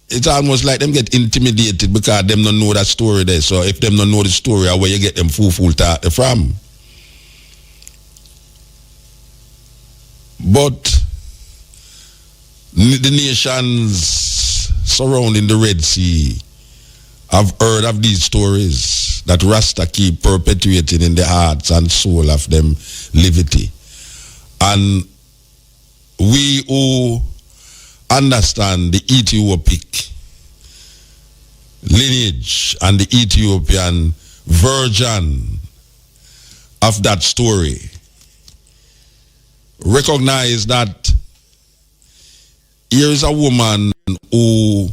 it's almost like them get intimidated because them don't know that story there. So if them don't know the story, where you get them full talk from. But the nations surrounding the Red Sea have heard of these stories that Rasta keep perpetuating in the hearts and soul of them livity. And we who understand the Ethiopic lineage and the Ethiopian version of that story recognize that here is a woman who,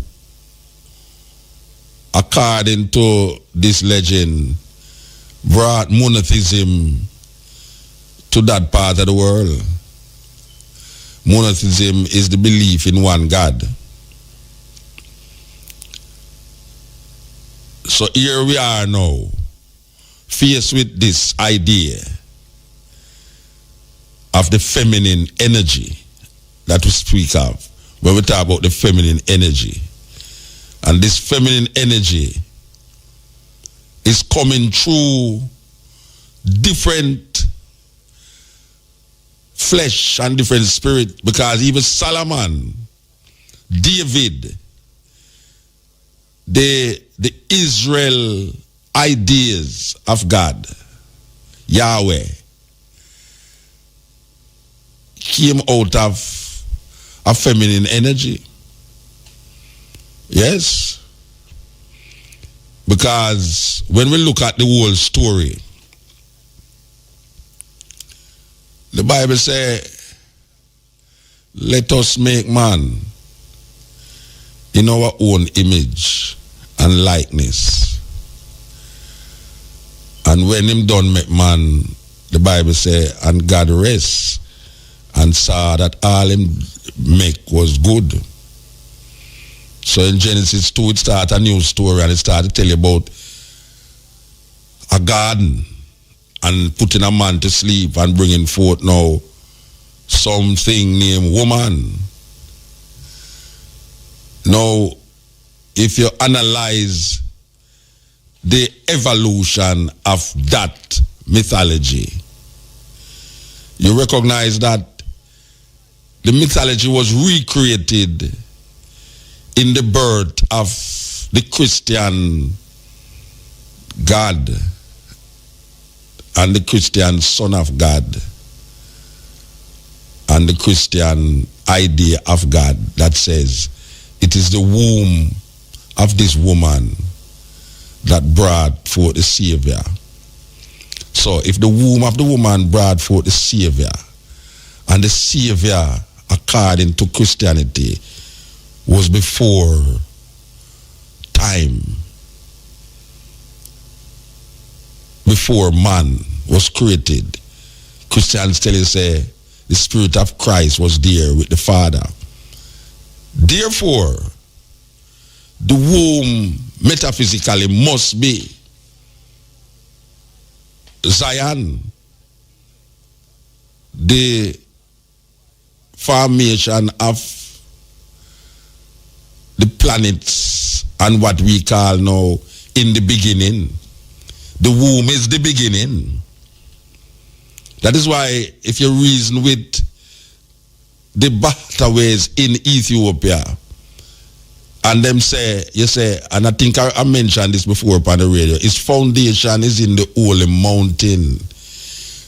according to this legend, brought monotheism to that part of the world. Monotheism is the belief in one God. So here we are now, faced with this idea of the feminine energy that we speak of when we talk about the feminine energy. And this feminine energy is coming through different flesh and different spirit, because even Solomon, David, the Israel ideas of God, Yahweh, came out of a feminine energy. Yes. Because when we look at the whole story, the Bible says, let us make man in our own image and likeness. And when him done make man, the Bible says, and God rests and saw that all him make was good. So in Genesis 2, it starts a new story, and it starts to tell you about a garden and putting a man to sleep and bringing forth now something named woman. Now, if you analyze the evolution of that mythology, you recognize that the mythology was recreated in the birth of the Christian God and the Christian Son of God and the Christian idea of God that says it is the womb of this woman that brought forth the Savior. So if the womb of the woman brought forth the Savior, and the Savior, according to Christianity, was before time, before man was created, Christians tell you, say, the Spirit of Christ was there with the Father. Therefore, the womb metaphysically must be Zion, the formation of the planets and what we call now in the beginning. The womb is the beginning. That is why if you reason with the Bahtaways in Ethiopia, and them say, you say, and I think I mentioned this before upon the radio, its foundation is in the holy mountain.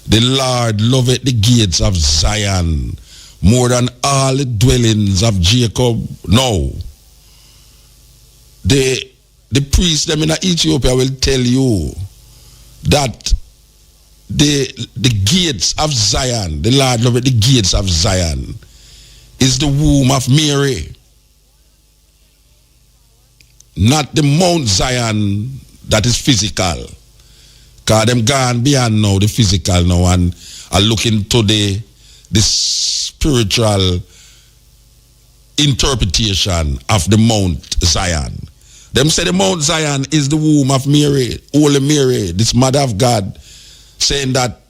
The Lord loveth the gates of Zion more than all the dwellings of Jacob. No. The priests them in Ethiopia will tell you that the gates of Zion, the Lord loveth the gates of Zion, is the womb of Mary. Not the Mount Zion that is physical. Because them gone beyond now the physical now and are looking to the spiritual interpretation of the Mount Zion. Them say the Mount Zion is the womb of Mary, Holy Mary, this mother of God, saying that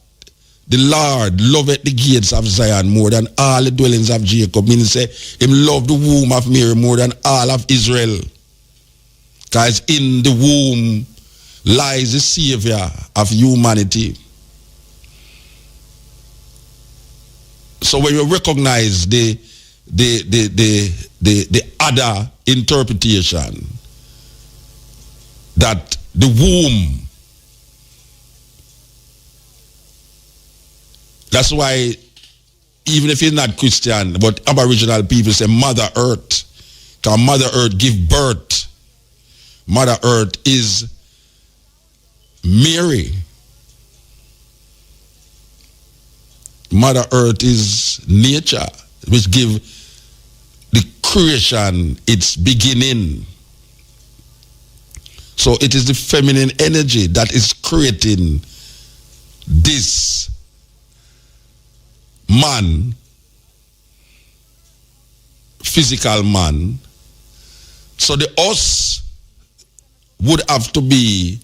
the Lord loveth the gates of Zion more than all the dwellings of Jacob. Meaning say him love the womb of Mary more than all of Israel. Because in the womb lies the Savior of humanity. So when you recognize the other interpretation, that the womb, that's why even if you're not Christian, but Aboriginal people say Mother Earth, because Mother Earth give birth. Mother Earth is Mary. Mother Earth is nature, which give the creation, its beginning. So it is the feminine energy that is creating this man, physical man. So the us would have to be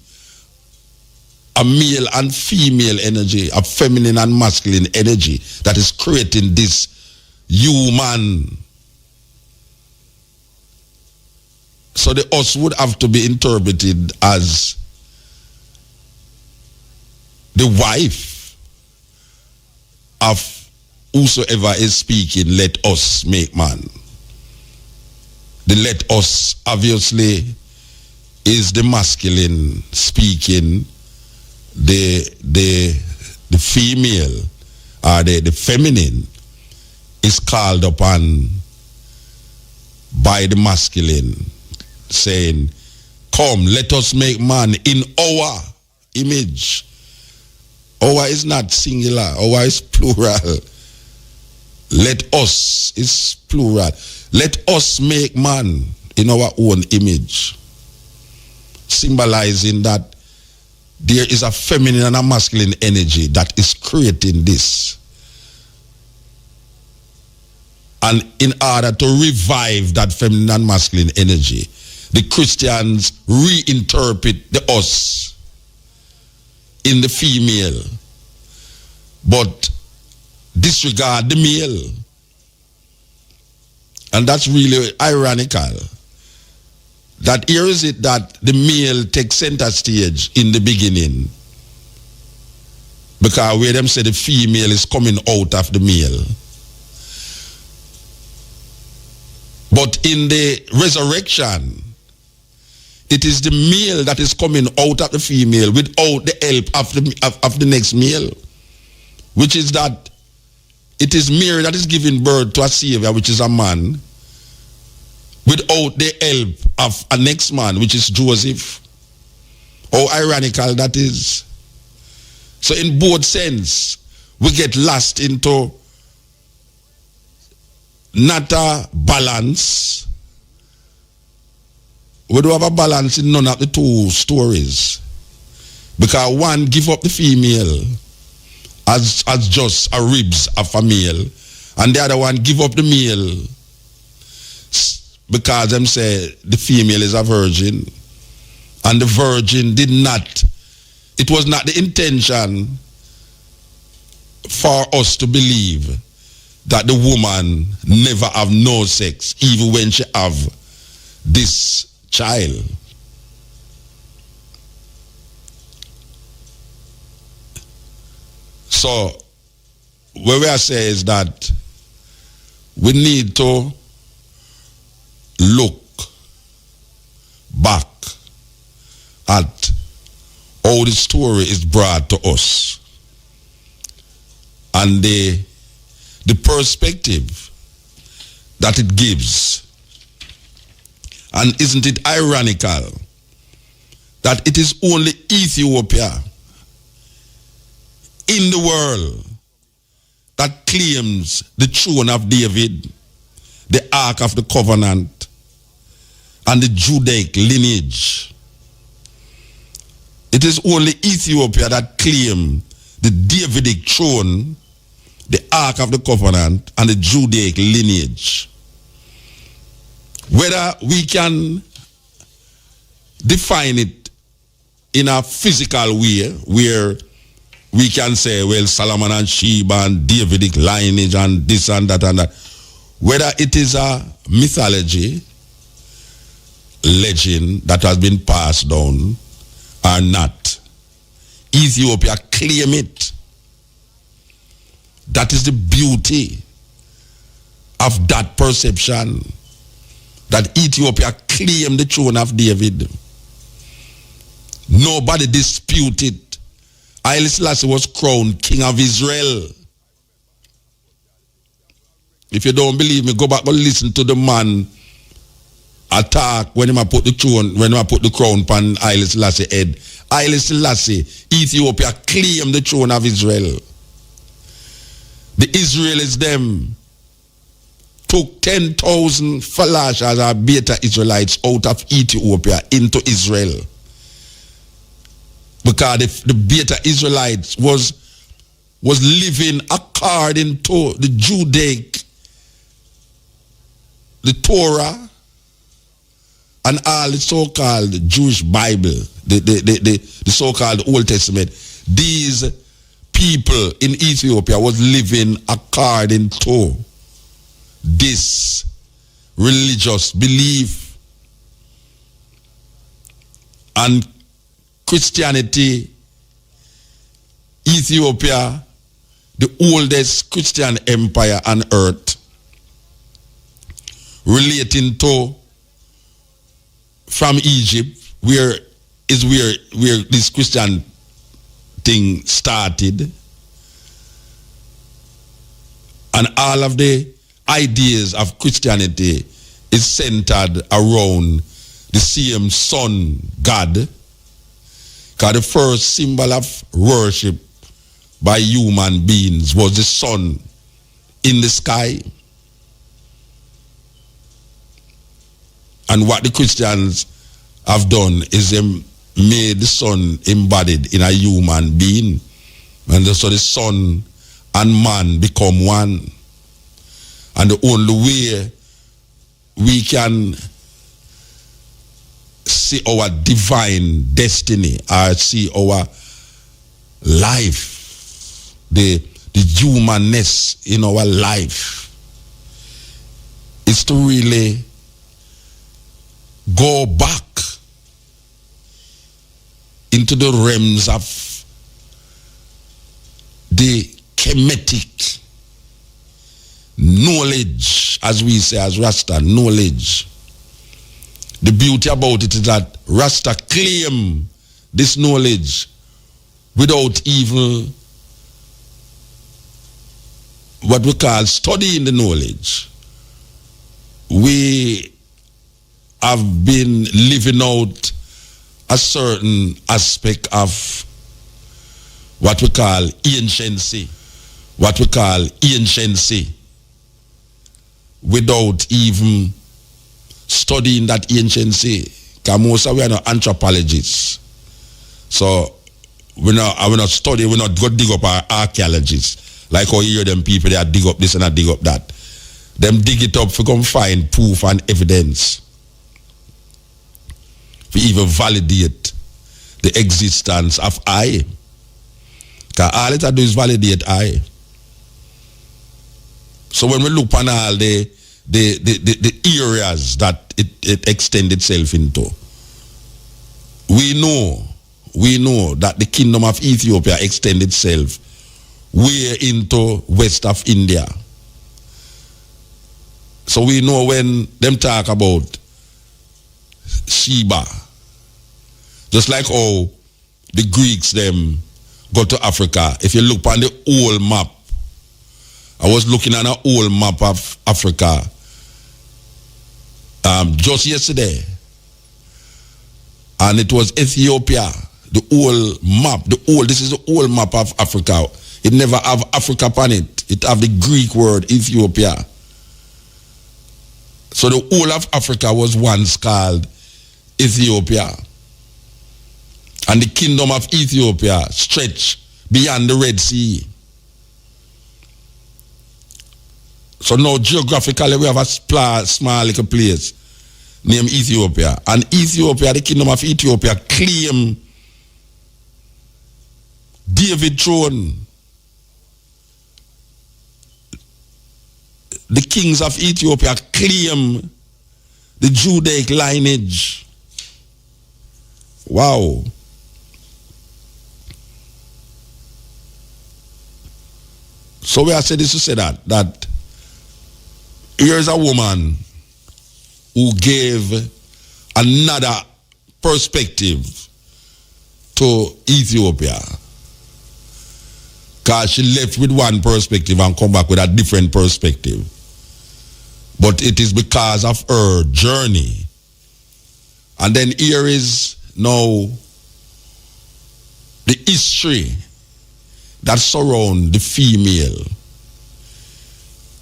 a male and female energy, a feminine and masculine energy that is creating this human. So the us would have to be interpreted as the wife of whosoever is speaking, let us make man. The let us obviously is the masculine speaking, the female or the feminine is called upon by the masculine, saying, come, let us make man in our image. Our is not singular, our is plural. Let us is plural. Let us make man in our own image, symbolizing that there is a feminine and a masculine energy that is creating this. And in order to revive that feminine and masculine energy, the Christians reinterpret the us in the female, but disregard the male. And that's really ironical. That here is it that the male takes center stage in the beginning, because where them say the female is coming out of the male. But in the resurrection, it is the male that is coming out of the female without the help of the next male, which is that it is Mary that is giving birth to a savior, which is a man, without the help of a next man, which is Joseph. How ironical that is. So in both sense, we get lost into not a balance. We don't have a balance in none of the two stories. Because one give up the female as just a ribs of a male, and the other one give up the male because them say the female is a virgin, and the virgin did not, it was not the intention for us to believe that the woman never have no sex even when she have this child. So what we are saying is that we need to look back at how the story is brought to us and the perspective that it gives. And isn't it ironical that it is only Ethiopia in the world that claims the throne of David, the Ark of the Covenant, and the Judaic lineage? It is only Ethiopia that claims the Davidic throne, the Ark of the Covenant, and the Judaic lineage. Whether we can define it in a physical way, where we can say, well, Solomon and Sheba and Davidic lineage and this and that and that, whether it is a mythology, legend that has been passed down or not, Ethiopia claim it. That is the beauty of that perception, that Ethiopia claimed the throne of David. Nobody disputed. Haile Selassie was crowned King of Israel. If you don't believe me, go back and listen to the man attack when he put the throne, when he put the crown upon Haile Selassie head. Haile Selassie, Ethiopia claimed the throne of Israel. The Israelis them took 10,000 Falashas or Beta Israelites out of Ethiopia into Israel. Because the Beta Israelites was living according to the Judaic, the Torah, and all the so-called Jewish Bible, the so-called Old Testament. These people in Ethiopia was living according to this religious belief. And Christianity, Ethiopia, the oldest Christian empire on earth, relating to from Egypt, where this Christian thing started, and all of the ideas of Christianity is centered around the same sun God. Because the first symbol of worship by human beings was the sun in the sky. And what the Christians have done is they made the sun embodied in a human being. And so the sun and man become one. And the only way we can see our divine destiny or see our life, the humanness in our life, is to really go back into the realms of the Kemetic knowledge, as we say as Rasta, knowledge. The beauty about it is that Rasta claim this knowledge without even what we call studying the knowledge. We have been living out a certain aspect of what we call anciency, without even studying that anciency. Because most of we are not anthropologists. So we're not studying, we're not going to dig up our archaeologists. Like how you hear them people, they dig up this and dig up that. Them dig it up for come find proof and evidence. For even validate the existence of I. Because all it do is validate I. So when we look on all the areas that it extends itself into, we know that the kingdom of Ethiopia extends itself way into west of India. So we know when them talk about Sheba, just like how the Greeks them go to Africa. If you look on the old map, I was looking at an old map of Africa just yesterday, and it was Ethiopia. The old map, this is the old map of Africa. It never have Africa upon it. It have the Greek word Ethiopia. So the whole of Africa was once called Ethiopia. And the kingdom of Ethiopia stretched beyond the Red Sea. So now geographically we have a small little place named Ethiopia. And Ethiopia, the kingdom of Ethiopia, claim David throne. The kings of Ethiopia claim the Judaic lineage. Wow. So we are saying this to say that here's a woman who gave another perspective to Ethiopia. Because she left with one perspective and come back with a different perspective. But it is because of her journey. And then here is now the history that surrounds the female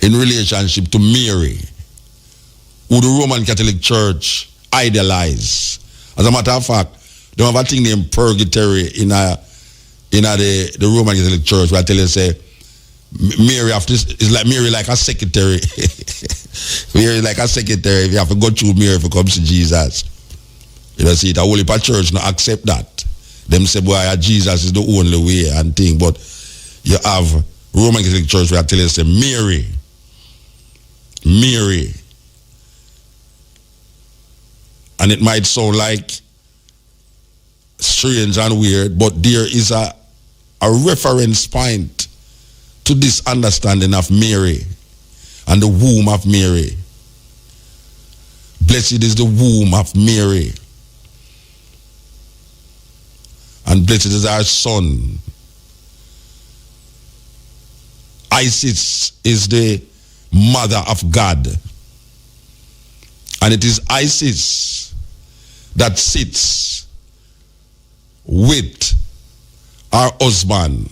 in relationship to Mary, who the Roman Catholic Church idolize. As a matter of fact, they have a thing named purgatory in the Roman Catholic Church where I tell you, say, Mary after is like Mary like a secretary. Mary like a secretary. If you have to go through Mary if you come to Jesus. You know, see, the Holy Church not accept that. Them say, boy, Jesus is the only way and thing. But you have Roman Catholic Church where I tell you, say, Mary. And it might sound like strange and weird, but there is a reference point to this understanding of Mary and the womb of Mary. Blessed is the womb of Mary. And blessed is our son. Isis is the mother of God. And it is Isis that sits with our husband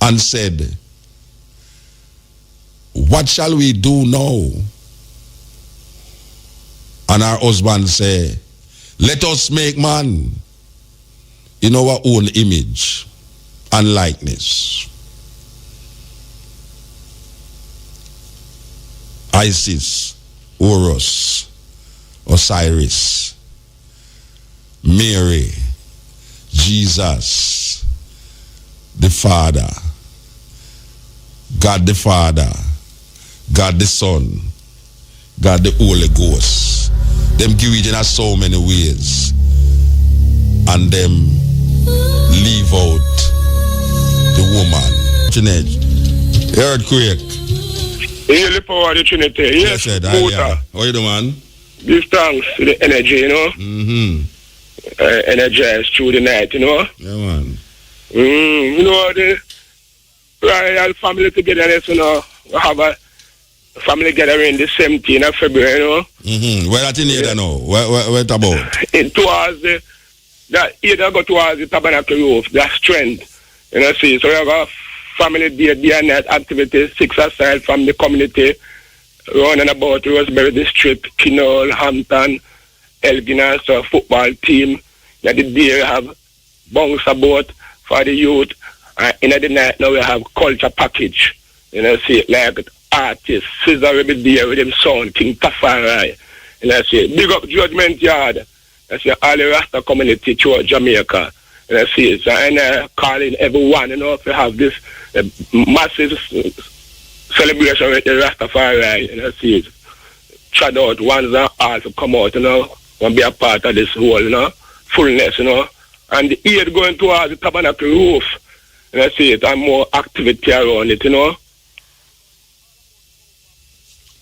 and said, what shall we do now? And our husband said, let us make man in our own image and likeness. Isis, Horus, Osiris, Mary, Jesus, the Father, God the Father, God the Son, God the Holy Ghost. Them give it in so many ways. And them leave out the woman. Trinidad, earthquake. Heal the power of the Trinity. Yes, Buddha. How you doing, man? Give thanks to the energy, you know. Energized through the night, you know. Yeah, man. You know, the royal family togetherness, you know. We have a family gathering the 17th of February, you know. Where that in here now? Where it about? It towards that either go towards the tabernacle roof, that strength. You know, see. So we have a family day and night activities, 6 aside from the community, running about Roseberry District, Kinol, Hampton, Elgin, so football team. That the day we have bounce about for the youth. In the night now we have culture package. You know, see, like artists, Caesar will be there with them son, King Tafari. You know, see, big up Judgment Yard. I see all the Rasta community throughout Jamaica. You know, see, so and calling everyone, you know, to have this massive celebration with the Rastafari. You know, see, trad out ones and all to come out, you know, and be a part of this whole, you know, fullness, you know. And the aid going towards the tabernacle roof. You know, see it, and more activity around it, you know.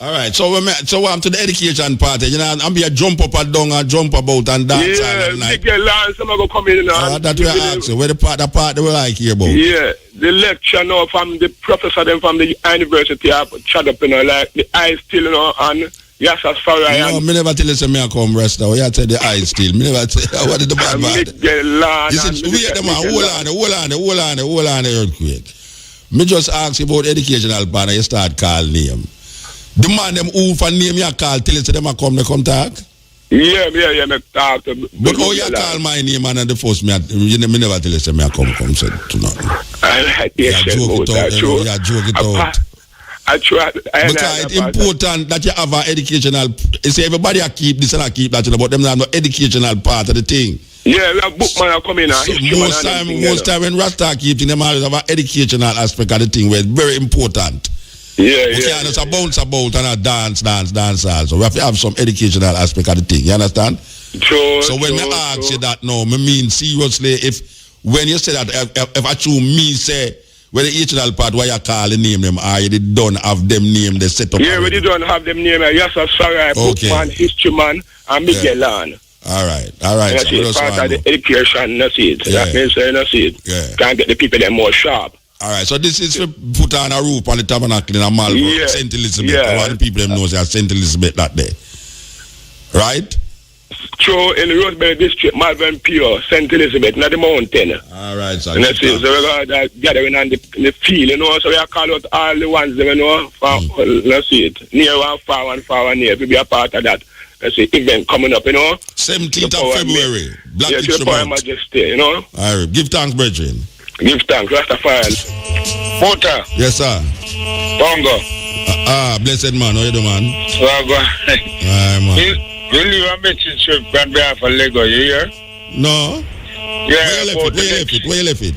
All right, so I'm to the education part. You know, I'm be a jump up and down and jump about and dance. Yeah, big Lance, I'm going to come in now. That we ask you. Where the part they were like here about? Yeah, the lecture now from the professor then from the university have chat up, you know, like the eyes still, you know, and Rastafarian. No, me never tell you say me I come rest now. You tell the eyes still. Me never tell what is the bad bad. Listen, wait a man, hold on, earthquake. Me just ask you about educational part and you start call name. The man them who for name you call tell you say them a come, they come talk? Yeah, me talk. But how you call my name and the first me never tell you say me a come say to nothing. I like you joke it out, you joke it out. I try. Because it's important that you have an educational. You see, everybody keep this and I keep that, but them have no educational part of the thing. Yeah, we have bookman come in. So most time when Rasta keep them always have an educational aspect of the thing where it's very important. Yeah, we can't just bounce about and a dance also. We have to have some educational aspect of the thing. You understand? True. So when I ask you that now, I mean seriously, if when you say that, if I choose me say. Where the educational part, why you call the name them, or you don't have them name, they set up? Yeah, we don't have them name. Yes, sorry, bookman, history man, and Miguel Lan. All right. That's part of the education, that's it. That means, that's it. Yeah. Can't get the people them more sharp. All right, so this is to put on a roof on the tabernacle in a Malvern, St. Elizabeth. A lot of people them know say St. Elizabeth that day. Right? through in the Roseberry district, Malvern Pure, St. Elizabeth, not the mountain. All right, sir. And that's it. So we got gathering on the field, you know. So we are call out all the ones, you know, for, let's see it, near and far and near. We be a part of that. Let's see, event coming up, you know. 17th of February, Black History Month. Yes, Majesty, you know. All right, give thanks, brethren. Give thanks, Rastafarian. Mota. Yes, sir. Bongo. Blessed man, how you doing, man? Bongo. Alright, man. You leave a message on behalf of Lego, you hear? No. Yeah, Where you left it?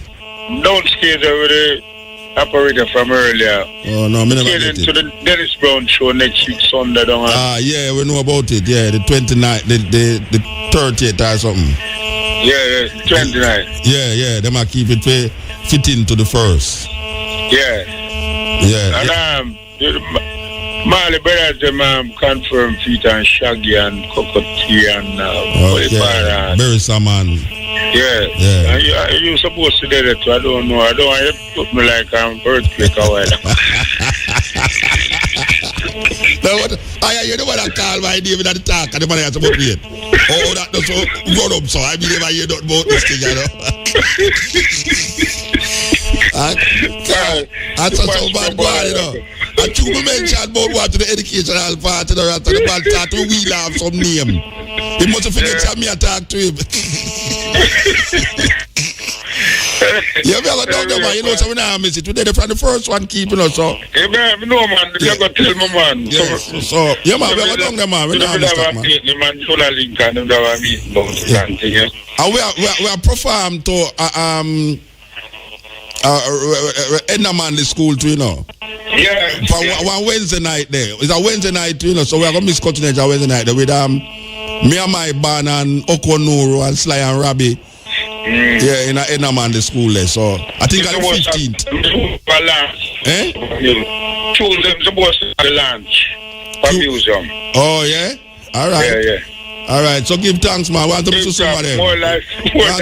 Downstairs over the operator from earlier. Oh, no, me never get it. To the Dennis Brown show next week Sunday, don't I? Yeah, we know about it. Yeah, the 29th, the 30th or something. Yeah, 29th. Yeah, they might keep it fit into the first. Yeah. And Marley brothers, them confirm feet and Shaggy and Cocotti and okay. Very man. Yeah. And you supposed to do that too. I don't know. I don't want you to put me like earthquake or whatever. You know what I call my name in the talk and the man has to put me in. Oh, that does so run up so I believe I hear not about this thing, you know. That's so bad, you know. And you mentioned about what to the educational part of the rest of the man start to wheel off some name. He must have finished me a talk to him. You ever done that, man? You know, so we now miss it. We did it from the first one, keeping us so. Yeah, man, no, man. You got to tell me, man. Yes, so, yeah, man, we ever done that, man. We now miss that, man. And we are performed to Enderman the school too, you know. Yeah. For one Wednesday night there. It's a Wednesday night, you know, so we are going to miss continent a Wednesday night there with me and my band and Okonuru and Sly and Robbie. Yeah, in Enderman the school there. So I think on the 15th. Choose them supposed to have lunch for museum. Oh yeah? Alright. Yeah. Alright, so give thanks, man. Want to be to some of them. Want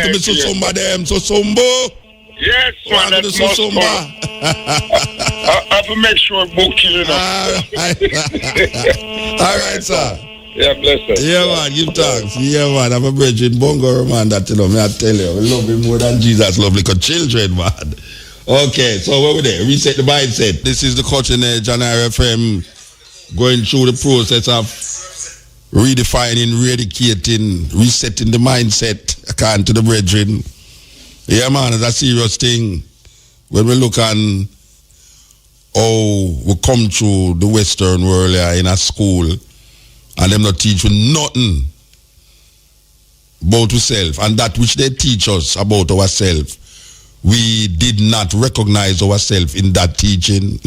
to be to some of them. So Sumbo. Yes, man. Want to be to Sumba. I have to make sure book you, know. Alright, sir. Yeah, bless us. Yeah, man, give thanks. Yeah, man, I'm a bridging bongo, man, that, you know, me I tell you, we love him more than Jesus love like children, man. Okay, so where we there? Reset the mindset. This is the Cutting Edge on RFM, going through the process of redefining, eradicating, resetting the mindset according to the brethren. Yeah, man, it's a serious thing. When we look on how we come through the Western world in a school, and them not teach you nothing about ourselves, and that which they teach us about ourselves, we did not recognize ourselves in that teaching.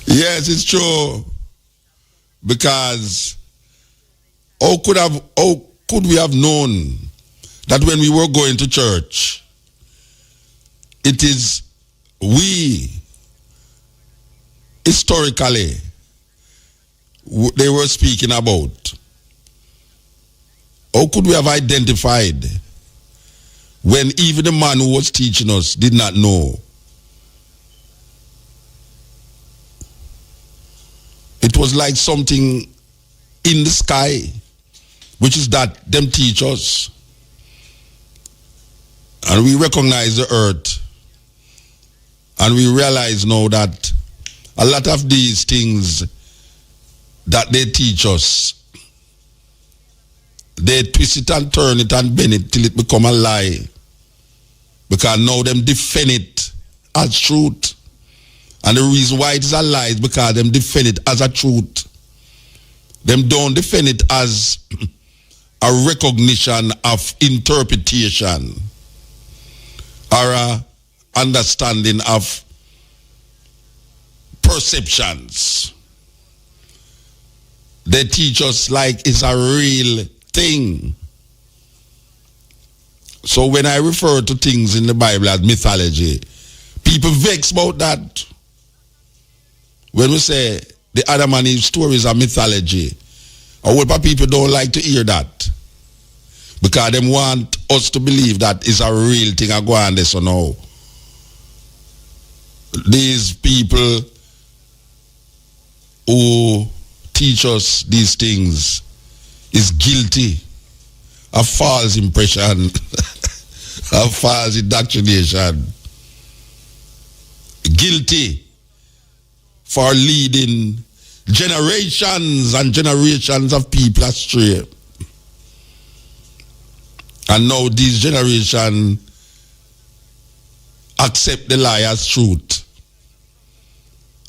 Yes, it's true. Because how could we have known that when we were going to church, it is we historically they were speaking about? How could we have identified when even the man who was teaching us did not know? It was like something in the sky, which is that them teach us. And we recognize the earth. And we realize now that a lot of these things that they teach us, they twist it and turn it and bend it till it become a lie. Because now them defend it as truth. And the reason why it is a lie is because them defend it as a truth. Them don't defend it as a recognition of interpretation or a understanding of perceptions. They teach us like it's a real thing. So when I refer to things in the Bible as mythology, people vex about that. When we say the Adam and Eve stories are mythology, a whole lot of people don't like to hear that. Because they want us to believe that it's a real thing I go on this or no. These people who teach us these things is guilty of false impression, of false indoctrination, guilty for leading generations and generations of people astray. And now this generation accept the lie as truth.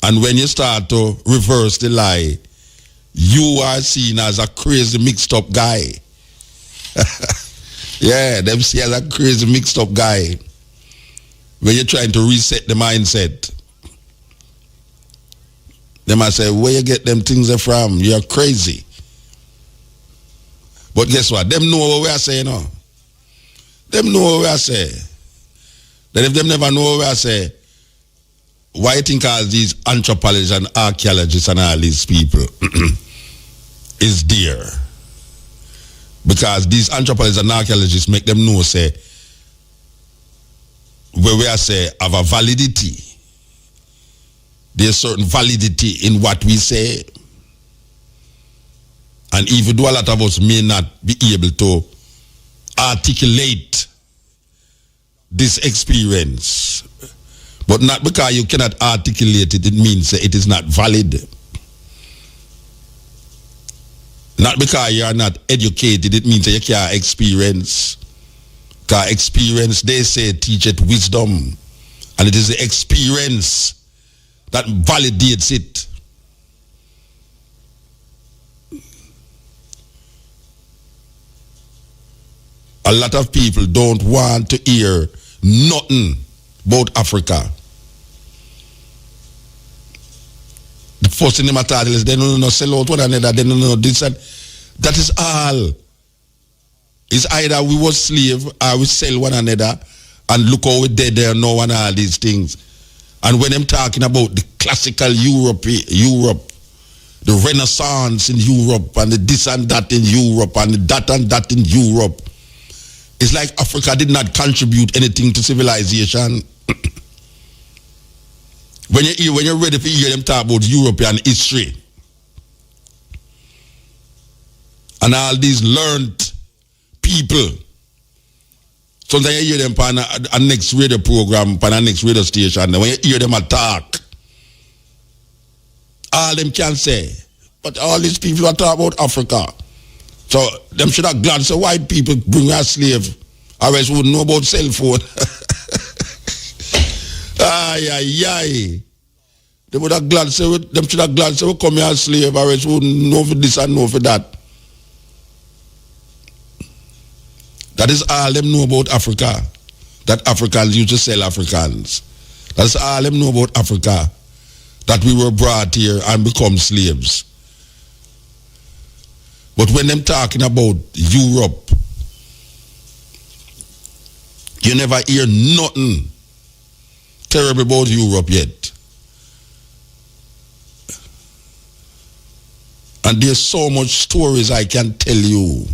And when you start to reverse the lie, you are seen as a crazy mixed up guy. Yeah, them see as a crazy mixed up guy. When you're trying to reset the mindset, they might say, where you get them things from? You're crazy. But guess what? Them know what we are saying now. Them know what we are saying. Then if them never know what we are saying, why you think all these anthropologists and archaeologists and all these people is there? Because these anthropologists and archaeologists make them know, say, where we are say have a validity. There's certain validity in what we say. And even though a lot of us may not be able to articulate this experience, but not because you cannot articulate it, it means it is not valid. Not because you are not educated, it means that you can't experience. Because experience, they say, teacheth wisdom. And it is the experience that validates it. A lot of people don't want to hear nothing about Africa. The first thing they matter is they don't know sell out one another, they don't know this and that is all. It's either we was slave or we sell one another and look how we dead there now and all these things. And when I'm talking about the classical Europe, the Renaissance in Europe and the this and that in Europe and the that and that in Europe, it's like Africa did not contribute anything to civilization. When you're ready to hear them talk about European history and all these learned people, sometimes you hear them on a next radio program, on a next radio station, and when you hear them talk, all them can say, but all these people are talking about Africa. So them should have glad so white people bring a slave, or else wouldn't know about cell phone. Ay. They would have glad say them should have glad say we come here as slave, or else wouldn't know for this and know for that. That is all them know about Africa. That Africans used to sell Africans. That's all them know about Africa. That we were brought here and become slaves. But when them talking about Europe, you never hear nothing terrible about Europe yet. And there's so much stories I can tell you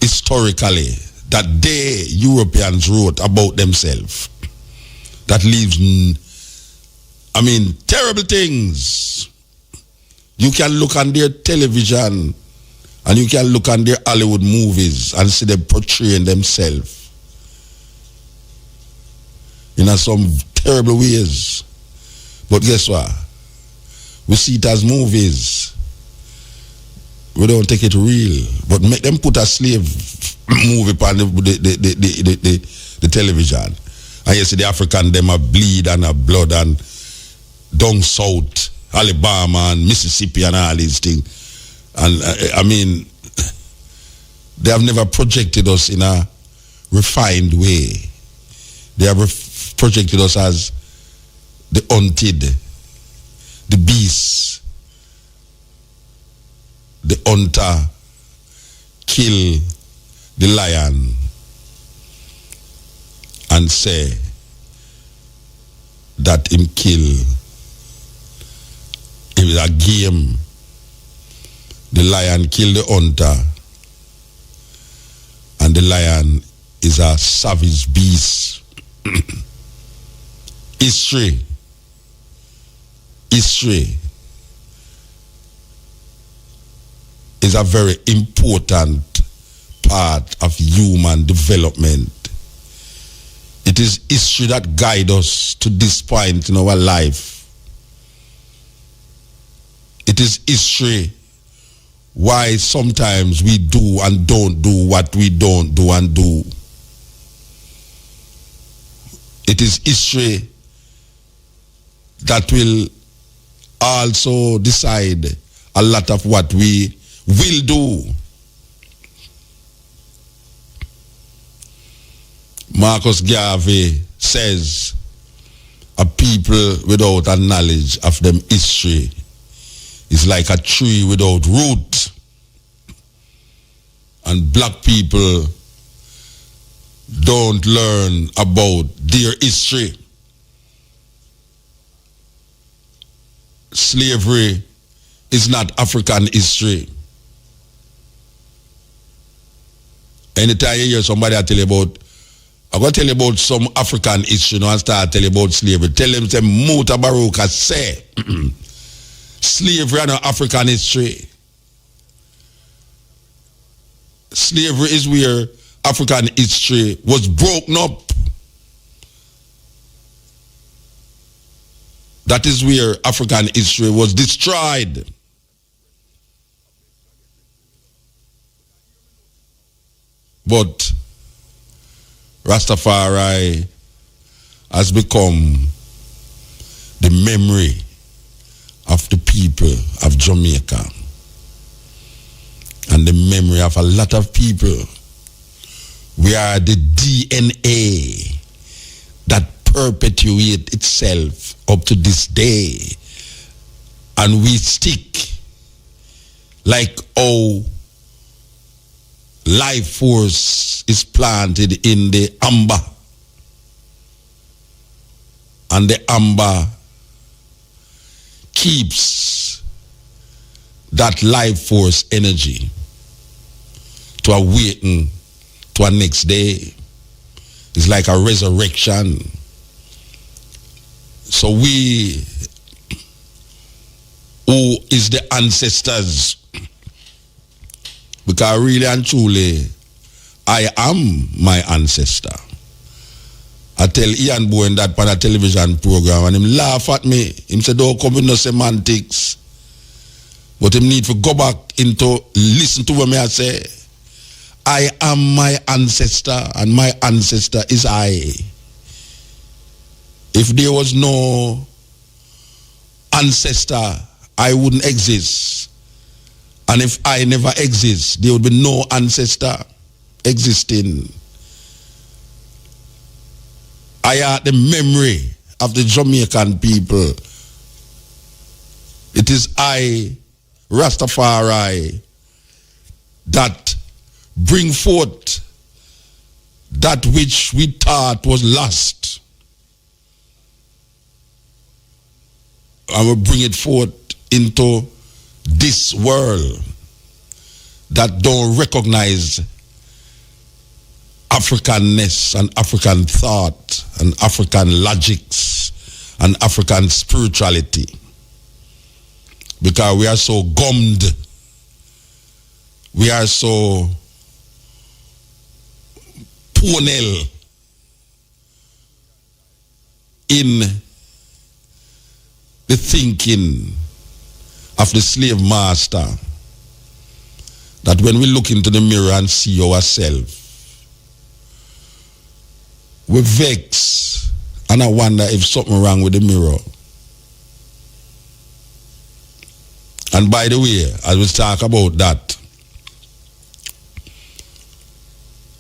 historically that they, Europeans, wrote about themselves. That leaves, terrible things. You can look on their television and you can look on their Hollywood movies and see them portraying themselves in some terrible ways. But guess what? We see it as movies. We don't take it real. But make them put a slave movie on the television. And you see the African, them a bleed and a blood and down south, Alabama and Mississippi and all these things. And they have never projected us in a refined way. They have projected us as the hunted, the beasts. The hunter kill the lion and say that him kill. It was a game. The lion kill the hunter, and the lion is a savage beast. History is a very important part of human development. It is history that guides us to this point in our life. It is history why sometimes we do and don't do what we don't do and do. It is history that will also decide a lot of what we will do. Marcus Garvey says, a people without a knowledge of them history is like a tree without root. And black people don't learn about their history. Slavery is not African history. Anytime you hear somebody tell you about, I'm going to tell you about some African history, and start tell you about slavery. Tell them, say, Mutabaruka say, slavery is not African history. Slavery is where African history was broken up. That is where African history was destroyed. But Rastafari has become the memory of the people of Jamaica and the memory of a lot of people. We are the DNA that perpetuates itself up to this day, and we stick like how life force is planted in the amber, and the amber keeps that life force energy to awaken to our next day. It's like a resurrection. So we, who is the ancestors, because really and truly, I am my ancestor. I tell Ian Bowen that on a television program, and him laugh at me. Him say, don't come with no semantics. But him need to go back into, listen to what me I say. I am my ancestor, and my ancestor is I. If there was no ancestor, I wouldn't exist. And if I never exist, there would be no ancestor existing. I are the memory of the Jamaican people. It is I, Rastafari, that bring forth that which we thought was lost. I will bring it forth into this world that don't recognize Africanness and African thought and African logics and African spirituality, because we are so gummed, we are so poornell in the thinking of the slave master that when we look into the mirror and see ourselves, we vex and I wonder if something wrong with the mirror. And by the way, as we talk about that,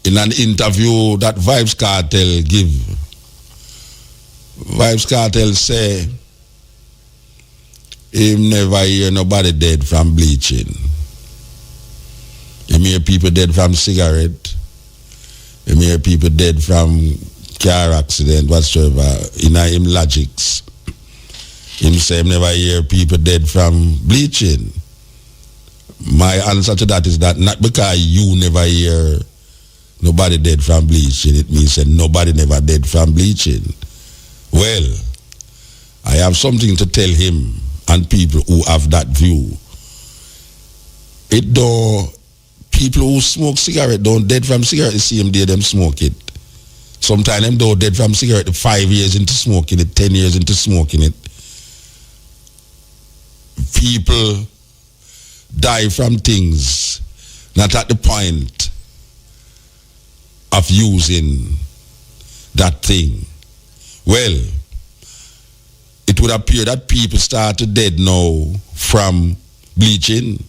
in an interview that Vybz Kartel give, Vybz Kartel say, him never hear nobody dead from bleaching. Him hear people dead from cigarette. Him hear people dead from car accident, whatsoever, in him logics. Him say him never hear people dead from bleaching. My answer to that is that not because you never hear nobody dead from bleaching, it means that nobody never dead from bleaching. Well, I have something to tell him and people who have that view. it don't, people who smoke cigarette don't dead from cigarette the same day them smoke it. Sometimes them don't dead from cigarette 5 years into smoking it, 10 years into smoking it. People die from things not at the point of using that thing. Well, it would appear that people start to dead now from bleaching,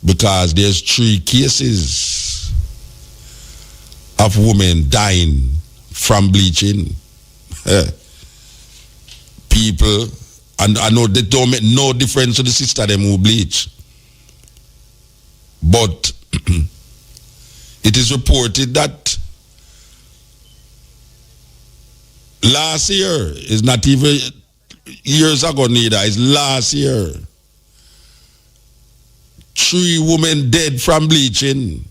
because there's 3 cases of women dying from bleaching. People, and I know they don't make no difference to the sister them who bleach, but it is reported that last year, is not even years ago neither, it's last year, 3 women dead from bleaching.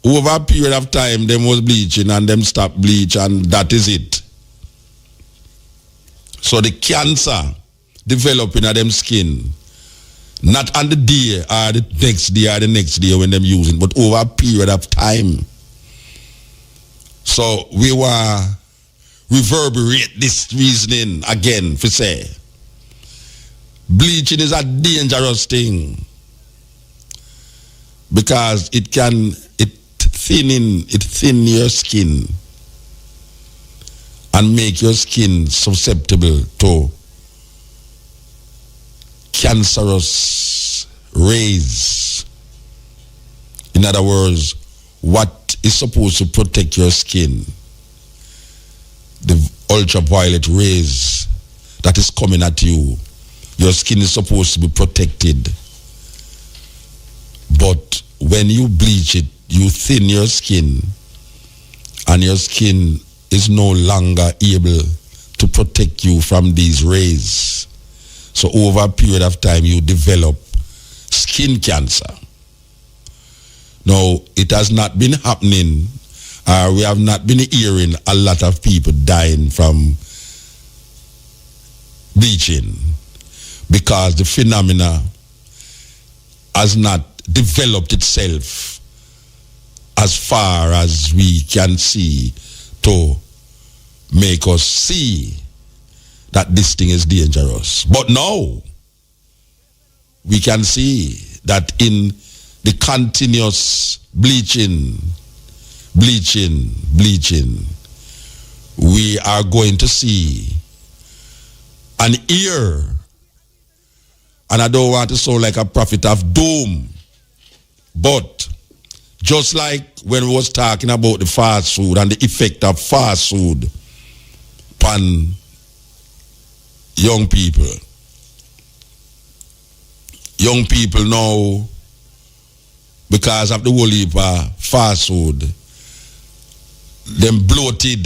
Over a period of time, them was bleaching and them stopped bleach, and that is it. So the cancer developing at them skin, not on the day or the next day or the next day when them using, but over a period of time. So we were reverberate this reasoning again for say, bleaching is a dangerous thing, because it thin your skin and make your skin susceptible to cancerous rays. In other words, what is supposed to protect your skin, the ultraviolet rays that is coming at you, your skin is supposed to be protected. But when you bleach it, you thin your skin, and your skin is no longer able to protect you from these rays. So over a period of time, you develop skin cancer. Now, it has not been happening, we have not been hearing a lot of people dying from bleaching, because the phenomena has not developed itself as far as we can see to make us see that this thing is dangerous. But now, we can see that in the continuous bleaching, we are going to see an ear, and I don't want to sound like a prophet of doom, but just like when we was talking about the fast food and the effect of fast food upon young people. Young people now, because of the whole heap of fast food, them bloated,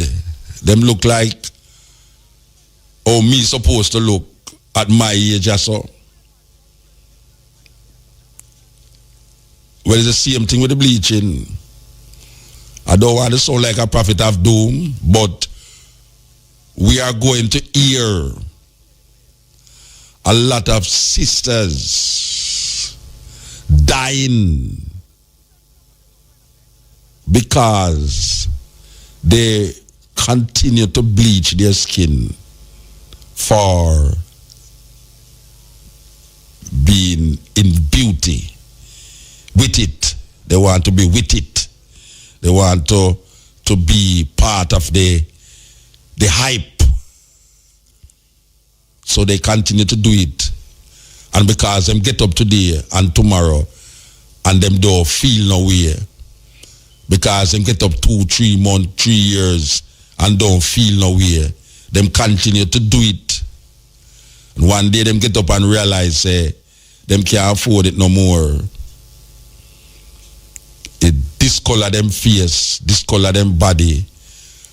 them look like how me supposed to look at my age or so. Well, it's the same thing with the bleaching. I don't want to sound like a prophet of doom, but we are going to hear a lot of sisters dying because they continue to bleach their skin for being in beauty. With it. They want to be with it. They want to be part of the hype. So they continue to do it. And because them get up today and tomorrow and them don't feel no way, because them get up 2-3 months, 3 years and don't feel no way, them continue to do it. And one day them get up and realize them can't afford it no more. They discolor them face, discolor them body,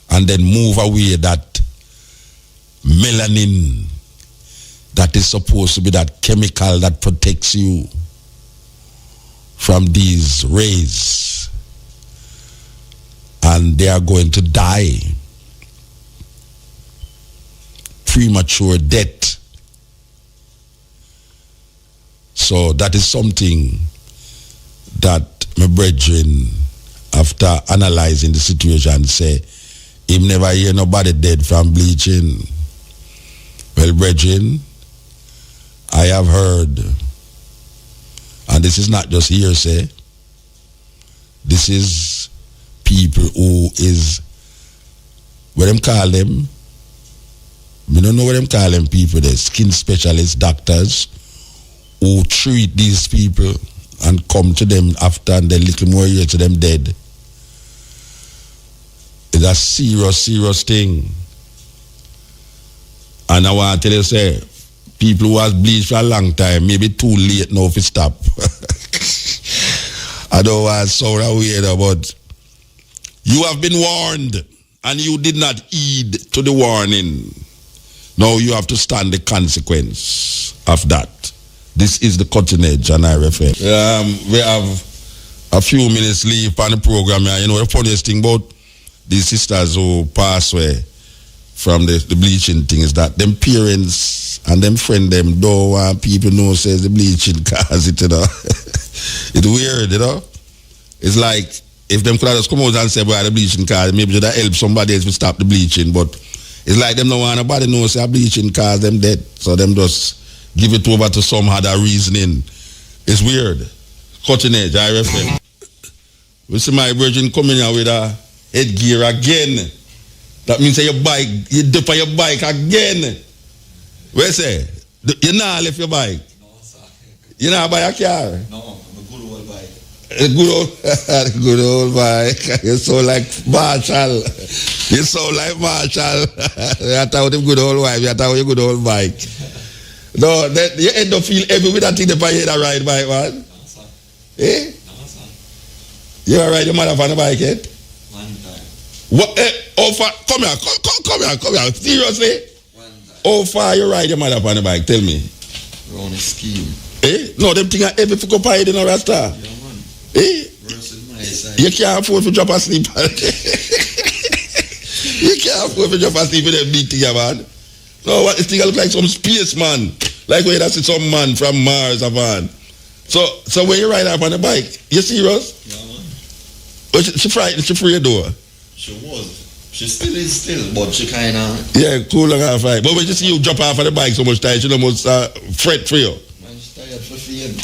and then move away that melanin that is supposed to be that chemical that protects you from these rays. And they are going to die. Premature death. So that is something that my brethren, after analyzing the situation, say, him never hear nobody dead from bleaching. Well, brethren, I have heard, and this is not just hearsay, this is people who is, what them call them? We don't know what them call them people there, skin specialists, doctors, who treat these people and come to them after and then little more years to them dead. It's a serious, serious thing. And I want to tell you, say, people who has bleached for a long time, maybe too late now to stop. I don't want to sound weird, but you have been warned and you did not heed to the warning. Now you have to stand the consequence of that. This is the cutting edge, and I refer. We have a few minutes leave on the program here. You know, the funniest thing about these sisters who pass away from the bleaching thing is that them parents and them friend them don't want people know says the bleaching cause it, you know. It's weird, you know. It's like if them could have just come out and say, well, the bleaching cause, maybe should help somebody else to stop the bleaching, but it's like them don't want nobody know say bleaching cause them dead. So them just give it over to some other reasoning. It's weird. Cutting edge, I refer. We see my virgin coming here with a headgear again. That means that your bike, you dip on your bike again. What you say? You not left your bike? No, sir. You not buy a car? No, I'm a good old bike. A good old bike. You sound like Marshall. You sound like Marshall. You thought of good old wife, you thought of your good old bike. No, that, you end up feel heavy with that thing that you head a ride bike, man. No, sir. Eh? No, sir. You ever ride your mother on the bike yet? One time. What? How far? Come here. Seriously? One time. How far you ride your mother on the bike? Tell me. Around a scheme. Eh? No, them things are heavy for go in a Rasta. Yeah, man. Eh? Versus my side. You can't afford to drop asleep. You can't afford to drop asleep with them big thing, man. No, what this thing look like some space man. Like when you see some man from Mars, man. So when you ride up on the bike, you serious? Yeah, man. Oh, she frightened, she free door. She was. She still is, but she kind of... Yeah, cool and half right. But when you see you drop off on the bike so much time, she almost fret for you. Man, she's tired for fame.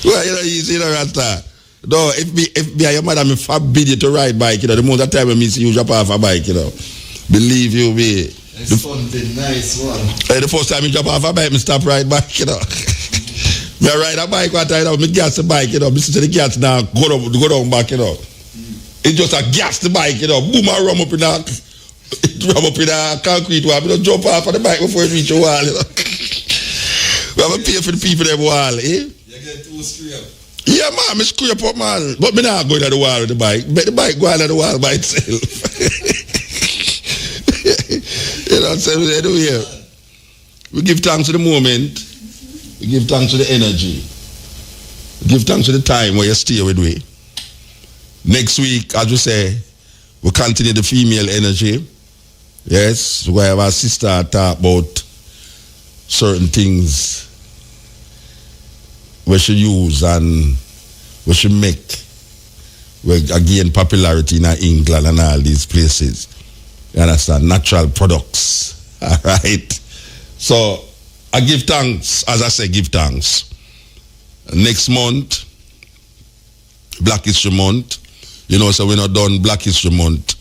Well, you know, you know, Rasta. No, if me and your mother, me forbid you to ride bike, you know, the most of the time when me see you drop off a bike, you know. Believe you me. It's something nice one. The first time you drop off a bike, me stop ride bike, you know. Me ride a bike one time, you know, me gas the bike, you know, me see the gas now, go down back, you know. It's just a gas the bike, you know, boom and rum up in a concrete wall. Me don't jump off of the bike before it reach a wall, you know. We have to pay for the people that wall, eh? You get too scrape. Yeah, man, me scrape up, man. But me not going to the wall with the bike. Make the bike go on the wall by itself. You know what I'm saying? Anyway, we give thanks to the moment. We give thanks to the energy. We give thanks to the time where you stay with me. Next week, as we say, we continue the female energy. Yes, we have our sister talk about certain things we should use and we should make. We gain popularity in England and all these places. You understand? Natural products. All right. So I give thanks, as I say, give thanks. Next month, Black History Month. You know, so we're not done Black History Month.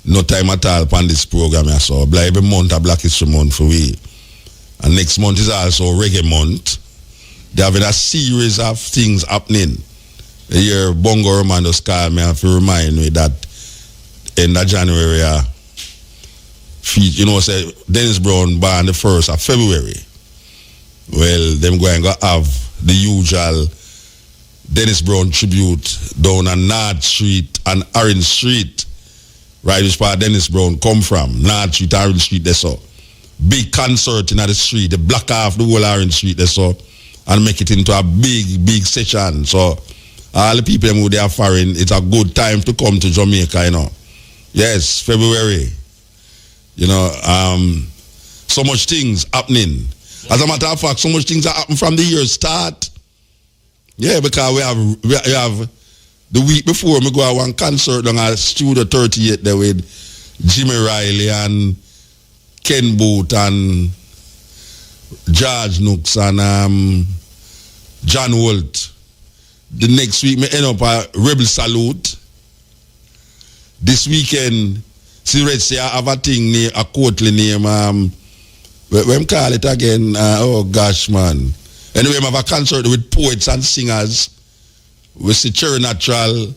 No time at all on this program. So every month a Black History Month for we. And next month is also Reggae Month. They're having a series of things happening. Here, Bongo Roman just called me and remind me that in the January, you know, say Dennis Brown born the 1st of February. Well, them going to have the usual Dennis Brown tribute down on North Street and Orange Street. Right, which part Dennis Brown come from. North Street, Orange Street, that's all. Big concert in the street. They block off the whole Orange Street, that's all. And make it into a big session. So all the people who they are foreign, it's a good time to come to Jamaica, you know. Yes, February. You know, so much things happening. As a matter of fact, so much things that happen from the year start. Yeah, because we have the week before me go to one concert on a Studio 38 there with Jimmy Riley and Ken Booth and George Nooks and John Holt. The next week me end up a Rebel Salute. This weekend, see I have a thing near a courtly name. When call it again? Oh gosh, man. Anyway, I have a concert with poets and singers. We see Cherry Natural,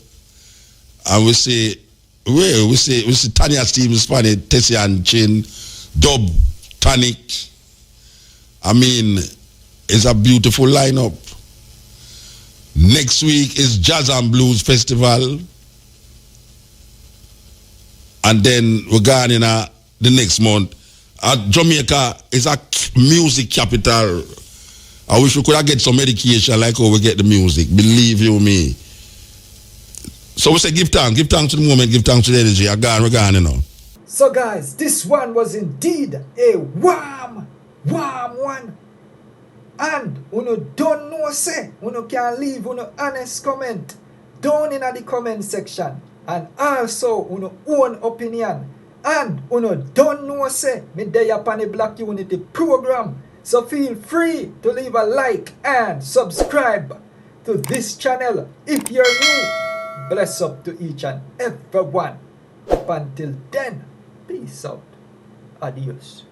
and we see Tanya Stevens, Fanny, Tessie and Chin, Dub, Tonic. I mean, it's a beautiful lineup. Next week is Jazz and Blues Festival. And then we're going in the next month. Jamaica is a music capital. I wish we could have get some education like how we get the music. Believe you me. So we say give thanks to the moment, give thanks to the energy. We're gone, you know. So guys, this one was indeed a warm one. And uno don't know say, uno can leave uno honest comment down in the comment section. And also uno own opinion. And uno don't know say, me dey upon the Black Unity program. So feel free to leave a like and subscribe to this channel if you're new. Bless up to each and every one. Up until then, peace out. Adios.